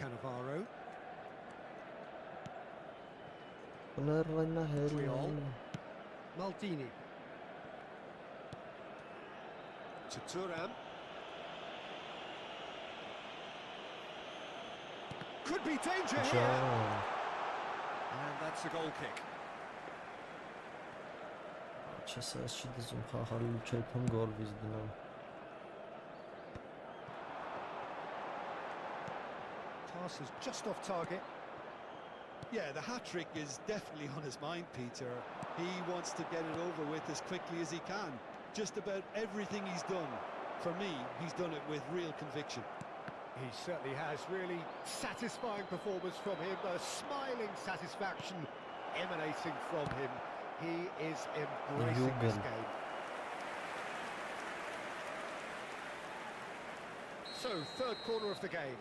Cannavaro.
Ներվայնա հելնի։
Maldini. To Thuram. Could be danger here.
Ջան։
And that's a goal kick.
Չես այս չի դզում խաղալու չեփում գոլվից դնամ։
Pass is just off target.
Yeah, the hat-trick is definitely on his mind, Peter. He wants to get it over with as quickly as he can. Just about everything he's done, for me, he's done it with real conviction.
He certainly has. Really satisfying performance from him. A smiling satisfaction emanating from him. He is embracing this
Jürgen.
game. So, third corner of the game.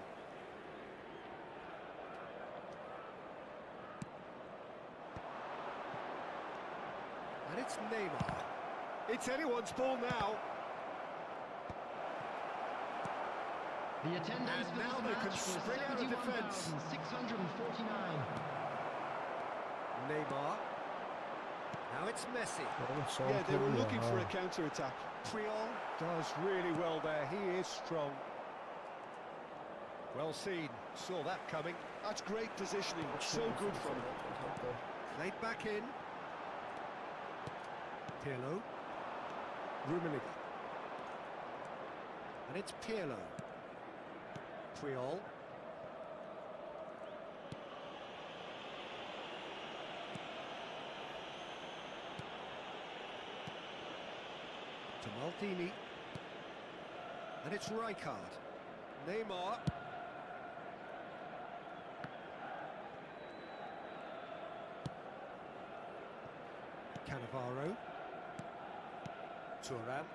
And it's Neymar. It's anyone's ball now.
The attendance
And
for
now
this
they can
match was
spring out of defence.
71,649.
Neymar. Now it's Messi.
Yeah, they were looking for a counter-attack.
Puyol does really well there. He is strong. Well seen. Saw that coming.
That's great positioning. So good from him.
Played back in. Pirlo. Rummenigge. And it's Pirlo. Puyol. To Maldini. And it's Rijkaard. Neymar. Cannavaro. Thuram.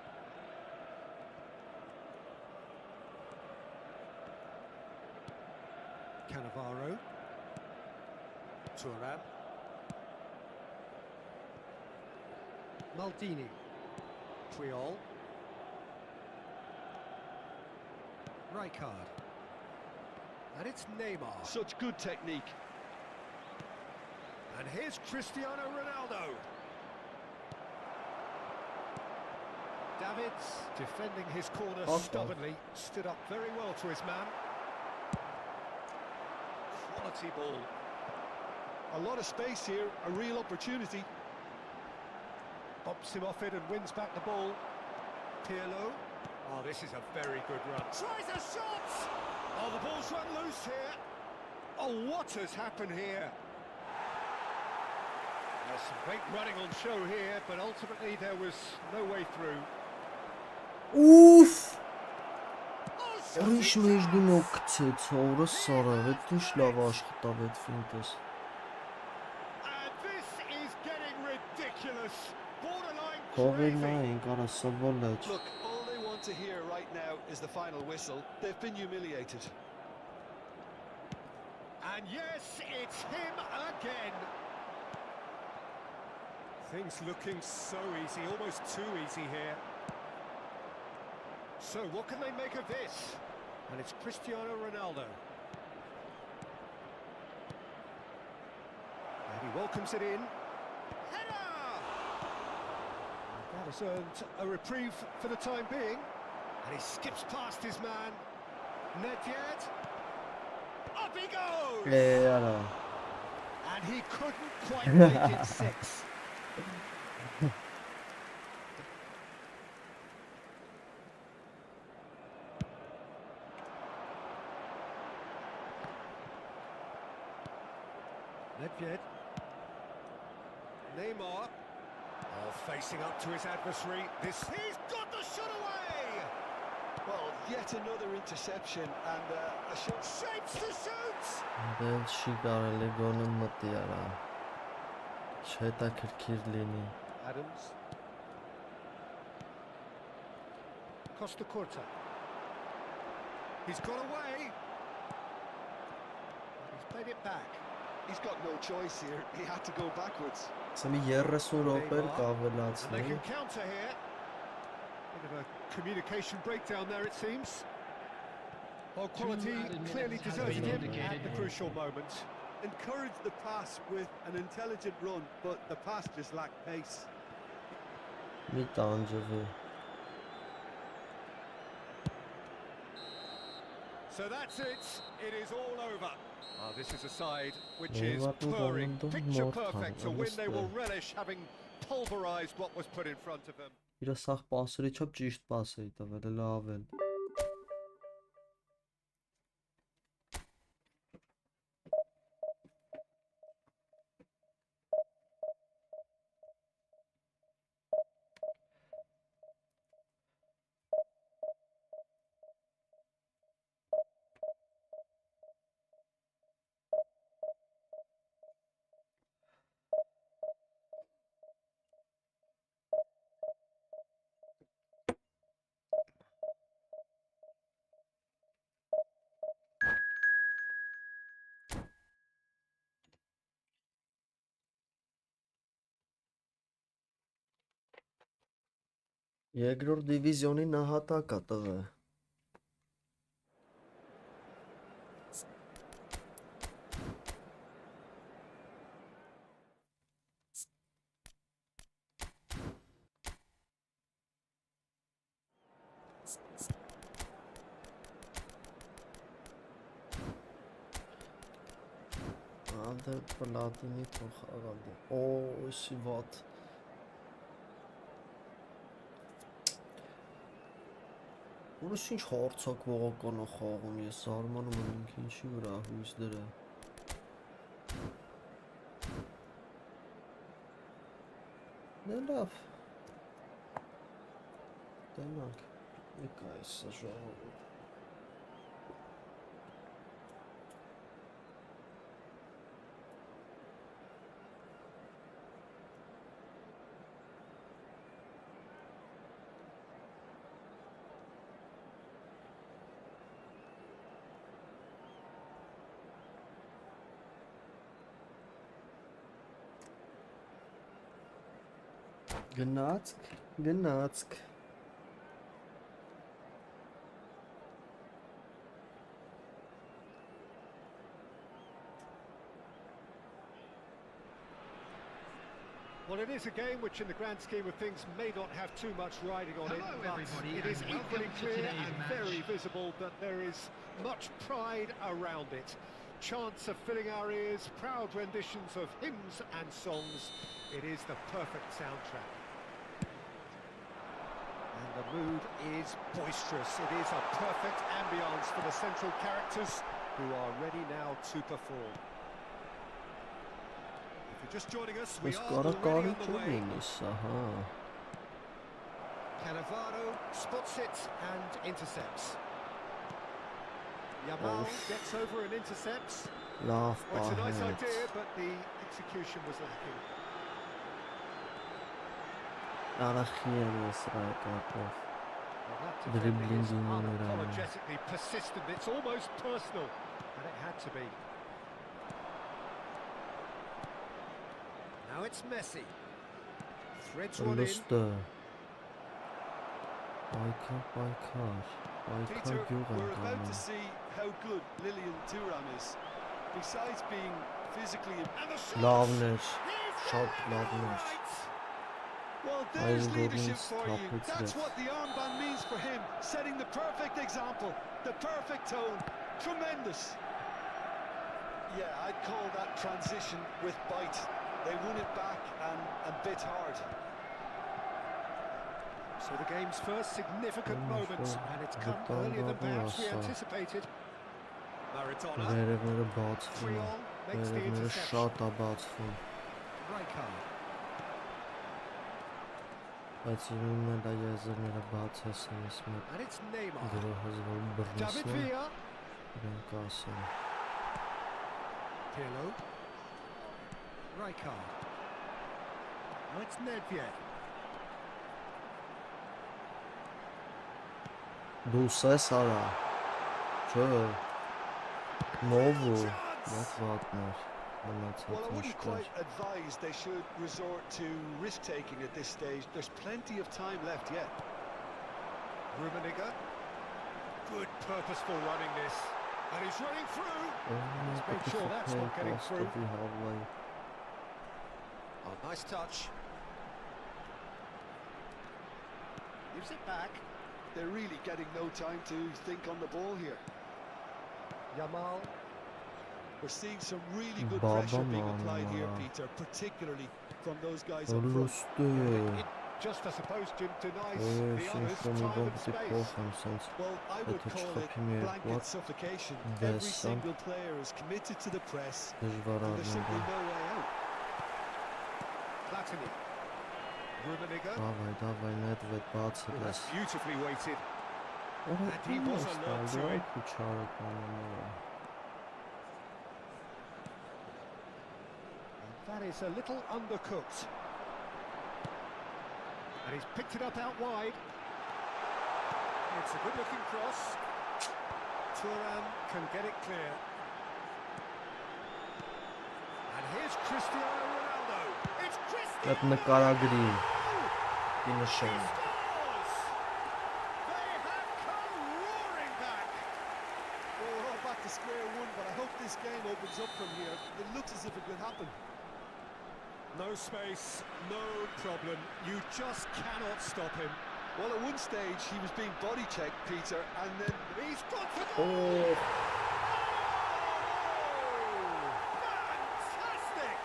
Cannavaro. Thuram. Maldini. Puyol. Rijkaard. And it's Neymar.
Such good technique.
And here's Cristiano Ronaldo. Davids defending his corner stubbornly. Stood up very well to his man. Quality ball.
A lot of space here, a real opportunity.
Bumps him off it and wins back the ball. Pirlo. Oh, this is a very good run. Tries a shot! Oh, the ball's run loose here. Oh, what has happened here? There's some great running on show here, but ultimately there was no way through.
Ուֆ
Oh,
Ուրիշ մեջնու նոկցեց, օրը սարավ, ինչ լավ աշխատավ այդ ֆինտես։
And this is getting ridiculous. Borderline
Թողերն
crazy.
այն կարա սվալաչ։
Look, all they want to hear right now is the final whistle. They've been humiliated.
And yes, it's him again. Things looking so easy, almost too easy here. So what can they make of this? And it's Cristiano Ronaldo. And he welcomes it in. Header! That has earned a reprieve for the time being. And he skips past his man. Nedved. Up he goes!
Արա։
And he couldn't quite make it six. Nedved. Neymar. Oh, facing up to his adversary. He's got the shot away!
Well, yet another interception and a shot.
Shapes to shoot!
Դել չի կարելի գոնը մտի արա։ Չհետաքրքիր լինի։
Adams. Costa Curta. He's got away. He's played it back.
He's got no choice here. He had to go backwards.
Սա մի 30 րոպե
And they
կավելացնի։
can counter here. Bit of a communication breakdown there, it seems. Well, quality
added
clearly
minutes has
deserted
been
him at
indicated.
the crucial moment.
Encouraged the pass with an intelligent run, but the pass just lacked pace.
Մի տանջվի։
So that's it. It is all over. This is a side which
Yeah,
is
what was
purring,
on the
picture
more
perfect. A
time,
win they will
honestly.
relish, having pulverised what was put in front of them.
Իրա սաղ պասերի չափ ճիշտ պաս էի տվել, լավ էլ։ Երկրորդ դիվիզիոնի նահատակա տղա։ Ալդը պլատինի թող աղալդի։ Օ, շիվատ։ Ուրիշ ինչ հարցակ ողական է խաղում, ես զարմանում եմ ինքը ինչի վրա հույս դրա։ Դե լավ։ Տենակ, եկա այս ժողովուրդ։ Գնացք։
Well, it is a game which in the grand scheme of things may not have too much riding on it,
Hello,
but
everybody,
it is
and welcome
equally
to
clear
today's
and
match.
very visible that there is much pride around it. Chants are filling our ears, proud renditions of hymns and songs. It is the perfect soundtrack. And the mood is boisterous. It is a perfect ambience for the central characters who are ready now to perform. If you're just joining us, we are already on the way. Cannavaro spots it and intercepts. Yamal gets over and intercepts.
Love
Well, it's a nice idea, but the execution was lacking. Well, that defending is unapologetically persistent. It's almost personal, and it had to be. Now it's Messi. Threads one in.
Peter, we're about to see how good Lilian Thuram is. Besides being physically...
And the shot!
Loveness,
He's
shot
got it
Loveness.
right!
Well, there's
Aynen
leadership
Goggins
for you.
top
That's
it.
what the armband means for him. Setting the perfect example, the perfect tone. Tremendous. Yeah, I'd call that transition with bite. They won it back and bit hard.
So the game's first significant moment, and it's come earlier than perhaps we anticipated. Maradona, 3-all, makes the interception. Rijkaard. And it's Neymar. David Villa. Pirlo. Rijkaard. Now it's Nedved.
Դուսես արա, չէ, նովու, մեծ վատներ,
Well, I wouldn't quite advise they should resort to risk-taking at this stage. There's plenty of time left yet.
Rummenigge. Good purposeful running this. And he's running through. Let's make sure that's not getting through. Oh, nice touch. Gives it back.
They're really getting no time to think on the ball here.
Yamal.
We're seeing some really good pressure being applied here, Peter, particularly from those guys up front.
It just, I suppose, Jim denies the others time and space.
Well, I would call it blanket suffocation. Every single player is committed to the press, and there's simply no way out.
Platini. Rummenigge.
Davai,
That's beautifully weighted. And he was alert to it. That is a little undercooked. And he's picked it up out wide. It's a good-looking cross. Thuram can get it clear. And here's Cristiano Ronaldo. It's Cristiano!
That նկարագրի,
He
ինը շեն,
scores!
back to square one, but I hope this game opens up from here. It looks as if it could happen.
No space, no problem. You just cannot stop him.
Well, at one stage, he was being body checked, Peter, and then...
He's got for goal!
Oh,
Fantastic!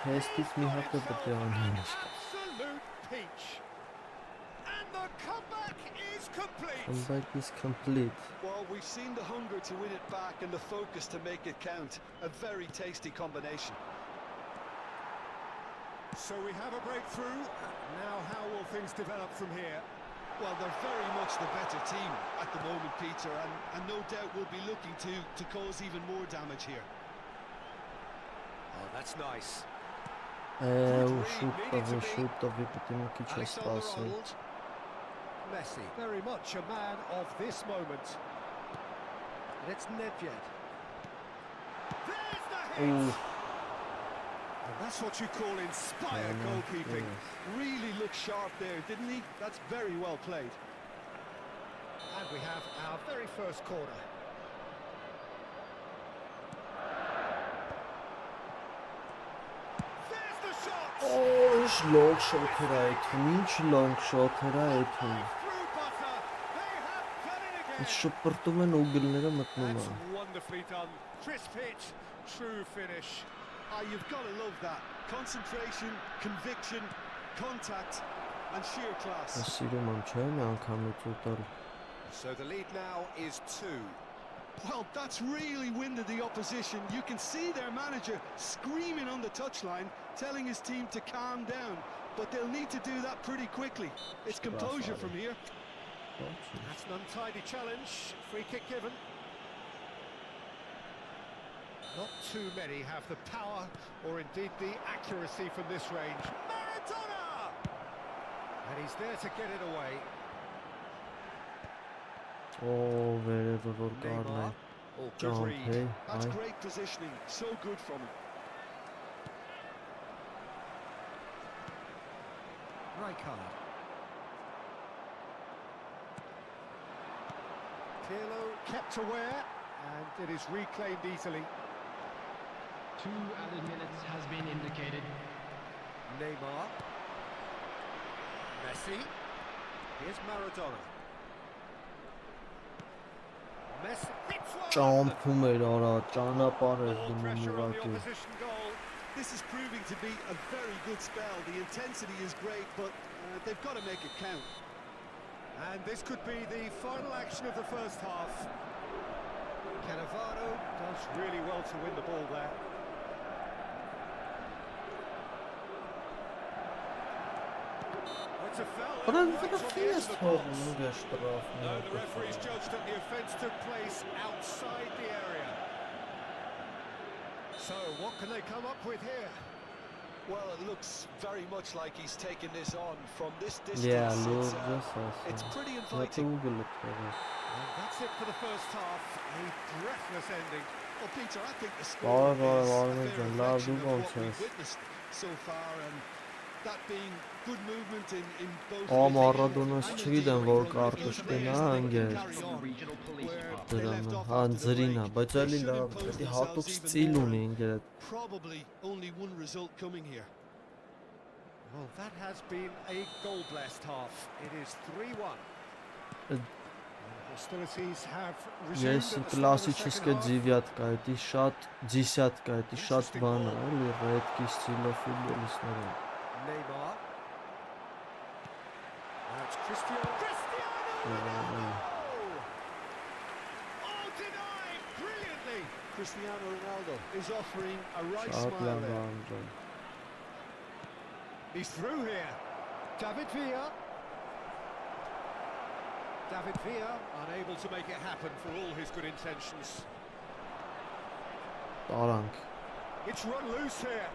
քեստից մի հատ է պետք է անեն։
Absolute peach. And the comeback is complete.
Comeback is complete.
Well, we've seen the hunger to win it back and the focus to make it count. A very tasty combination.
So we have a breakthrough. Now how will things develop from here?
Well, they're very much the better team at the moment, Peter, and no doubt will be looking to cause even more damage here.
Oh, that's nice.
Շուտ տվի պետք է մի քիչ սպասի։
Messi, very much a man of this moment. And it's Nedved. There's the hit! And that's what you call inspired goalkeeping.
Really looked sharp there, didn't he? That's very well played.
And we have our very first corner. There's the shot!
Oh, ինչ long shot էր այդում, ինչ long shot էր այդում։
Through butter. They have done it again.
Ինչ շպրտում են ու գլները մտնում
That's
են։
wonderfully done. Crisp hit, true finish.
You've got to love that. Concentration, conviction, contact, and sheer class.
Սիրում եմ, չէ՞, մի անգամ ուտել։
So the lead now is 2.
Well, that's really winded the opposition. You can see their manager screaming on the touchline, telling his team to calm down. But they'll need to do that pretty quickly. It's composure from here.
That's an untidy challenge. Free kick given. Not too many have the power or indeed the accuracy from this range. Maradona! And he's there to get it away.
Oh, վերևը որ կառն է։
Oh, good
Jump,
read.
hey,
That's
այ։
great positioning. So good from him.
Rijkaard. Pirlo kept aware and it is reclaimed easily.
2 added minutes has been indicated.
Neymar. Messi. Here's Maradona. Messi hits one.
Ճամփում էր արա, ճանապարհ էր
All
դնում
pressure on the
ուղղակի։
opposition goal.
This is proving to be a very good spell. The intensity is great, but they've got to make it count.
And this could be the final action of the first half. Cannavaro does really well to win the ball there. It's a foul.
But I'm
right
gonna
on the edge
feel
of the
so
box. No, the referee's judged that the offence took place outside the area. So, what can they come up with here?
Well, it looks very much like he's taken this on from this distance.
Yeah,
It's pretty inviting.
And that's it for the first half. A breathless ending.
Well, Peter, I think the score is a fair reflection of what we've witnessed so far, and that being good movement in both.
Ամառադոնս չգիտեմ որ կարտուշ կնա անգեր դրան հանձրինա բայց էլի լավ էլի հատուկ ստիլ ունի ինգեր
Probably only one result coming here.
Well, that has been a goal-blessed half. It is 3-1. Hostilities have resumed
Ես
at the start of the
классическая
second half.
девятка эти шат десятка эти шат բան էլի редկի ստիլով ֆուտբոլիստները
Neymar. That's Cristiano. Cristiano! Oh, denied brilliantly.
Cristiano Ronaldo is offering a right
շատ
smile
լավ
there.
անդրոն
He's through here. David Villa. David Villa unable to make it happen for all his good intentions.
տարանք
It's run loose here.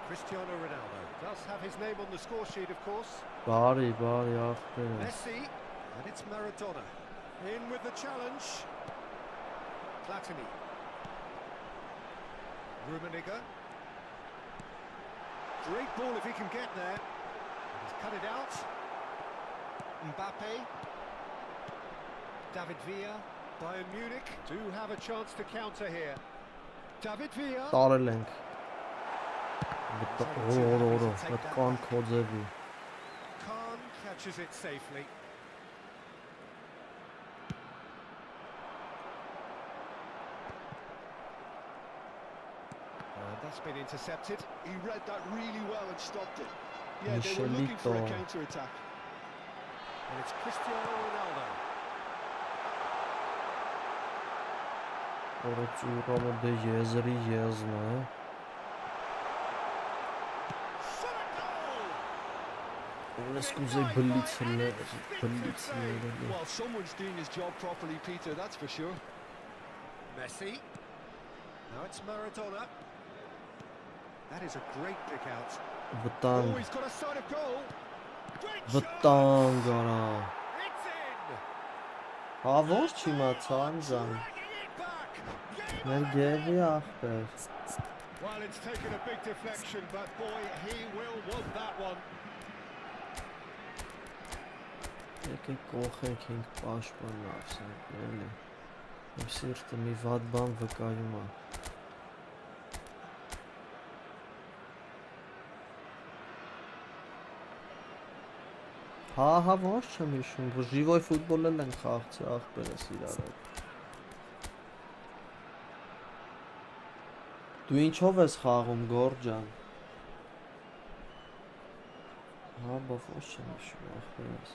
Cristiano Ronaldo does have his name on the score sheet, of course.
բարի աղբեր
Messi, and it's Maradona. In with the challenge. Platini. Rummenigge. Great ball if he can get there. He's cut it out. Mbappe. David Villa. Bayern Munich do have a chance to counter here. David Villa.
Տարել ենք։ Օրորորո, այդ կան կոձևի։
Khan catches it safely. That's been intercepted.
He read that really well and stopped it. Yeah, they were looking for a counter-attack.
And it's Cristiano Ronaldo.
Օրոծուրամը դե եզրի եզն է։ Ունես կուզեի բլիցներ։
Well, someone's doing his job properly, Peter, that's for sure.
Messi. Now it's Maradona. That is a great pick out.
Վտանգ,
Oh, he's got a side of goal. Great shot.
վտանգ արա։
It's in.
Հա ո՞նց չիմացա անջան։
Dragging it back. Game
Մեր
on.
գևի ախպեր։
Well, it's taken a big deflection, but boy, he will want that one.
Եկեք կողենք ինք պաշտպան լավսանք, էլի։ Իմ սիրտը մի վատ բան վկայում է։ Հա, ոնց չեմ հիշում, որ ժիվոյ ֆուտբոլել են խաղացի ախպերս իրար հետ։ Դու ինչով ես խաղում, Գորջան։ Հա, ոնց չեմ հիշում, ախպերս։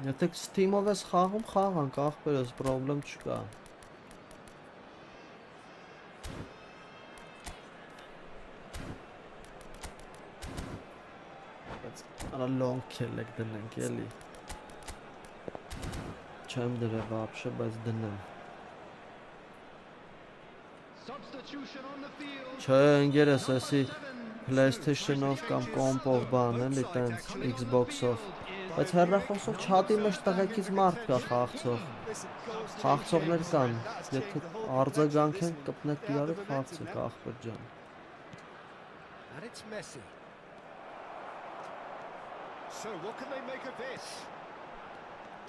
Եթե Steam-ով ես խաղում, խաղանք, ախպերս, պրոբլեմ չկա։ Արա long kill-եք դնենք, էլի։ Չեմ դրե վապշը, բայց դնեմ։
Substitution on the field.
Չէ, ընգերս, էսի PlayStation-ով կամ կոմպով բան, էլի, տենց, Xbox-ով։ Բայց հեռախոսով չատի մեջ տղեկից մարդ կա խաղցող։ Խաղցողներ կան, եթե արձագանք են, կպնեք իրարով խաղցեք, ախպեր ջան։
And it's Messi. So what can they make of this?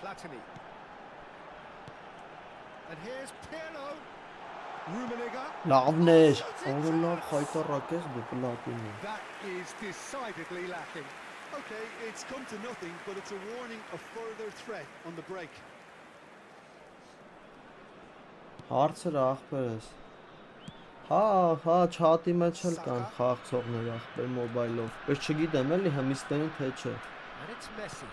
Platini. And here's Pirlo. Rummenigge.
Լավն էր, օրը լավ խայտարակ ես դու պլատինի։
That is decidedly lacking.
Okay, it's come to nothing, but it's a warning of further threat on the break.
Հարցր ախպերս։ Հա, չատի մեջ էլ կան խաղցողներ ախպեր մոբայլով։ Պես չգիտեմ էլի հմիստերին թե չէ։
And it's Messi.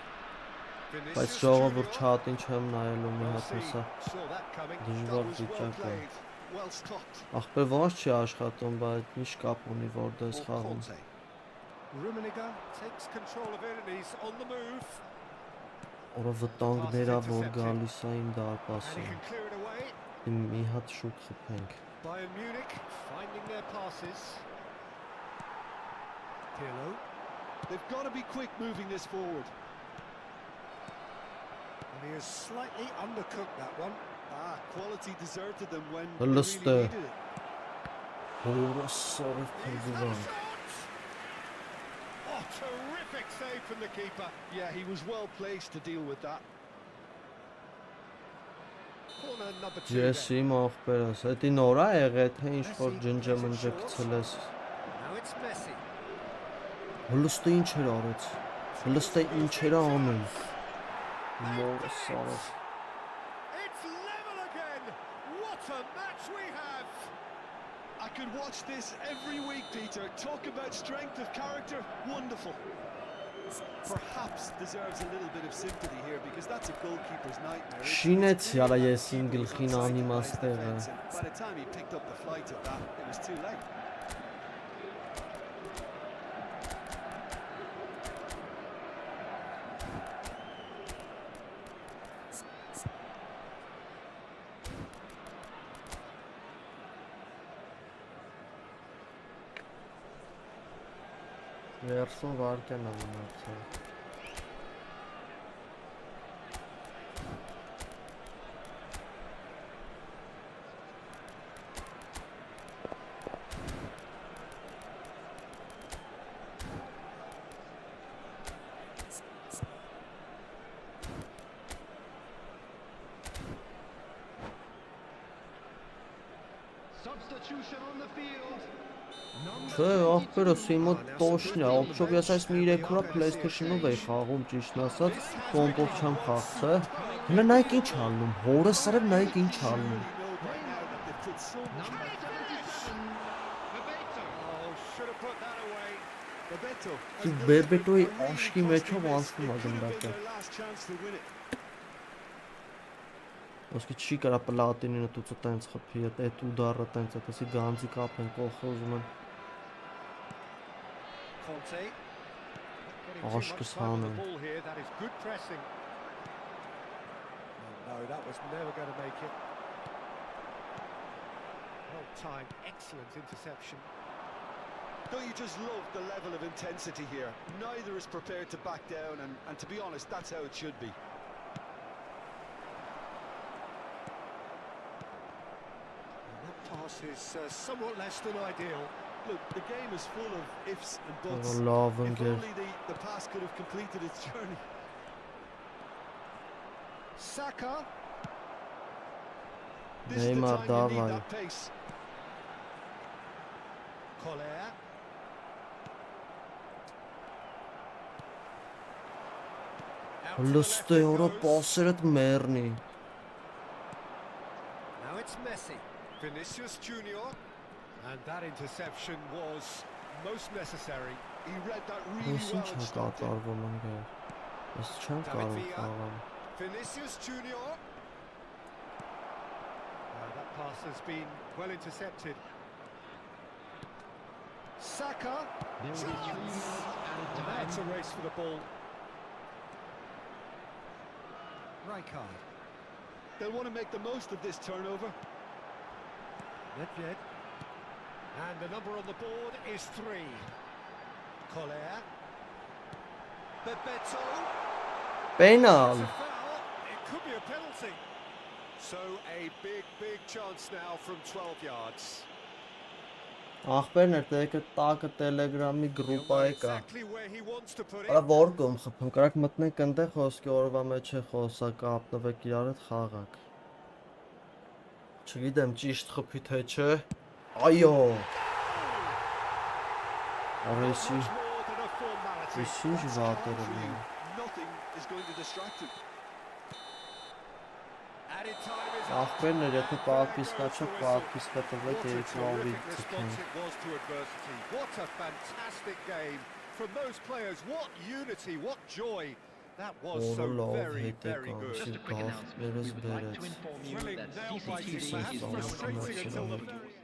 Բայց ժողովուրդ չատին չեմ նայելու մի հատ
Messi
հեսա։
saw that coming.
Դժվար
That was well
վիճակ է։
played, well stopped.
Ախպեր ոնց չի աշխատում, բայց ինչ կապ ունի որտես
For
խաղում։
Conte.
Rummenigge takes control of it and he's on the move.
Օրը վտանգներա որ գալիս է իմ
And
դարպասին։
he can clear it away.
Մի հատ շուտ խփենք։
Bayern Munich finding their passes. Pirlo.
They've got to be quick moving this forward.
And he has slightly undercooked that one.
Quality deserted them when they really
Լստը։
needed it.
Օրը սարը
He's had a
փրկվանք։
shot! Oh, terrific save from the keeper.
Yeah, he was well placed to deal with that.
Corner number 2
Ես
then.
իմ ախպերս, էդի նորա եղե, թե ինչ որ ջնջամնջը գցել ես։
Now it's Messi.
Հլստը ինչ էր արեց։ Հլստը ինչ էր անում։ Մորը սարը։
It's level again. What a match we have.
I could watch this every week, Peter. Talk about strength of character. Wonderful. Perhaps deserves a little bit of sympathy here because that's a goalkeeper's nightmare.
Շինեց յարա ես իմ գլխին անիմաստեղը։
By the time he picked up the flight of that, it was too late.
Վերսուն վարկյան է մնացել։
substitution on the field.
Չէ, ախպերս իմը տոշն է, ոբշով ես այս մի 3 օր PlayStation-ով էի խաղում, ճիշտն ասած, կոմպով չեմ խաղցել։ Հələ նայեք ինչ անում, հորը սրև նայեք ինչ անում։
Number 77, Bebeto.
Oh, should have put that away.
Bebeto
Ու Բեբետոյի աշկի մեջով անցնում է
could have been
գնդակը։
their last chance to win it.
Ոսկի չի կարա պլատինինը տուծը տենց խփի, այդ ուդարը տենց, այդպեսի գանձի կապեն կողքը ուզում են։
Conte. Getting too
Aşkı
much time on the
sahne.
ball here. That is good pressing. Oh, no, that was never going to make it. Well timed, excellent interception.
Don't you just love the level of intensity here? Neither is prepared to back down, and to be honest, that's how it should be.
And that pass is somewhat less than ideal.
Look, the game is full of ifs and buts.
Ո լավն
If
գեր։
only the pass could have completed its journey.
Saka.
This is the
Neymar,
time you need
davай.
that pace.
Collier. Out to the left
Լստե
it
օրը
goes.
պասերդ մեռնի։
Now it's Messi. Vinicius Junior. And that interception was most necessary.
He read that really
Ես
well
ինչ
and
է
stopped it.
կատարվում ընկեր։ Ես չեմ
David
կարող
Villa.
խաղալ։
Vinicius Junior. That pass has been well intercepted. Saka.
There will be 3 minutes added
And that's a
time.
race for the ball. Rijkaard.
They'll want to make the most of this turnover.
Nedved. And the number on the board is 3. Collier. Bebeto.
Պենալ։
It's a foul. It could be a penalty. So a big chance now from 12 yards.
Ախպերներ, դեկը տակը Telegram-ի
He'll know
գրուպայի կա։
exactly where he wants to put
Արա
it.
որ կողմ խփում, կարաք մտնենք այնտեղ խոսքի օրվա մեջ է խոսա, կապնվեք իրար հետ խաղաք։ Չգիտեմ ճիշտ խփի թե չէ։ Այո։ Արեսի,
Much more than a formality.
ես ինչ
That's
վատերը
calm for you.
լինի։
Nothing is going to distract him.
Added time is up.
Ախպերներ, եթե
And
պահպիսկա
there
չէ,
goes the whistle.
պահպիսկա տվեք
What a
երկրորդ
terrific response it was to adversity. What a fantastic game from those players. What unity, what joy. That was
Օրը
so
լավ
very,
հետ է
very good.
Just a
կանցի
quick announcement. We
գախներս
would like to
բերեց։
inform you
Thrilling
that
nail biting,
CCTV
perhaps
is no longer
frustrating until the
available.
very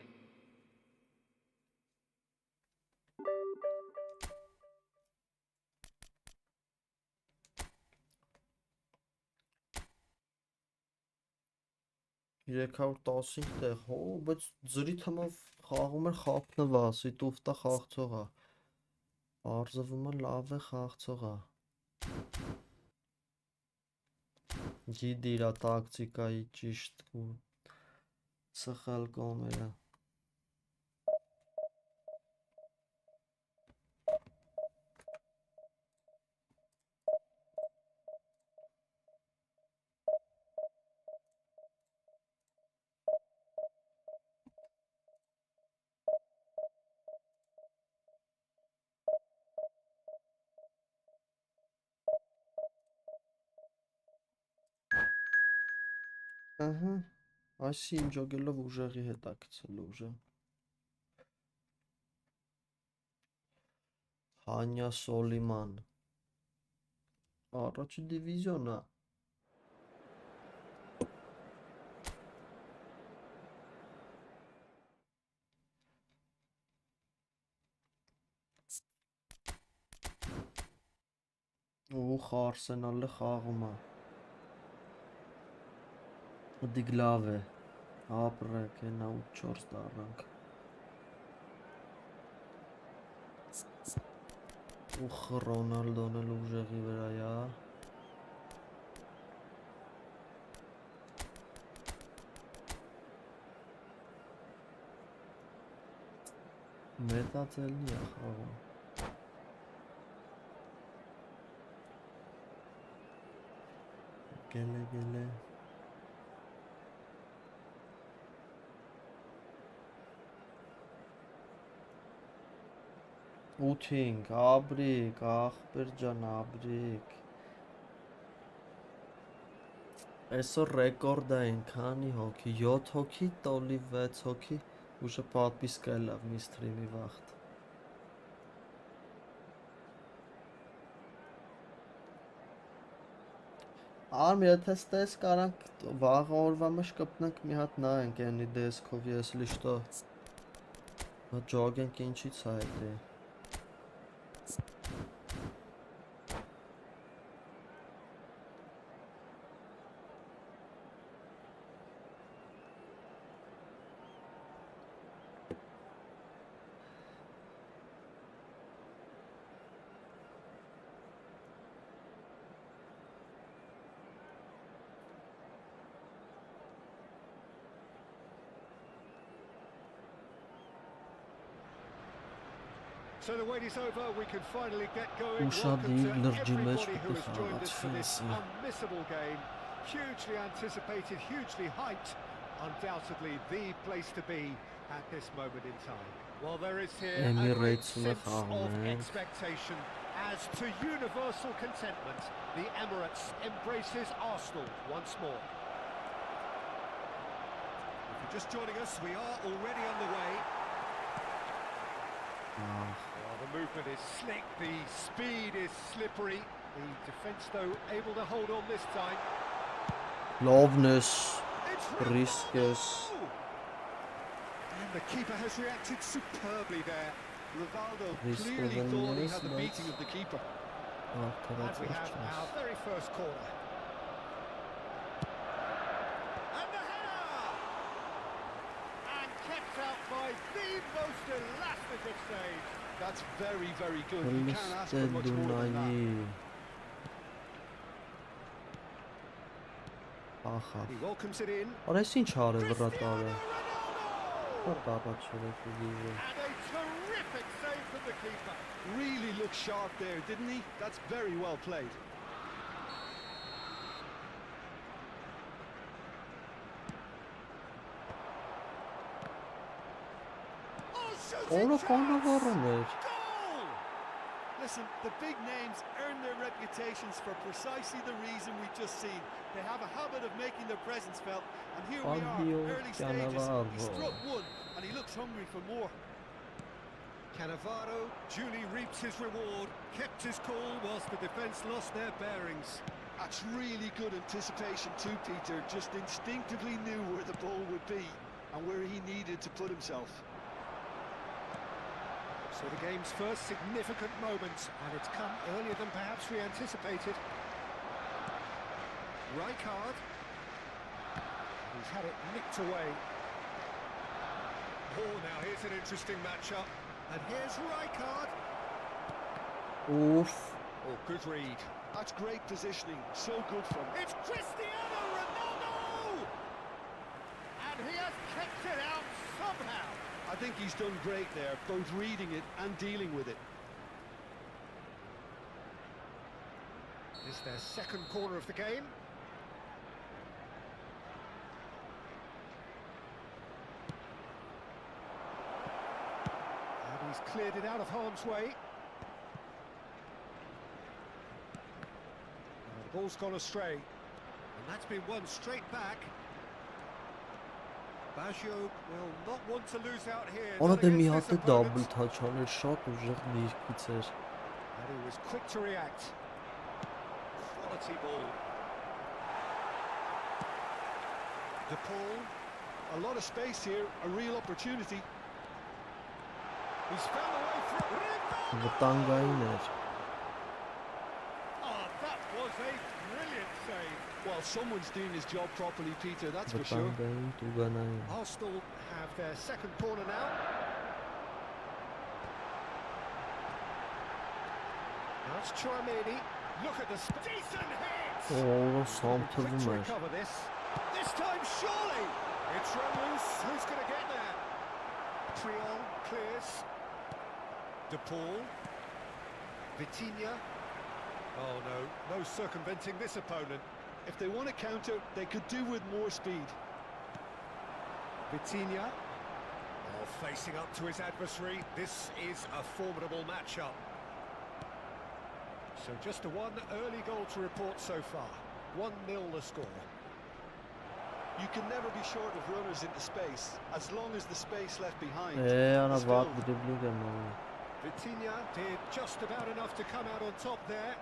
Երեքավոր 15 տեղ, հո, բայց ձրի թմով խաղում էր խապնվա, սիտուֆտա խաղցողա։ Արզվում է լավ է խաղցողա։ Գիտի իրա տակտիկայի ճիշտ ու սխալ կողմերը։ Ահա, այսի ինջոգելով ուժեղի հետ է գցել ուժը։ Հանյա Սոլիման։ Առաջի դիվիզիոն է։ Ուխ Արսենալը խաղում է։ Դիգլավ է։ Ապրեք, հենա 8-4 դառնանք։ Ուխ Ռոնալդոն էլ ուժեղի վրա է։ Մետածելնի է խաղում։ Գելե։ 8-5, Աբրիկ, ախպեր ջան, Աբրիկ։ Այսօր ռեկորդ էին, քանի հոգի, 7 հոգի, տոլի 6 հոգի, ուժը պատպիսկ է լավ մի սթրիմի վաղտ։ Արմ, եթե ստես կարանք վաղ օրվա մեջ կպնենք մի հատ նայենք ենի դեսքով, если что, ջոգենք ինչից է էդի։
So the wait is over, we can finally get going.
Ուշադիր
Welcome to
լրջի մեջ
everybody who
պիտի
has joined us for this
խաղացվի։
unmissable game. Hugely anticipated, hugely hyped. Undoubtedly the place to be at this moment in time. Well, there is here a great
Emirates-ը
sense of
խաղում ենք։
expectation as to universal contentment. The Emirates embraces Arsenal once more. If you're just joining us, we are already on the way. Well, the movement is slick, the speed is slippery. The defence, though, able to hold on this time.
Լովնես,
It's
ռիսկես։
Ronaldo! And the keeper has reacted superbly there.
Rivaldo
Risk
clearly
of
thought he
illness,
had the
but-
beating of the keeper.
And we have our very first corner. And the header! And kept out by the most elastic stage.
That's very, very good. You can't ask for much more than that.
Դունայի։ Ախա։
He welcomes it in.
Արես ինչ արը վրա
Cristiano
տարը։
Ronaldo!
Տարածուրը կուզիզը։
And a terrific save from the keeper.
Really looked sharp there, didn't he? That's very well played.
Oh, shooting
Օրը
chance!
կանավառում էր։
Goal!
Listen, the big names earn their reputations for precisely the reason we've just seen. They have a habit of making their presence felt, and here we
Fabio
are, early stages. He
Cannavaro.
struck one, and he looks hungry for more.
Cannavaro duly reaps his reward, kept his cool whilst the defence lost their bearings.
That's really good anticipation too, Peter. Just instinctively knew where the ball would be and where he needed to put himself.
So the game's first significant moment, and it's come earlier than perhaps we anticipated. Rijkaard, he's had it nicked away. Oh, now here's an interesting matchup, and here's Rijkaard.
Oof.
Oh, good read.
That's great positioning. So good from him.
It's Cristiano Ronaldo! And he has kept it out somehow.
I think he's done great there, both reading it and dealing with it.
It's their second corner of the game. And he's cleared it out of harm's way. The ball's gone astray. And that's been won straight back. Baggio will not want to lose out here.
Օրը
not
դե մի
against
հատ է
this
դաբլ
opponent.
թաչ աներ, շատ ուժեղ ներքից էր։
And he was quick to react. Quality ball. De Paul.
A lot of space here, a real opportunity.
He's found a way through. Ronaldo!
Վտանգային էր։
Oh, that was a brilliant save.
Well, someone's doing his job properly, Peter, that's for sure.
Վտանգային, տուգանային։
Arsenal have their second corner now. Now it's Chouameni. Look at the decent hit.
Օրը
Quick
սամթվում
to
էր։
recover this. This time, surely. It's run loose. Who's going to get there? Triol clears. De Paul. Vitinha. Oh no, no circumventing this opponent.
If they want to counter, they could do with more speed.
Vitinha. Oh, facing up to his adversary, this is a formidable matchup. So just a one early goal to report so far. 1-0 the score.
You can never be short of runners into space, as long as the space left behind
Ana
is
var
filled.
dribbling ama.
Vitinha did just about enough to come out on top there.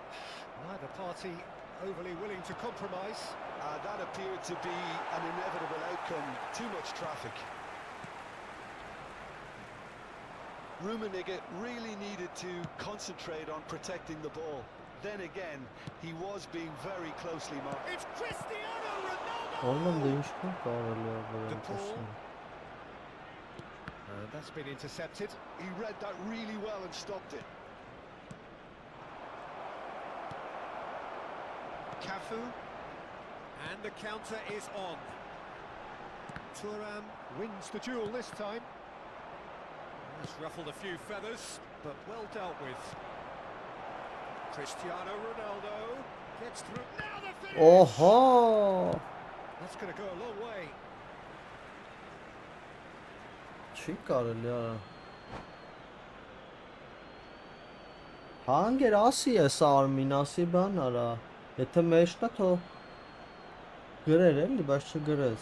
Neither party overly willing to compromise.
That appeared to be an inevitable outcome. Too much traffic. Rummenigge really needed to concentrate on protecting the ball. Then again, he was being very closely marked.
It's Cristiano Ronaldo!
Oğlum değişken bağırıyor böyle
DePaul.
kesin.
And that's been intercepted.
He read that really well and stopped it.
Cafu. And the counter is on. Thuram wins the duel this time. Has ruffled a few feathers, but well dealt with. Cristiano Ronaldo gets through. Now the finish!
Oha!
That's going to go a long way.
Չի կարելի է։ Հանգեր ասի է սա Արմին ասի բան արա։ Եթե մեջն է թո գրեր էլի, բայց չգրեց։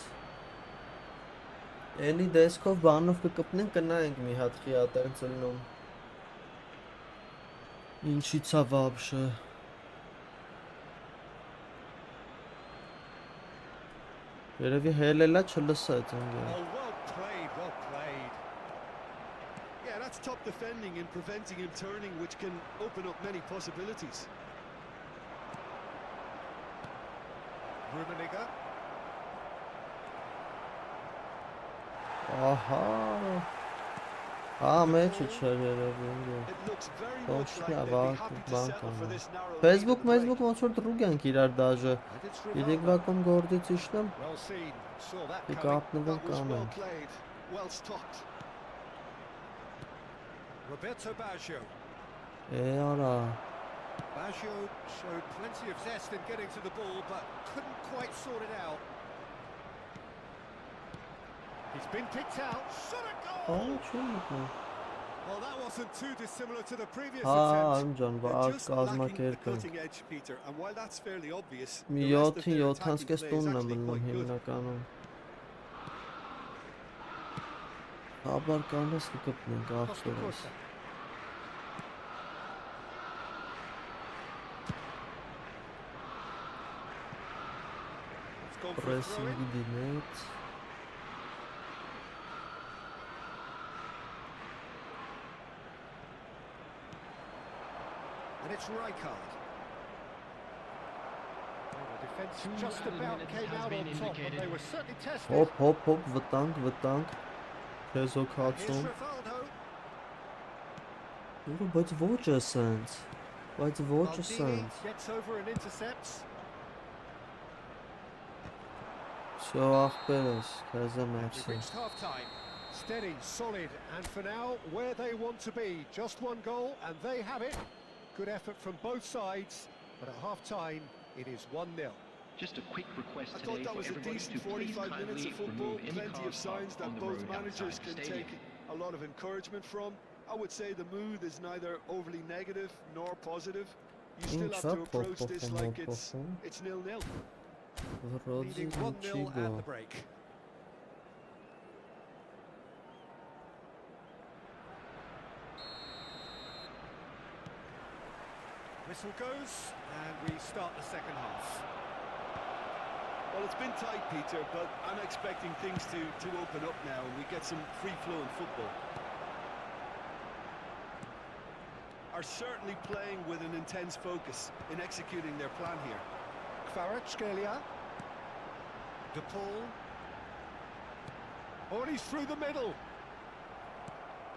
Էլի դեսքով բանով կկպնենք կնայենք մի հատ խիա տենց լնում։ Ինչի՞ց է вообще։ Երևի հելելա չլսեց ընկեր։
Oh, well played, well played.
Yeah, that's top defending and preventing him turning, which can open up many possibilities.
Rummenigge.
Ահա։ Մեջը չէր երևի ընկեր։
It looks very
Don't
much like
see
they'd
about
be happy to
bank
settle
on
for
that.
this narrow lead
Facebook
at the break.
ոնց որ դրուգ ենք իրար դաժե։
And it's
Իրենք
Ronaldo.
վակում գործից իշնեմ,
Well seen, saw that
դի
coming.
կապնվենք
That was well
կանենք։
played, well stopped.
Roberto Baggio.
Արա։
Baggio showed plenty of zest in getting to the ball, but couldn't quite sort it out. He's been picked out. Shot a goal!
Ահա չի մտնում։
Well, that wasn't too dissimilar to the previous
Հա,
attempt.
ջան,
They're just lacking the
կազմակերպենք։
cutting edge, Peter, and while that's fairly obvious,
Մի
the rest of
7-ին
their
7-ից
attacking play is
տունն է
actually
մնում
quite good.
հիմնականում։ Աբար կանես կկպնենք
Costa
ախորս։
Costa. It's gone for a throw in.
Պրեսինգի դիմեց։
And it's Rijkaard. Well, the defence
Two
just
added
about
minutes
came
has
out
been
on top, but they
indicated.
were certainly tested.
Հոп, վտանգ։
Here's
Քեզոքացում։
Rivaldo.
Բայց ոչ է սենց։ Բայց ոչ է
Maldini
սենց։
gets over and intercepts.
Всё ախպերս, քեզ եմ
We've
ացի։
reached half-time. Steady, solid, and for now, where they want to be. Just one goal, and they have it. Good effort from both sides, but at half-time, it is 1-0.
Just a quick request
I
today
thought that
for
was a
everybody
decent
to please
45 minutes
kindly
of football,
remove any
plenty of
cars
signs
parked
that
on the
both
road
managers
outside the
can
stadium.
take a lot of encouragement from. I would say the mood is neither overly negative nor positive. You still have to approach this like it's 0-0.
Վրոձի
Leading
ինչի
1-0
գո։
at the break. Whistle goes, and we start the second half.
Well, it's been tight, Peter, but I'm expecting things to open up now and we get some free-flowing football. Are certainly playing with an intense focus in executing their plan here.
Kvaratskhelia. DePaul. Oh, and he's through the middle.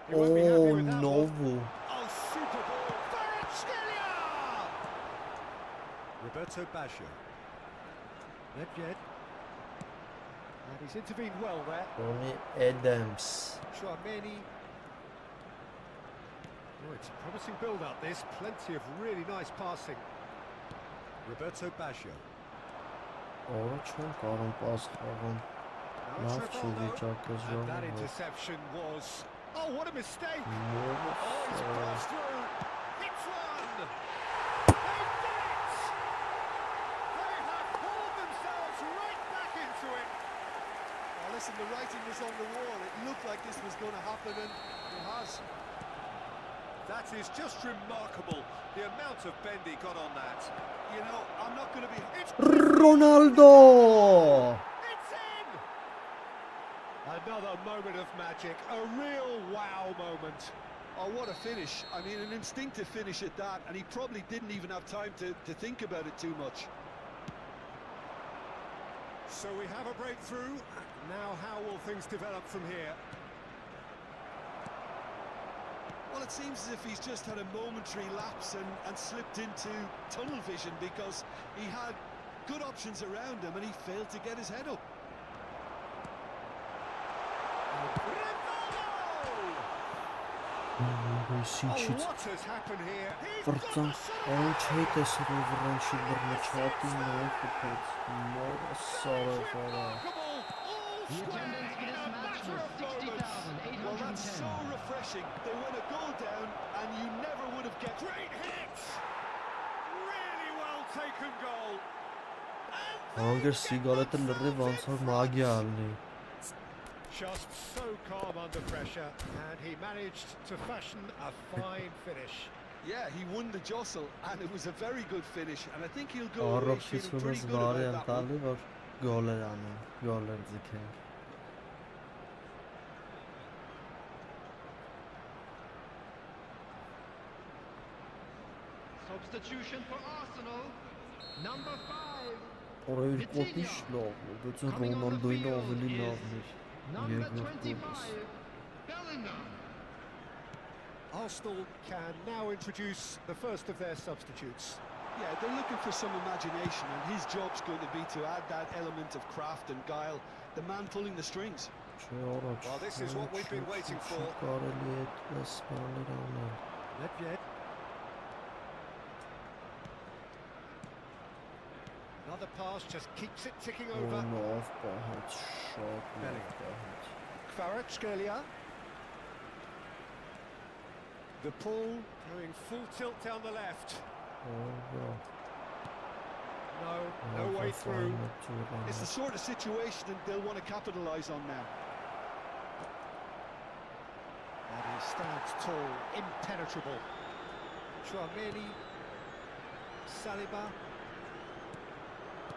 He won't be happy with that one.
Նովու։
Oh, super ball. Kvaratskhelia! Roberto Baggio. Nedved. And he's intervened well there.
Tony Adams։
Chouameni. Oh, it's a promising build-up, this. Plenty of really nice passing. Roberto Baggio.
Օրը չեմ կարող պաս խաղամ։
Now it's
Love to
Rivaldo.
reach out as
And that
well.
interception was... Oh, what a mistake!
More
Oh, he's
so.
passed through. Hits one. They did it! They have hauled themselves right back into it.
Oh, listen, the writing was on the wall. It looked like this was going to happen, and it has.
That is just remarkable, the amount of bend he got on that.
You know, I'm not going to be...
It's
Ronaldo!
It's in! Another moment of magic, a real wow moment.
Oh, what a finish. I mean, an instinctive finish at that, and he probably didn't even have time to think about it too much.
So we have a breakthrough. Now how will things develop from here?
Well, it seems as if he's just had a momentary lapse and slipped into tunnel vision, because he had good options around him and he failed to get his head up.
Oh, what has happened here? He's got the
Վրծան
shot!
այն չի տեսել վրանշի բռնչատի նոյքուց մորը սարը
The attendance for this match was
Well, that's so
60,810.
refreshing. They went a goal down and you never would have guessed.
Great hit! Really well taken goal.
Հանգր սիգարետը լրիվ անցավ մագիա ալնի
Just so calm under pressure, and he managed to fashion a fine finish.
Yeah, he won the jostle and it was a very good finish, and I think he'll go away feeling
առողջությունս
pretty good
բարի
about that one.
ընտալի որ գոլեր անեն գոլեր ձգեն
Substitution for Arsenal. Number 5.
Օրեր կոտիշ լավ բայց Ռոնալդոին ավելի լավն էր
Number
երկրորդ
25.
գոլը
Bellingham.
Arsenal can now introduce the first of their substitutes.
Yeah, they're looking for some imagination, and his job's going to be to add that element of craft and guile, the man pulling the strings.
Չէ առաջ
Well, this is what we've been waiting for.
Կարելի է այդպես բաներ անել
Nedved. Another pass just keeps it ticking over.
Լավ պահեց շատ լավ
Bellingham.
պահեց
Kvaratskhelia. The pull going full tilt down the left.
Ահա
No way through.
It's the sort of situation that they'll want to capitalise on now.
And he stands tall, impenetrable. Chouameni, Saliba,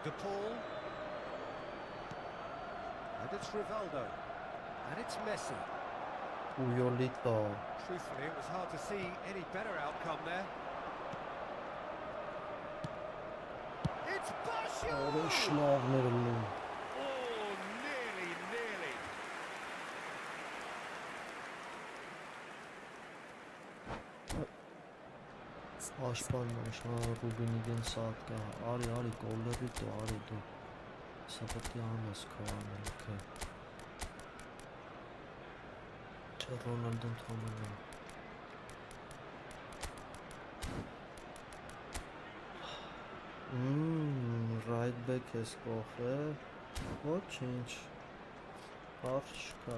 De Paul, and it's Rivaldo, and it's Messi.
Ույոլիտա
Truthfully, it was hard to see any better outcome there. It's
Օրը
Bashu!
շլավներ լում
Oh, nearly.
Աշպան Ռուբինիգեն սատկա արի կոլերի դու արի դու սա պետք է անես քո անելքը Չէ Ռոնալդոն թողնելա Right back ես կողը ոչինչ հարց չկա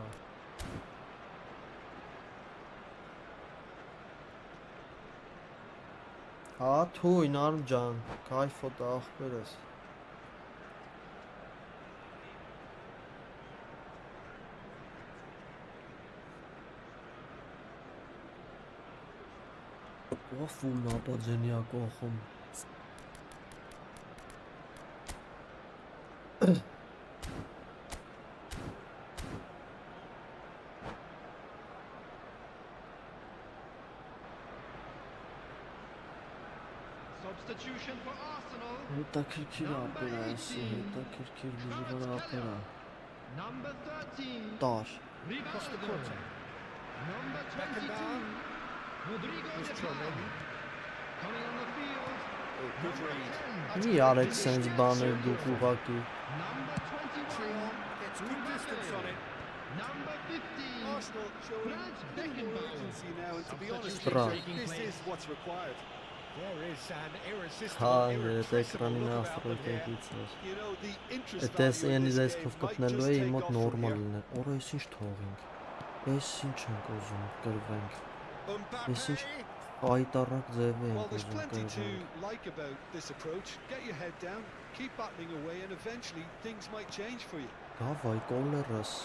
Հա թույն արմ ջան կայֆոտ ախպեր ես Ո՞ֆուն ապաձենիա կողում
Substitution for Arsenal.
Հետաքրքիր ապերա ասի հետաքրքիր բիժվար ապերա
Number 13.
Տար
Rivaldo. Number 22. Rodrigo de Paul. Coming on the field.
Good read.
Մի արեք սենց բաներ դուք ուղակի
Number 21.
Gets good distance on it.
Number 15.
Arsenal showing
Brad
a bit more
Beckenbauer.
urgency now, and to be honest,
Brad.
this is what's required.
There is an irresistible,
Հա,
irrepressible
էկրանին
look about them here.
աստրոյկից էր։
You know, the interest
Էտես
value in
էնի
this
դեսքով
game might
կպնելու
just
է
take
մոտ
off from
նորմալ
here.
լիներ։ Օր այս ինչ թողենք։ Էս ինչ ենք ուզում կրվենք։ Էս ինչ
Mbappe.
պայտառակ ձև
Well,
ենք
there's
ուզում
plenty to
կրվենք։
like about this approach. Get your head down, keep battling away, and eventually things might change for you.
Գավայ կոլերս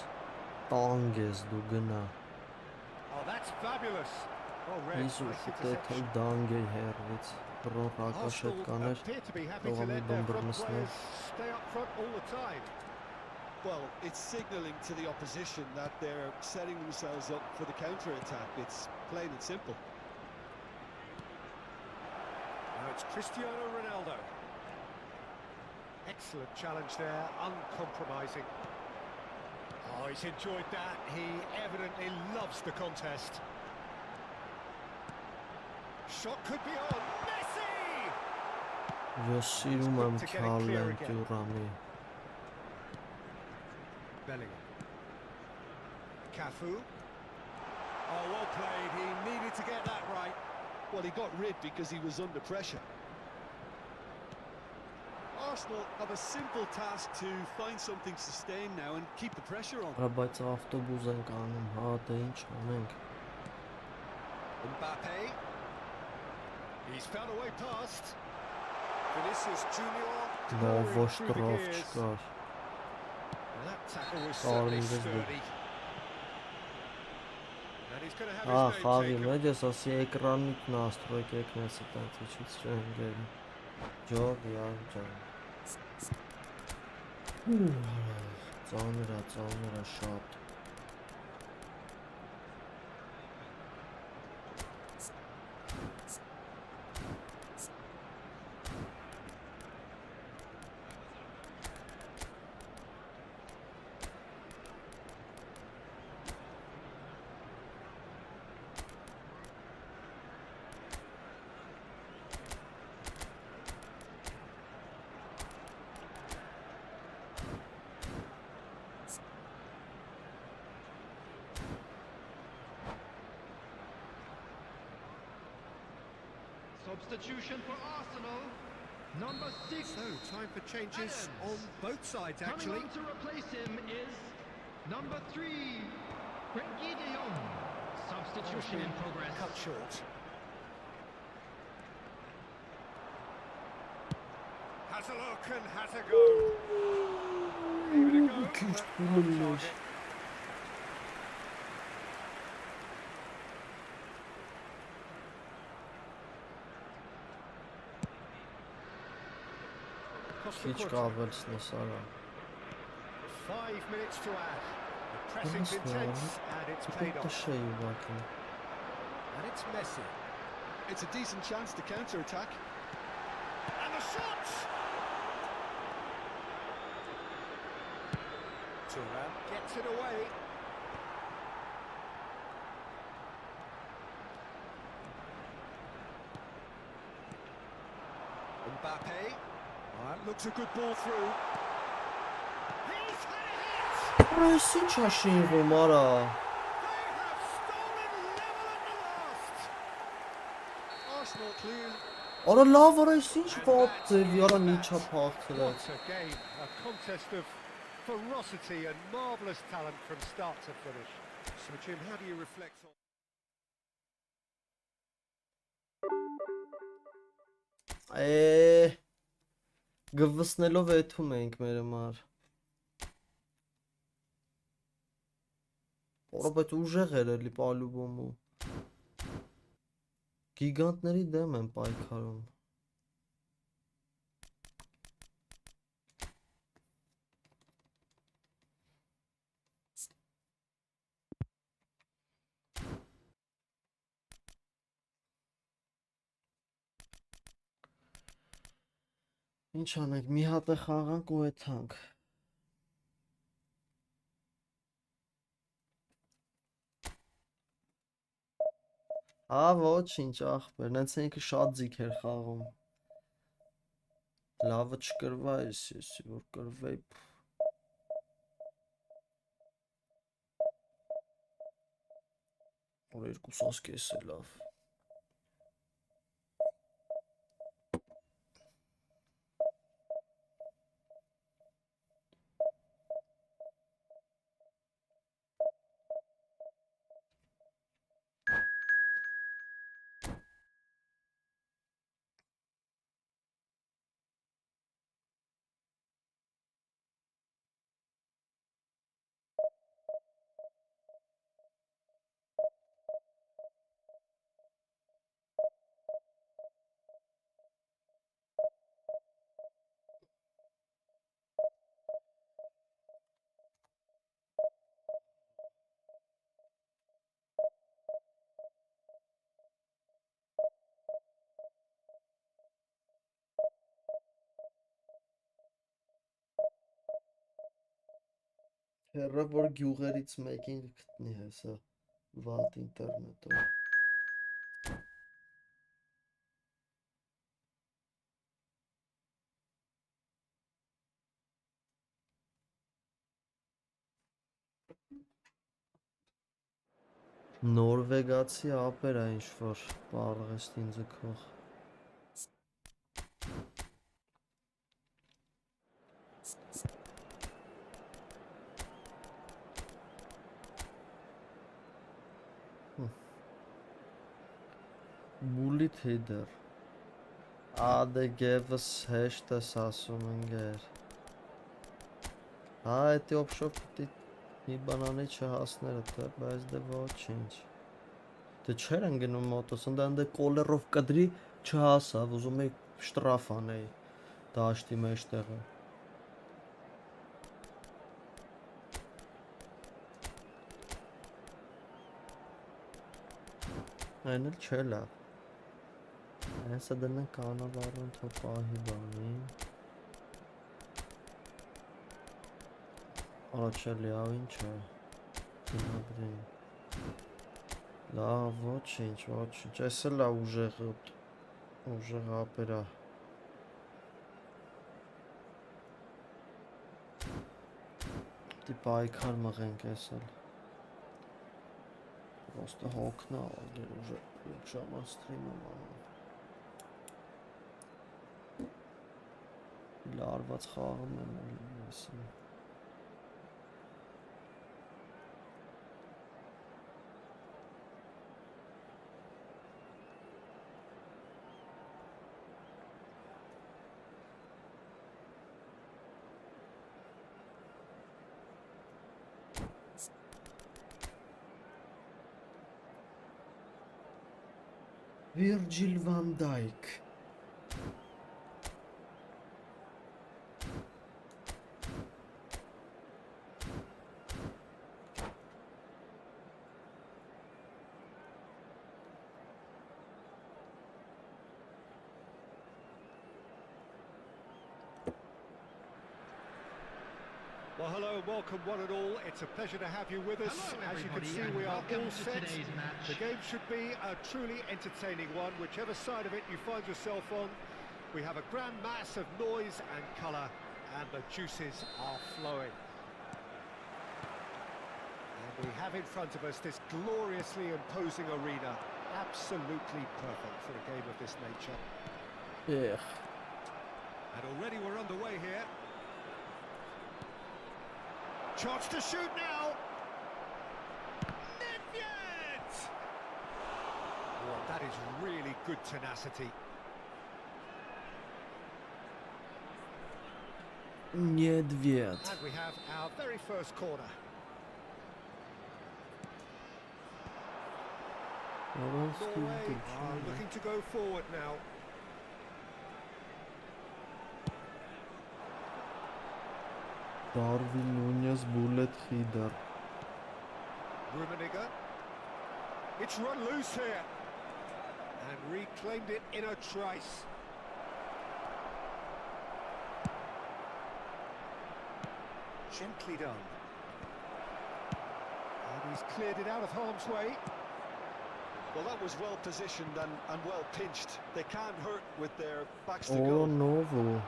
տանգ ես դու գնա։
Oh, that's fabulous. Oh, Red,
Իզուր
nice
ուտեթել
interception.
դանգ է հերվից։ Բրոն հակաշետ
Arsenal
կաներ։
appear to be happy to
Թողամի
let their front
բմբրնսներ։
players stay up front all the time.
Well, it's signalling to the opposition that they're setting themselves up for the counter-attack. It's plain and simple.
Now it's Cristiano Ronaldo. Excellent challenge there, uncompromising. Oh, he's enjoyed that. He evidently loves the contest. Shot could be on. Messi!
Ես սիրում եմ
Quick to get it clear
Քալեն
again.
Տյուրամի։
Bellingham. Cafu. Oh, well played. He needed to get that right.
Well, he got rid because he was under pressure. Arsenal have a simple task to find something sustained now and keep the pressure on.
Հա բայց ավտոբուս ենք անում, հա դե ինչ անենք։
Mbappe. He's found a way past. Vinicius Junior.
Նո
powering
ոչ
through the
տրով
gears.
չկար։
Well, that tackle was
Sorry,
certainly
this bit.
sturdy. And he's going to have
Հա,
his
խաղի
name
մեջ ես ասի էկրանից նաստրոյք եկնես այդպես իջից չեն գել։ Ջոր ջան։ Ծանր է շատ։
Substitution for Arsenal. Number 6.
So, time for changes on both sides,
Coming
actually.
on to replace him is number 3, Frenkie de Jong. Substitution in progress.
Cut short. Has a look and has a go. Give it a go. but on target. Costa
Քիչ
Curta.
կավելցնես արա։
5 minutes to add. The pressing's
Yes, no.
intense and it's paid
Դու
off.
տշեի ուղղակի։
And it's Messi.
It's a decent chance to counter-attack.
And the shot! Thuram gets it away. Mbappe. That looks a good ball through. He's had a hit!
Այս ինչ է շինվում արա։
They have stolen level at the last!
Arsenal clearly.
Արա լավ արա այս ինչ բաց ձևի արա միջա փախցրած։
What a game, a contest of ferocity and marvellous talent from start to finish. So Jim, how do you reflect on...
Գվսնելով էթում ենք մեր համար։ Որը բայց ուժեղ էր էլի պալուբոմու։ Գիգանտների դեմ են պայքարում։ Ինչ անենք, մի հատ է խաղանք ու էթանք։ Հա, ոչինչ ախպեր, նենց ինքը շատ ձիգ էր խաղում։ Լավը չկրվա էսի, որ կրվեի։ Որ երկուսս կես է լավ։ Հերը որ գյուղերից մեկին գտնի հեսա վատ ինտերնետով։ Նորվեգացի ապեր է ինչ-որ պարղեստին ձգող։ Bullet header. Ադե գևս հեշտ ես ասում ընգեր։ Հա, էտի օպշով պիտի մի բանանի չհասները թե, բայց դե ոչինչ։ Դե չեր են գնում մոտոս, ընդան դե կոլերով կդրի չհասավ, ուզում էի շտրաֆ անեի դաշտի մեջտեղը։ Այն էլ չէ լավ։ Հեսա դնենք կանավարուն թո պահի բանի։ Աչելի ավ ինչ է։ Դնաբրին։ Լավ, ոչինչ, ես էլ է ուժեղ ապերա։ Դի պայքար մղենք ես էլ։ Պրոստը հոգնա ալգեր ուժը շամա ստրիմում անում։ Լարված խաղում եմ եսին։ Virgil van Dijk.
Well, hello and welcome one and all. It's a pleasure to have you with us.
Hello,
As you can
everybody,
see,
and
we are
welcome
all
to
set.
today's match.
The game should be a truly entertaining one, whichever side of it you find yourself on. We have a grand mass of noise and colour, and the juices are flowing. And we have in front of us this gloriously imposing arena. Absolutely perfect for a game of this nature.
Yeah.
And already we're underway here. Chance to shoot now. Nedved! Well, that is really good tenacity.
Nedved.
And we have our very first corner. Norway are looking to go forward now.
Darwin Núñez bullet header.
Rummenigge. It's run loose here. And reclaimed it in a trice. Gently done. And he's cleared it out of harm's way.
Well, that was well positioned and well pinched. They can't hurt with their backs to
Oh
goal.
no.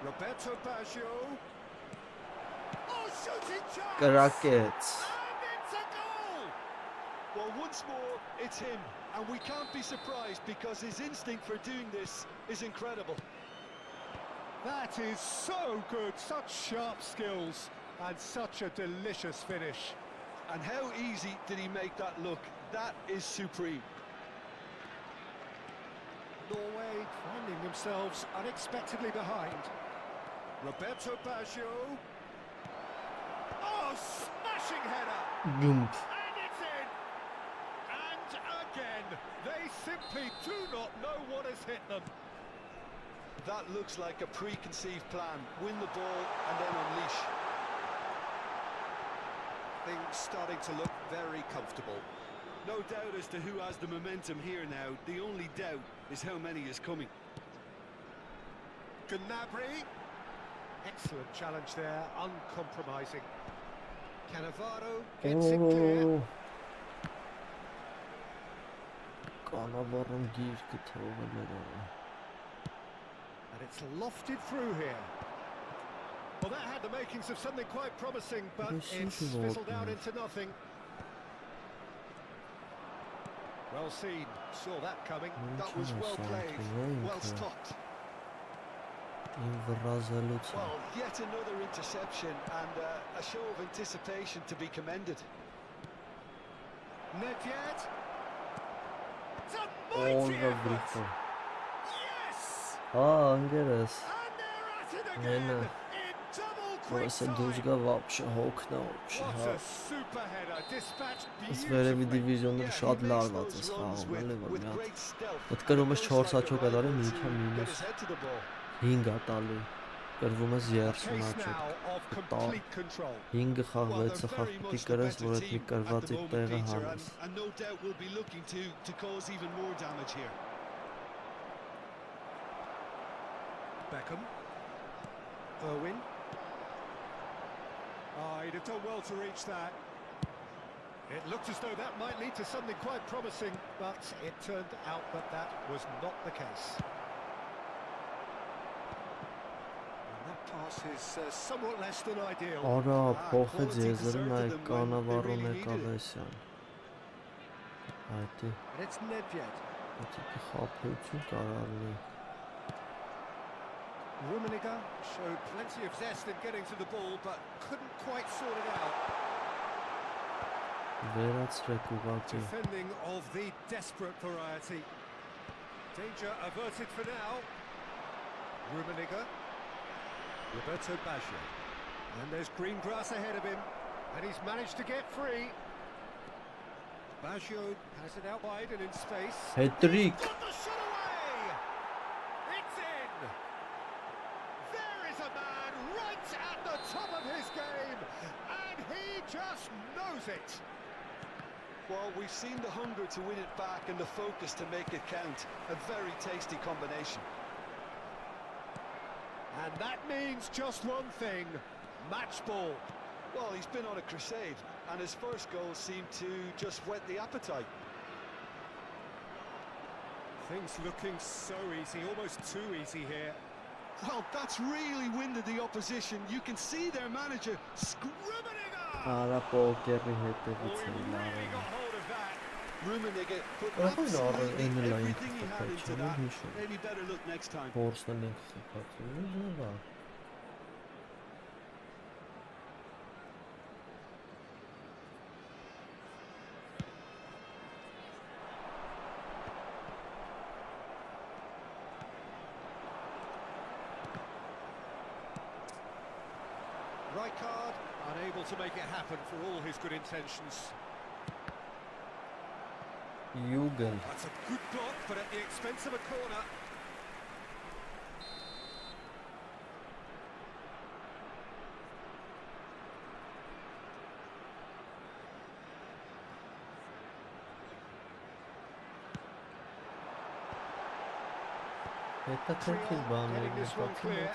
Roberto Baggio. Oh, shooting chance!
Crackets.
And it's a goal!
Well, once more, it's him. And we can't be surprised because his instinct for doing this is incredible.
That is so good, such sharp skills and such a delicious finish.
And how easy did he make that look? That is supreme.
Norway finding themselves unexpectedly behind. Roberto Baggio. Oh, smashing header!
Gump.
And it's in! And again, they simply do not know what has hit them.
That looks like a preconceived plan. Win the ball and then unleash.
Things starting to look very comfortable.
No doubt as to who has the momentum here now. The only doubt is how many is coming.
Gnabry. Excellent challenge there, uncompromising. Cannavaro gets it clear.
Կանավառում գիրկը թողել էր ողը։
And it's lofted through here. Well, that had the makings of something quite promising, but
Yes,
it's
it was.
fizzled out into nothing. Well seen, saw that coming.
That was well played, well stopped. Well, yet another interception and a show of anticipation to be commended.
Nedved. It's a
All
mighty
the
effort.
beautiful.
Yes!
Անգերես։
And they're at it again
Այնա։
in double quick
Ոսը
time.
դուզ գա вообще հոգնա вообще,
What
հա։
a super header, dispatched
Այս վերևի
beautifully.
դիվիզիոնները շատ
he makes
լարված
those
ես
runs
խաղում, էլի որ
with
մի հատ։
great stealth.
Այդ կրում ես
Goes
4
like a
հաճո կդարի
rifle
մինչև
to get
մինուս
his head to the ball.
5 ա տալի։ Կրվում ես 30
Case
հաճո։
now of complete control.
5 խաղ
Well,
6
they're
խաղ
very
պիտի
much the
կրես,
better
որ այդ մի
team at
կրվածի
the moment,
տեղը
Peter,
հանես։
and no doubt will be looking to cause even more damage here.
Beckham. Irwin. He'd have done well to reach that. It looked as though that might lead to something quite promising, but it turned out that that was not the case. And that pass is somewhat less than ideal.
Արա, փոխեց
quality
եզրը
deserted
նայ
them when
կանավառուն
they
է
really needed it.
Կավեսյան։ Այդի,
And it's Nedved.
այդի խափություն կարալի։
Rummenigge showed plenty of zest in getting to the ball, but couldn't quite sort it out.
Վերացրեք ուղղակի։
Defending of the desperate variety. Danger averted for now. Rummenigge. Roberto Baggio. And there's green grass ahead of him. And he's managed to get free. Baggio has it out wide and in space.
Հետրիկ։
Got the shot away! It's in! There is a man right at the top of his game. And he just knows it.
Well, we've seen the hunger to win it back and the focus to make it count. A very tasty combination.
And that means just one thing, match ball.
Well, he's been on a crusade, and his first goal seemed to just whet the appetite.
Things looking so easy, almost too easy here.
Well, that's really winded the opposition. You can see their manager
Արա պոկերի հետևից
Oh,
է
he really got hold of that.
Rummenigge put
Ահա
absolutely
էնը լայն
everything he had into
խփած
that.
է, հիշում։
Maybe better look next time.
Փորձն ենք խփած, լա։
Rijkaard unable to make it happen for all his good intentions.
Յուգել։
That's a good block, but at the expense of a corner.
Հետաքրքիր բան է
Getting this one clear.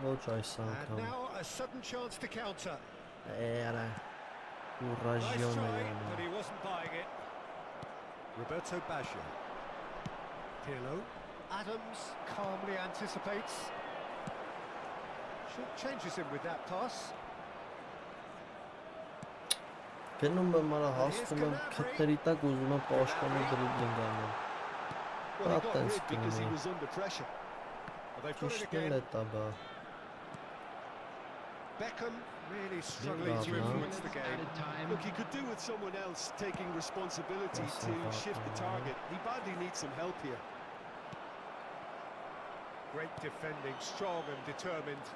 Ոչ այս
And
անգամ։
now a sudden chance to counter.
Արա։
Nice
Ուրաժյոն է
try,
անում։
but he wasn't buying it. Roberto Baggio. Pirlo. Adams calmly anticipates. Changes him with that pass.
Գնում եմ արա հասնում եմ քթերի տակ ուզում եմ պաշտպանի դրիբլինգ անել։
Well, he got
That's
rid because he
good.
was under pressure.
Well, they've got it
Ճիշտն
again.
է տաբա։
Beckham really struggling to
Bravo.
influence the game.
Added time.
Look, he could do with someone else taking responsibility
That's
to
about
shift the
right.
target. He badly needs some help here.
Great defending, strong and determined.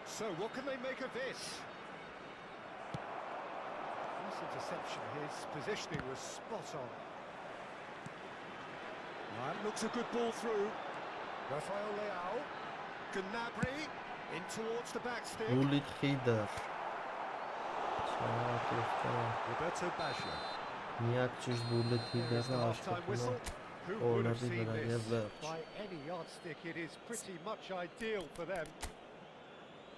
So what can they make of this? This interception, his positioning was spot on. That looks a good ball through. Rafael Leao. Gnabry in towards the back stick.
Ուլիտ խիդր։ Չարակեվկա։
Roberto Baggio.
Միակ ճիշտ բուլետ
There's
հիդերը
the half-time
աշխատում
whistle.
է
Who would have
օրերի
seen
վրա
this?
եւ վերջ։
By any yardstick, it is pretty much ideal for them.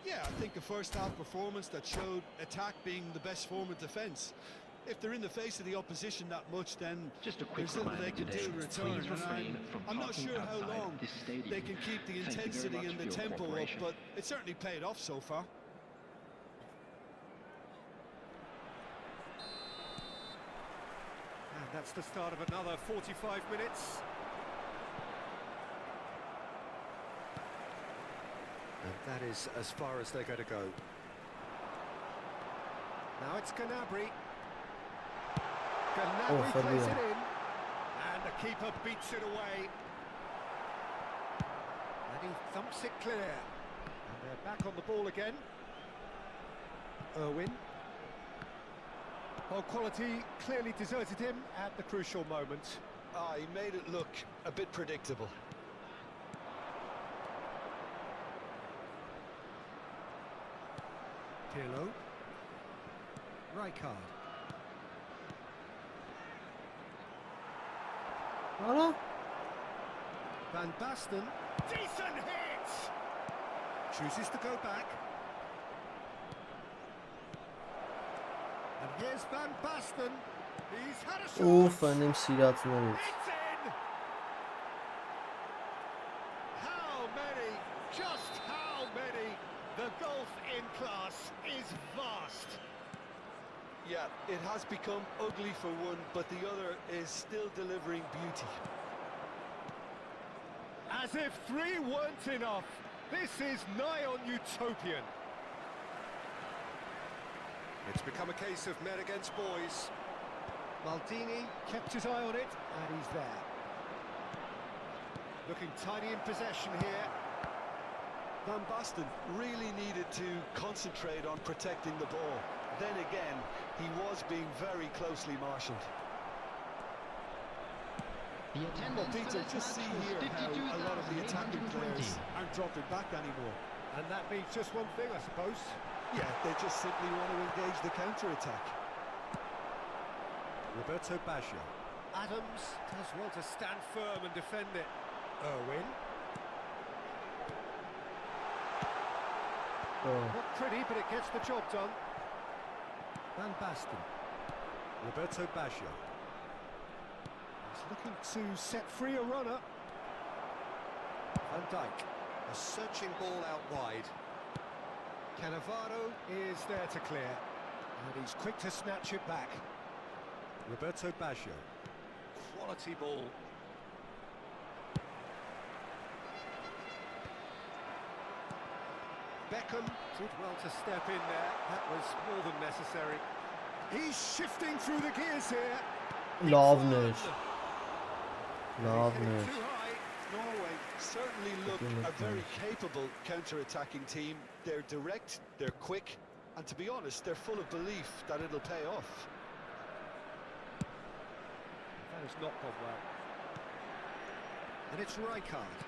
Yeah, I think a first-half performance that showed attack being the best form of defence. If they're in the face of the opposition that much, then
Just a quick
there's little
reminder
they can
today,
do in return.
please
And
refrain from
I'm not
talking
sure how
outside
long
this stadium.
they can keep the
Thank you very
intensity
much
and the
for your
tempo up,
cooperation.
but it certainly paid off so far.
And that's the start of another 45 minutes. And that is as far as they're going to go. Now it's Gnabry. Gnabry plays it in. And the keeper beats it away. And he thumps it clear. And they're back on the ball again. Irwin. Well, quality clearly deserted him at the crucial moment.
He made it look a bit predictable.
Pirlo. Rijkaard.
Voilà.
Van Basten. Decent hit! Chooses to go back. And here's Van Basten. He's had a shot.
Uf, anem սիրածներից։
It's in! How many? Just how many? The gulf in class is vast.
Yeah, it has become ugly for one, but the other is still delivering beauty.
As if 3 weren't enough, this is nigh on utopian. It's become a case of men against boys. Maldini kept his eye on it, and he's there. Looking tidy in possession here.
Van Basten really needed to concentrate on protecting the ball. Then again, he was being very closely marshalled.
The
Well,
attendance for
Peter,
this
just see
match was
here how a lot of the attacking
52,820.
players aren't dropping back anymore.
And that means just one thing, I suppose.
Yeah, they just simply want to engage the counter-attack.
Roberto Baggio. Adams does well to stand firm and defend it. Irwin. Not pretty, but it gets the job done. Van Basten. Roberto Baggio. He's looking to set free a runner. Van Dijk. A searching ball out wide. Cannavaro is there to clear. And he's quick to snatch it back. Roberto Baggio. Quality ball. Beckham did well to step in there. That was more than necessary. He's shifting through the gears here.
Լավն էր։
He's
Լավն
hitting
էր։
too high.
Norway certainly look a very capable counter-attacking team. They're direct, they're quick, and to be honest, they're full of belief that it'll pay off.
That has not gone well. And it's Rijkaard.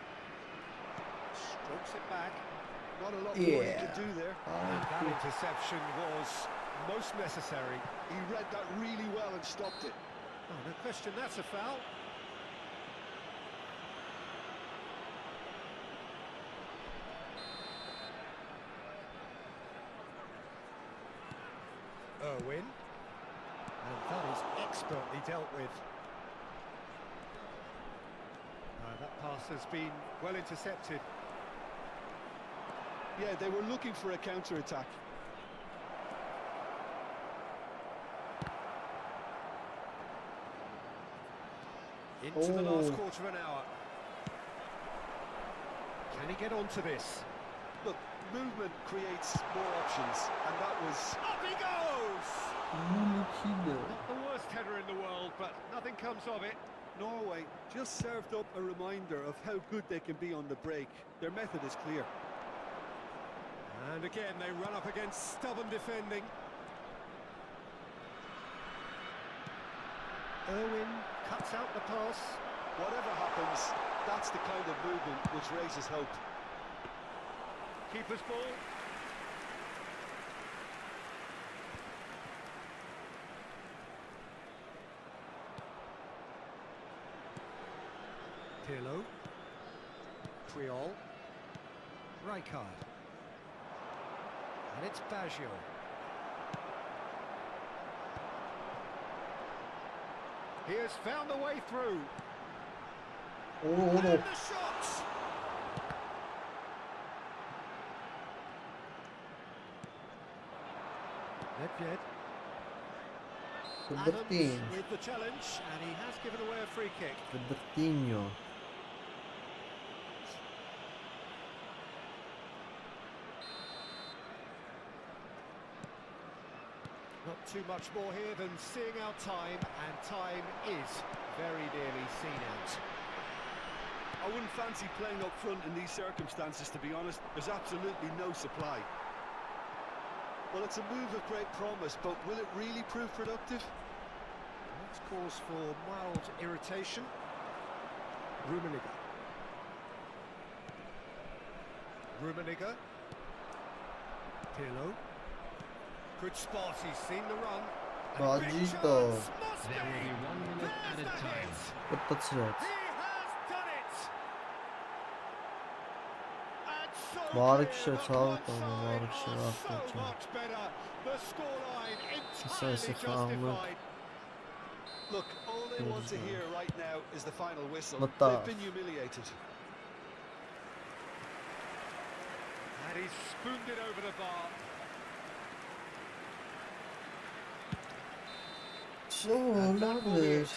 Strokes it back.
Not a lot more he could do there.
And that interception was most necessary.
He read that really well and stopped it.
Oh, no question, that's a foul. Irwin. And that is expertly dealt with. That pass has been well intercepted.
Yeah, they were looking for a counter-attack.
Into the last quarter of an hour. Can he get onto this?
Look, movement creates more options, and that was...
Up he goes!
Մունիքինը։
Not the worst header in the world, but nothing comes of it.
Norway just served up a reminder of how good they can be on the break. Their method is clear.
And again, they run up against stubborn defending. Irwin cuts out the pass.
Whatever happens, that's the kind of movement which raises hope.
Keeper's ball. Pirlo. Creole. Rijkaard. And it's Baggio. He has found the way through. And the shot! Nedved.
Robertinho.
Adams with the challenge, and he has given away a free kick.
Robertinho.
Not too much more here than seeing out time, and time is very nearly seen out.
I wouldn't fancy playing up front in these circumstances, to be honest. There's absolutely no supply. Well, it's a move of great promise, but will it really prove productive?
That's cause for mild irritation. Rummenigge. Rummenigge. Pirlo. Good spot, he's seen the run. And a big
Baggio.
chance, must
There will be 1 minute
There's
added
the
time.
hit.
Подтацрет.
He has done it. And so
Mark
clear, but
Scherzer,
one side
Mark
are
Scherzer.
so much better. The scoreline entirely
Decisive armor.
justified.
Look, all they want to hear right now is the final whistle.
What
They've
the-
been humiliated.
And he's spooned it over the bar.
So,
And that will be
լավ
it.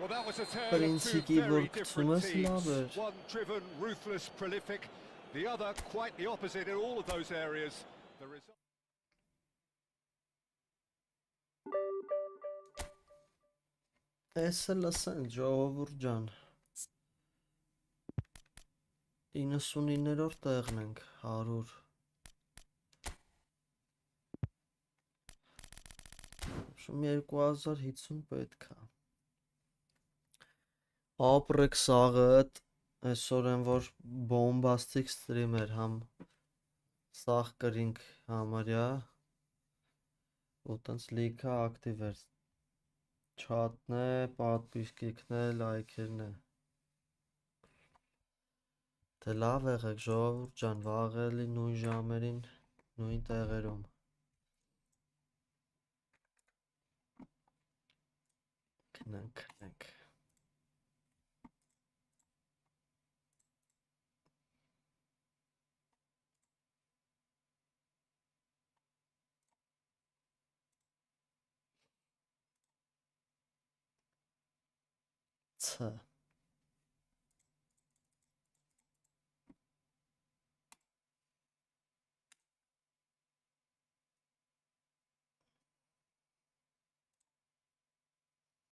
Well, that was a tale of
Պրինցիկի
two very
որ
different
գցում ես լավ
teams.
էր։
One driven, ruthless, prolific. The other quite the opposite in all of those areas. The result.
Էս էլ ասենք ժողովուրդ ջան 99-րդ տեղն ենք 100 Շում 2050 պետք է ապրեք սաղըտ այսօր են որ բոմբաստիկ ստրիմեր համ սաղ կրինք համարյա ու տենց լիքը ակտիվ էր Չաթն է, պատվիսկիքն է, լայքերն է Դե լավ եղեք ժողովուրդ ջան, վաղ էլի նույն ժամերին, նույն տեղերում Քնենք Ց